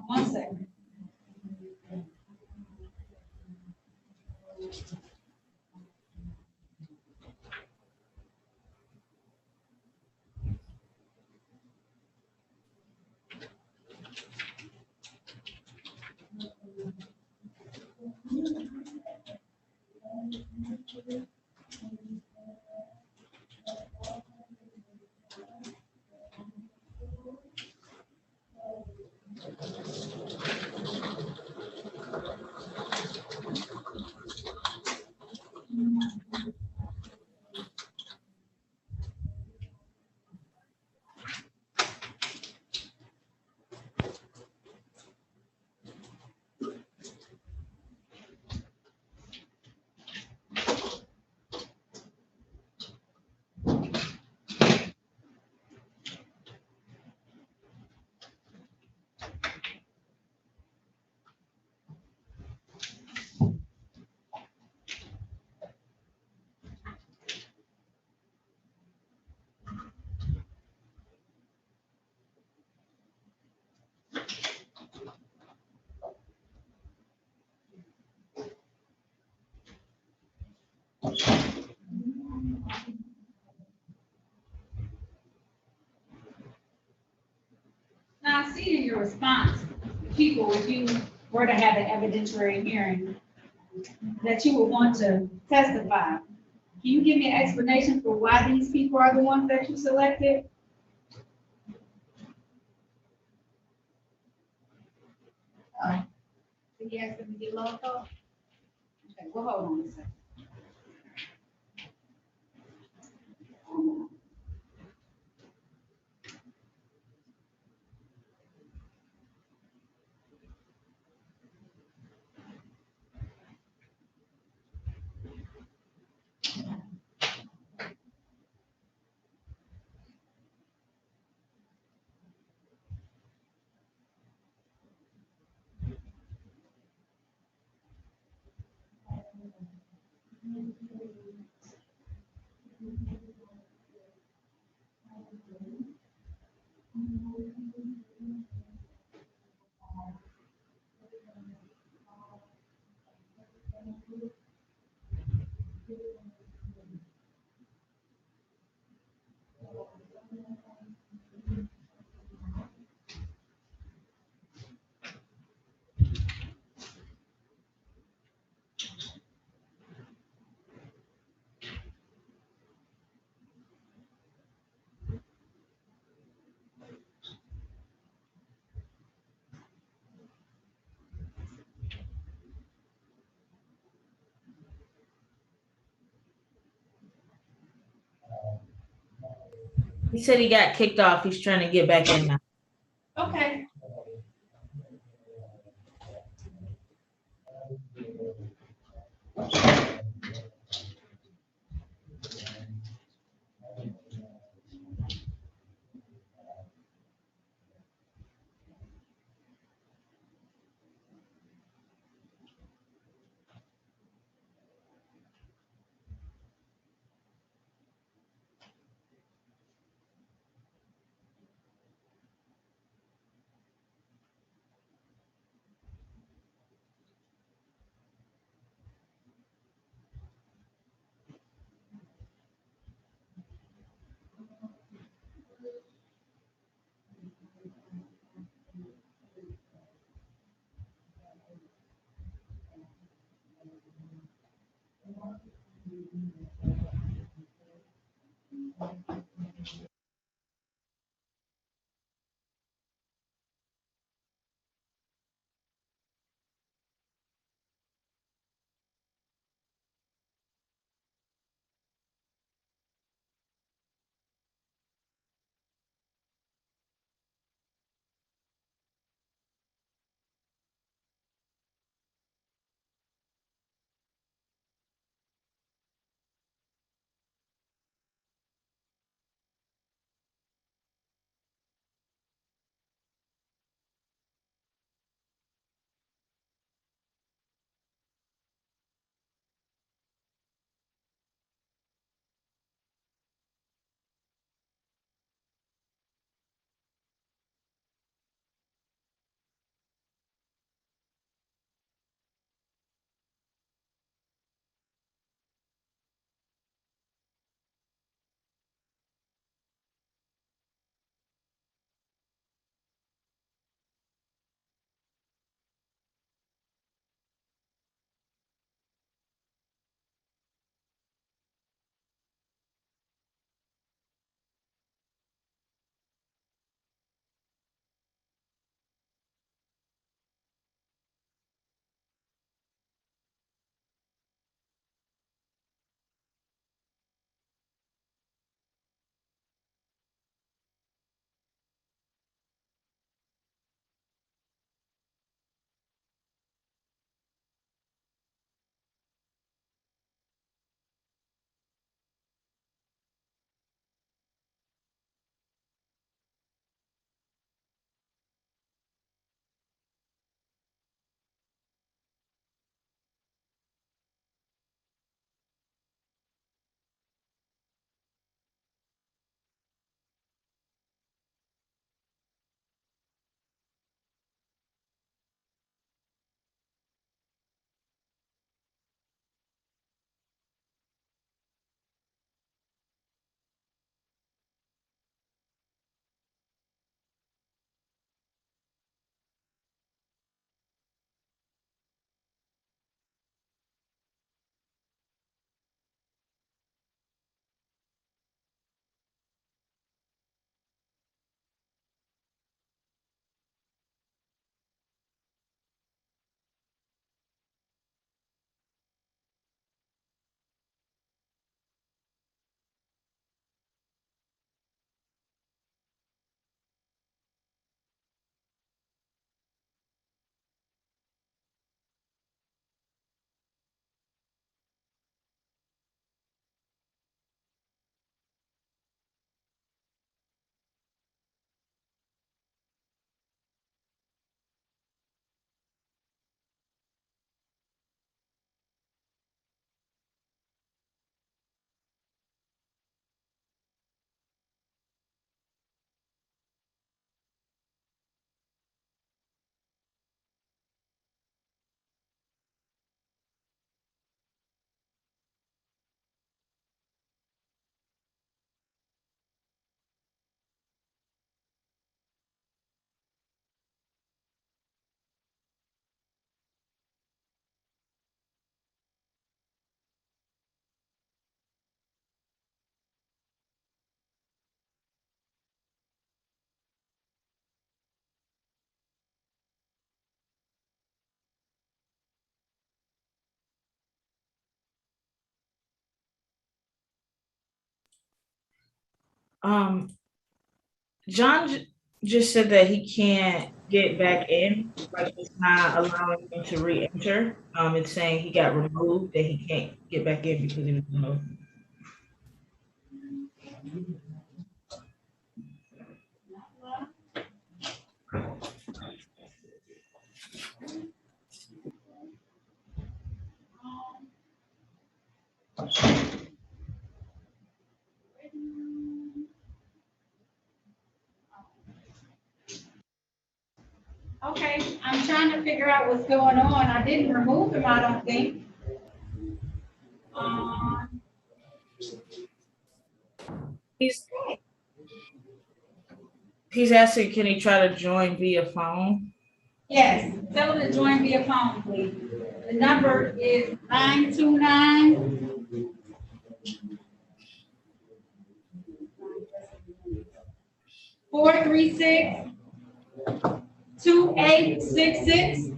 A: One second. Now, I see in your response, people, if you were to have an evidentiary hearing, that you would want to testify. Can you give me an explanation for why these people are the ones that you selected? Did you ask them to get low call? Okay, well, hold on a second.
R: He said he got kicked off. He's trying to get back in now.
A: Okay.
R: John just said that he can't get back in, like it's not allowing him to re-enter. It's saying he got removed, that he can't get back in because he was removed.
A: Okay, I'm trying to figure out what's going on. I didn't remove him, I don't think.
R: He's asking, can he try to join via phone?
A: Yes, tell him to join via phone, please. The number is 929 436 2866.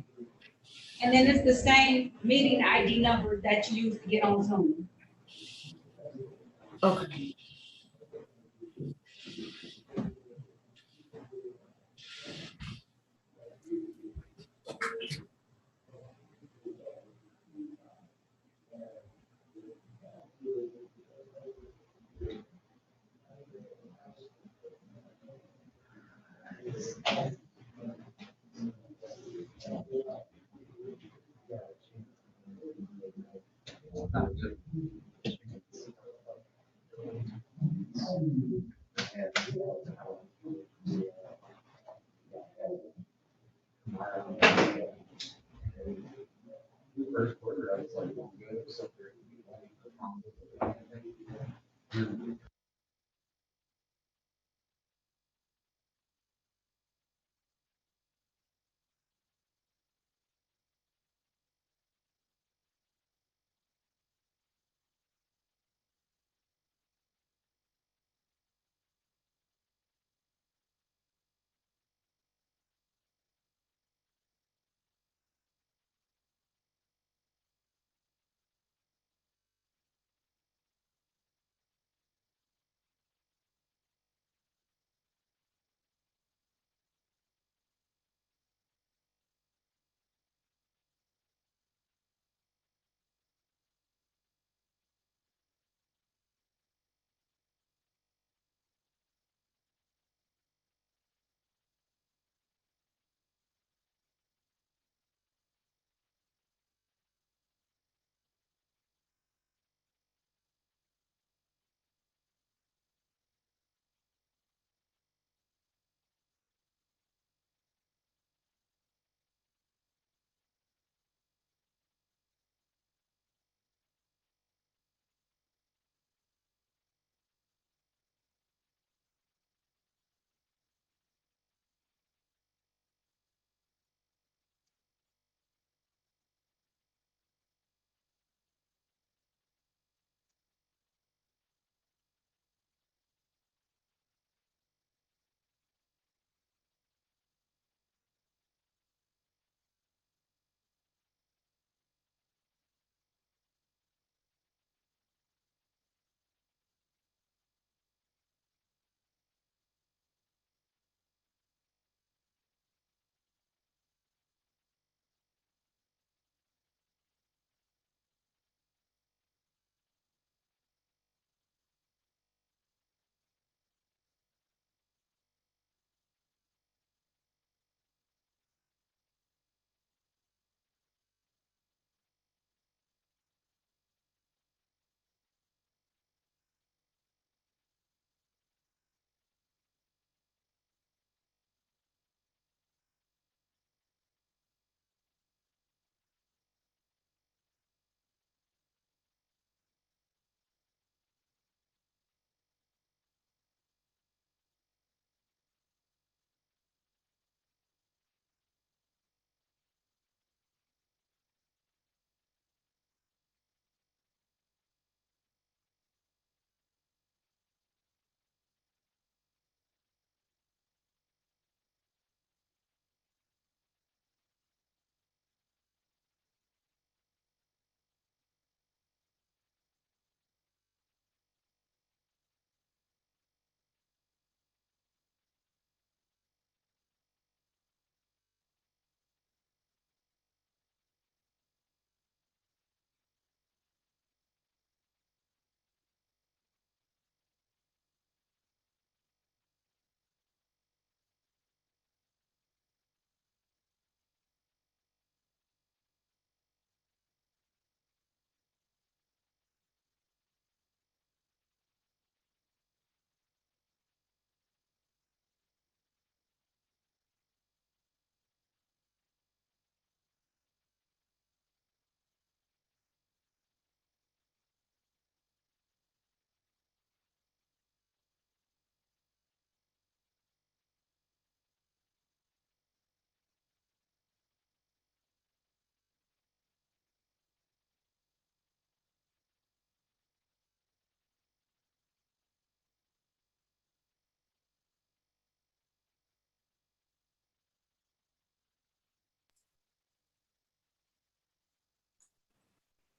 A: And then it's the same meeting ID number that you use to get on Zoom.
R: Okay.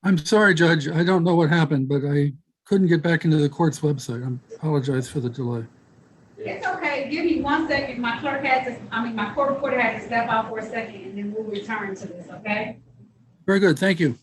J: I'm sorry, Judge. I don't know what happened, but I couldn't get back into the court's website. I apologize for the delay.
A: It's okay. Give me 1 second. My clerk has to, my court reporter has to step out for a second and then we'll return to this, okay?
J: Very good. Thank you.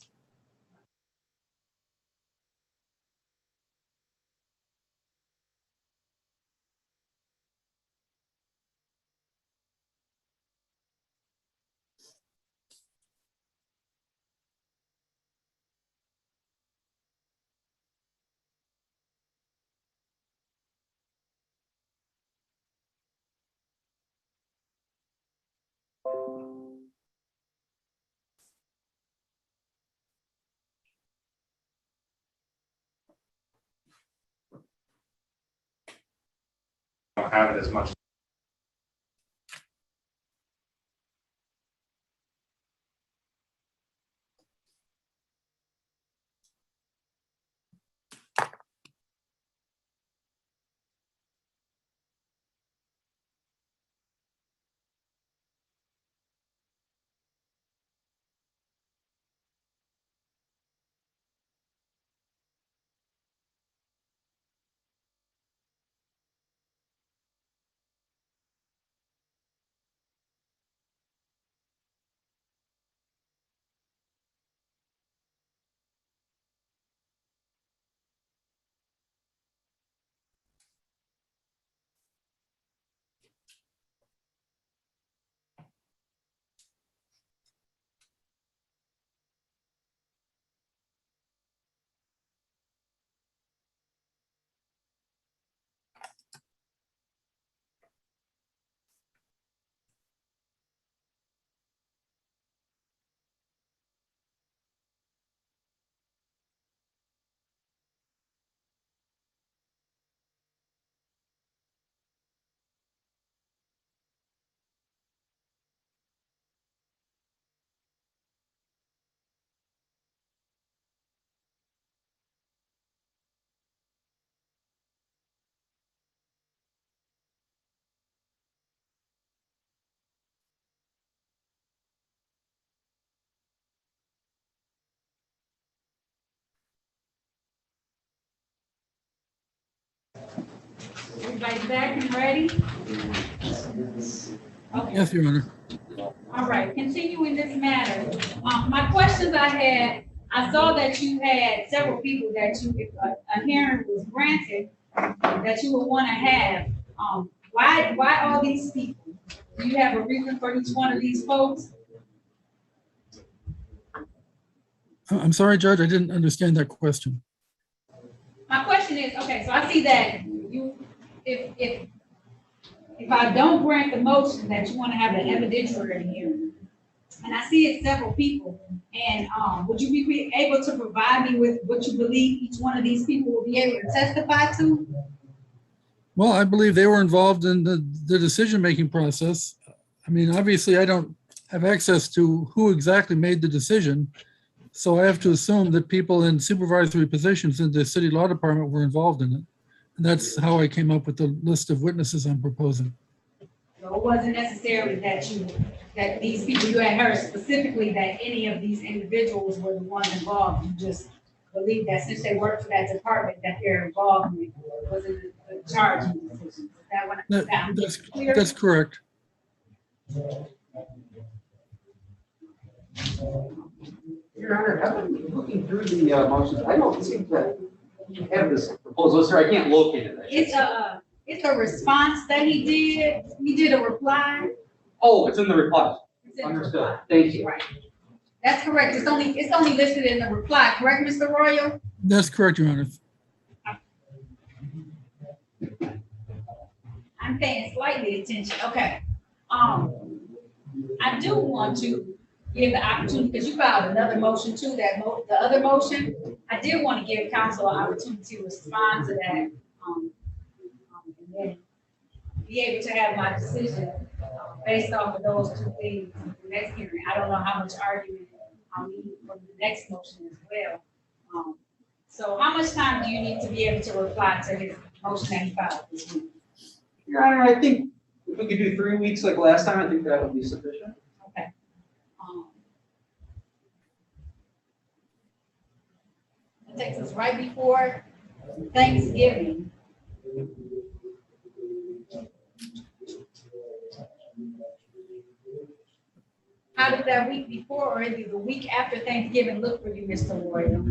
S: Don't have it as much.
A: Everybody back and ready? Okay.
J: Yes, Your Honor.
A: All right, continuing this matter. My questions I had, I saw that you had several people that you, if a hearing was granted, that you would want to have. Why all these people? Do you have a reason for each one of these folks?
J: I'm sorry, Judge. I didn't understand that question.
A: My question is, okay, so I see that you, if I don't grant the motion that you want to have an evidentiary hearing, and I see it's several people, and would you be able to provide me with what you believe each one of these people will be able to testify to?
J: Well, I believe they were involved in the decision-making process. I mean, obviously, I don't have access to who exactly made the decision. So I have to assume that people in supervisory positions in the city law department were involved in it. And that's how I came up with the list of witnesses I'm proposing.
A: So it wasn't necessarily that these people, you had heard specifically that any of these individuals were the ones involved. You just believe that since they work for that department, that their involvement was in the charging decisions. Is that what
J: That's
A: clear?
J: That's correct.
K: Your Honor, I've been looking through the motions. I don't seem to have this proposal, sir. I can't locate it.
A: It's a response that he did. He did a reply.
K: Oh, it's in the reply.
A: It's in the
K: Understood.
A: reply.
K: Thank you.
A: Right. That's correct. It's only listed in the reply, correct, Mr. Royal?
J: That's correct, Your Honor.
A: I'm paying slightly attention. Okay. I do want to give the opportunity, because you filed another motion too, the other motion. I did want to give counsel an opportunity to respond to that, and then be able to have my decision based off of those two things in the next hearing. I don't know how much argument I'll need for the next motion as well. So how much time do you need to be able to reply to his motion that he filed this week?
K: Your Honor, I think if we could do 3 weeks like last time, I think that would be sufficient.
A: Okay. Takes us right before Thanksgiving. How did that week before or either the week after Thanksgiving look for you, Mr. Royal?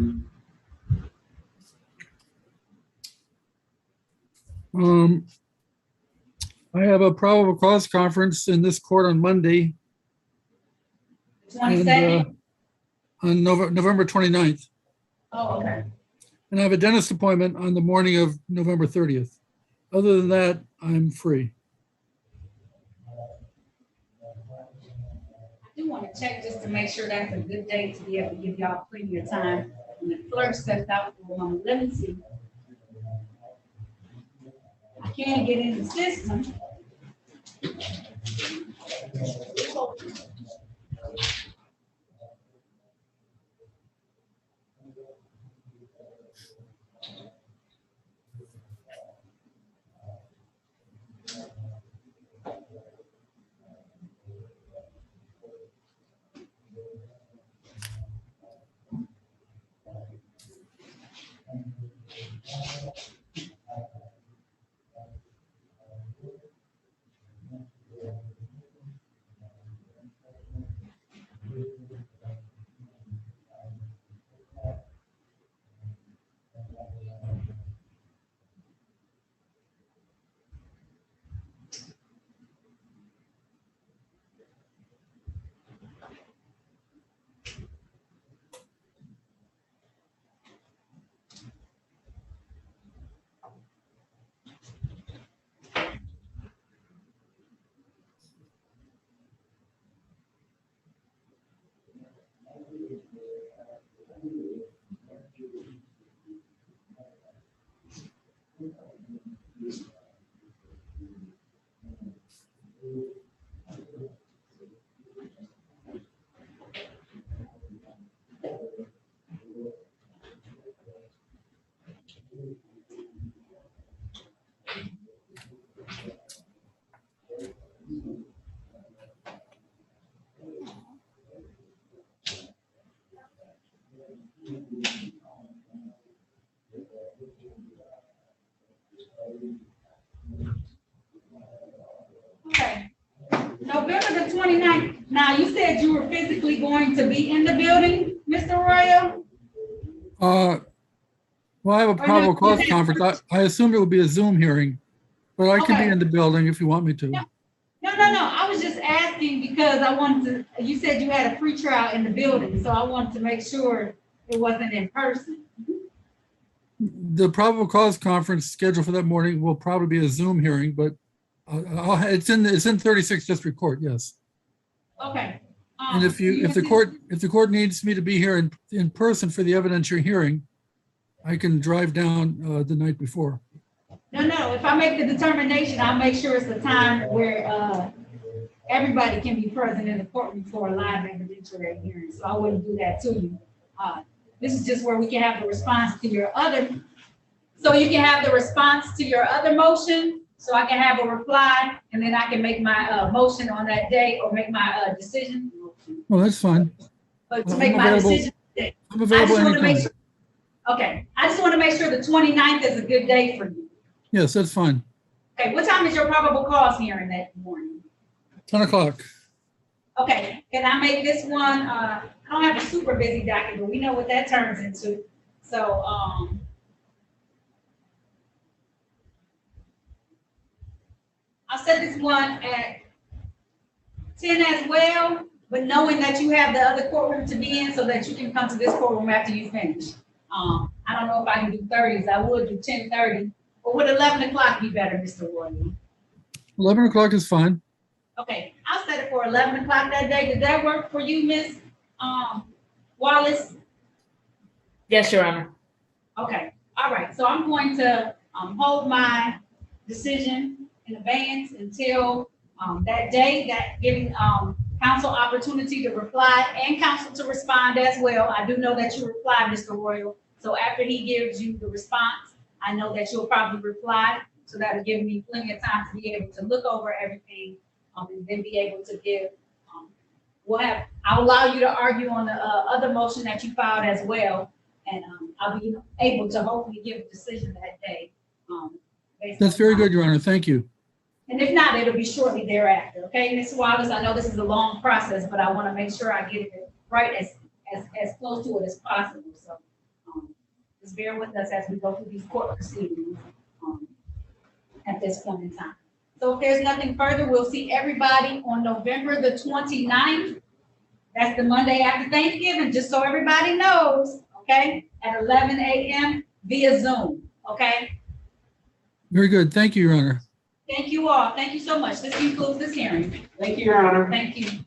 J: I have a probable cause conference in this court on Monday.
A: 22nd?
J: On November 29th.
A: Oh, okay.
J: And I have a dentist appointment on the morning of November 30th. Other than that, I'm free.
A: I do want to check just to make sure that's a good day to be able to give y'all plenty of time. And the clerk stepped out for one. Let me see. I can't get in the system. Okay. November the 29th. Now, you said you were physically going to be in the building, Mr. Royal?
J: Well, I have a probable cause conference. I assumed it would be a Zoom hearing, but I can be in the building if you want me to.
A: No. I was just asking because I wanted to, you said you had a pretrial in the building, so I wanted to make sure it wasn't in person.
J: The probable cause conference scheduled for that morning will probably be a Zoom hearing, but it's in 36th District Court, yes.
A: Okay.
J: And if the court needs me to be here in person for the evidentiary hearing, I can drive down the night before.
A: No, if I make the determination, I'll make sure it's the time where everybody can be present in the courtroom for a live evidentiary hearing. So I wouldn't do that to you. This is just where we can have the response to your other, so you can have the response to your other motion, so I can have a reply, and then I can make my motion on that day or make my decision.
J: Well, that's fine.
A: But to make my decision today.
J: I'm available anytime.
A: Okay, I just want to make sure the 29th is a good day for you.
J: Yes, that's fine.
A: Okay, what time is your probable cause hearing that morning?
J: 10 o'clock.
A: Okay, can I make this one, I don't have a super busy docket, but we know what that turns into. So, I'll set this one at 10 as well, but knowing that you have the other courtroom to be in so that you can come to this courtroom after you finish. I don't know if I can do 30s. I would do 10:30, or would 11 o'clock be better, Mr. Warden?
J: 11 o'clock is fine.
A: Okay, I'll set it for 11 o'clock that day. Did that work for you, Miss Wallace?
R: Yes, Your Honor.
A: Okay, all right. So I'm going to hold my decision in abeyance until that day, that giving counsel opportunity to reply and counsel to respond as well. I do know that you replied, Mr. Royal. So after he gives you the response, I know that you'll probably reply. So that'll give me plenty of time to be able to look over everything and then be able to give. I'll allow you to argue on the other motion that you filed as well. And, I'll be able to hopefully give a decision that day. Based
J: That's
A: on
J: very
A: time.
J: good, Your Honor. Thank you.
A: And if not, it'll be shortly thereafter, okay, Ms. Wallace? I know this is a long process, but I want to make sure I get it right as close to it as possible. So just bear with us as we go through these court proceedings at this point in time. So if there's nothing further, we'll see everybody on November the 29th. That's the Monday after Thanksgiving, just so everybody knows, okay, at 11 a.m. via Zoom, okay?
J: Very good. Thank you, Your Honor.
A: Thank you all. Thank you so much. This concludes this hearing.
K: Thank you, Your Honor.
A: Thank you.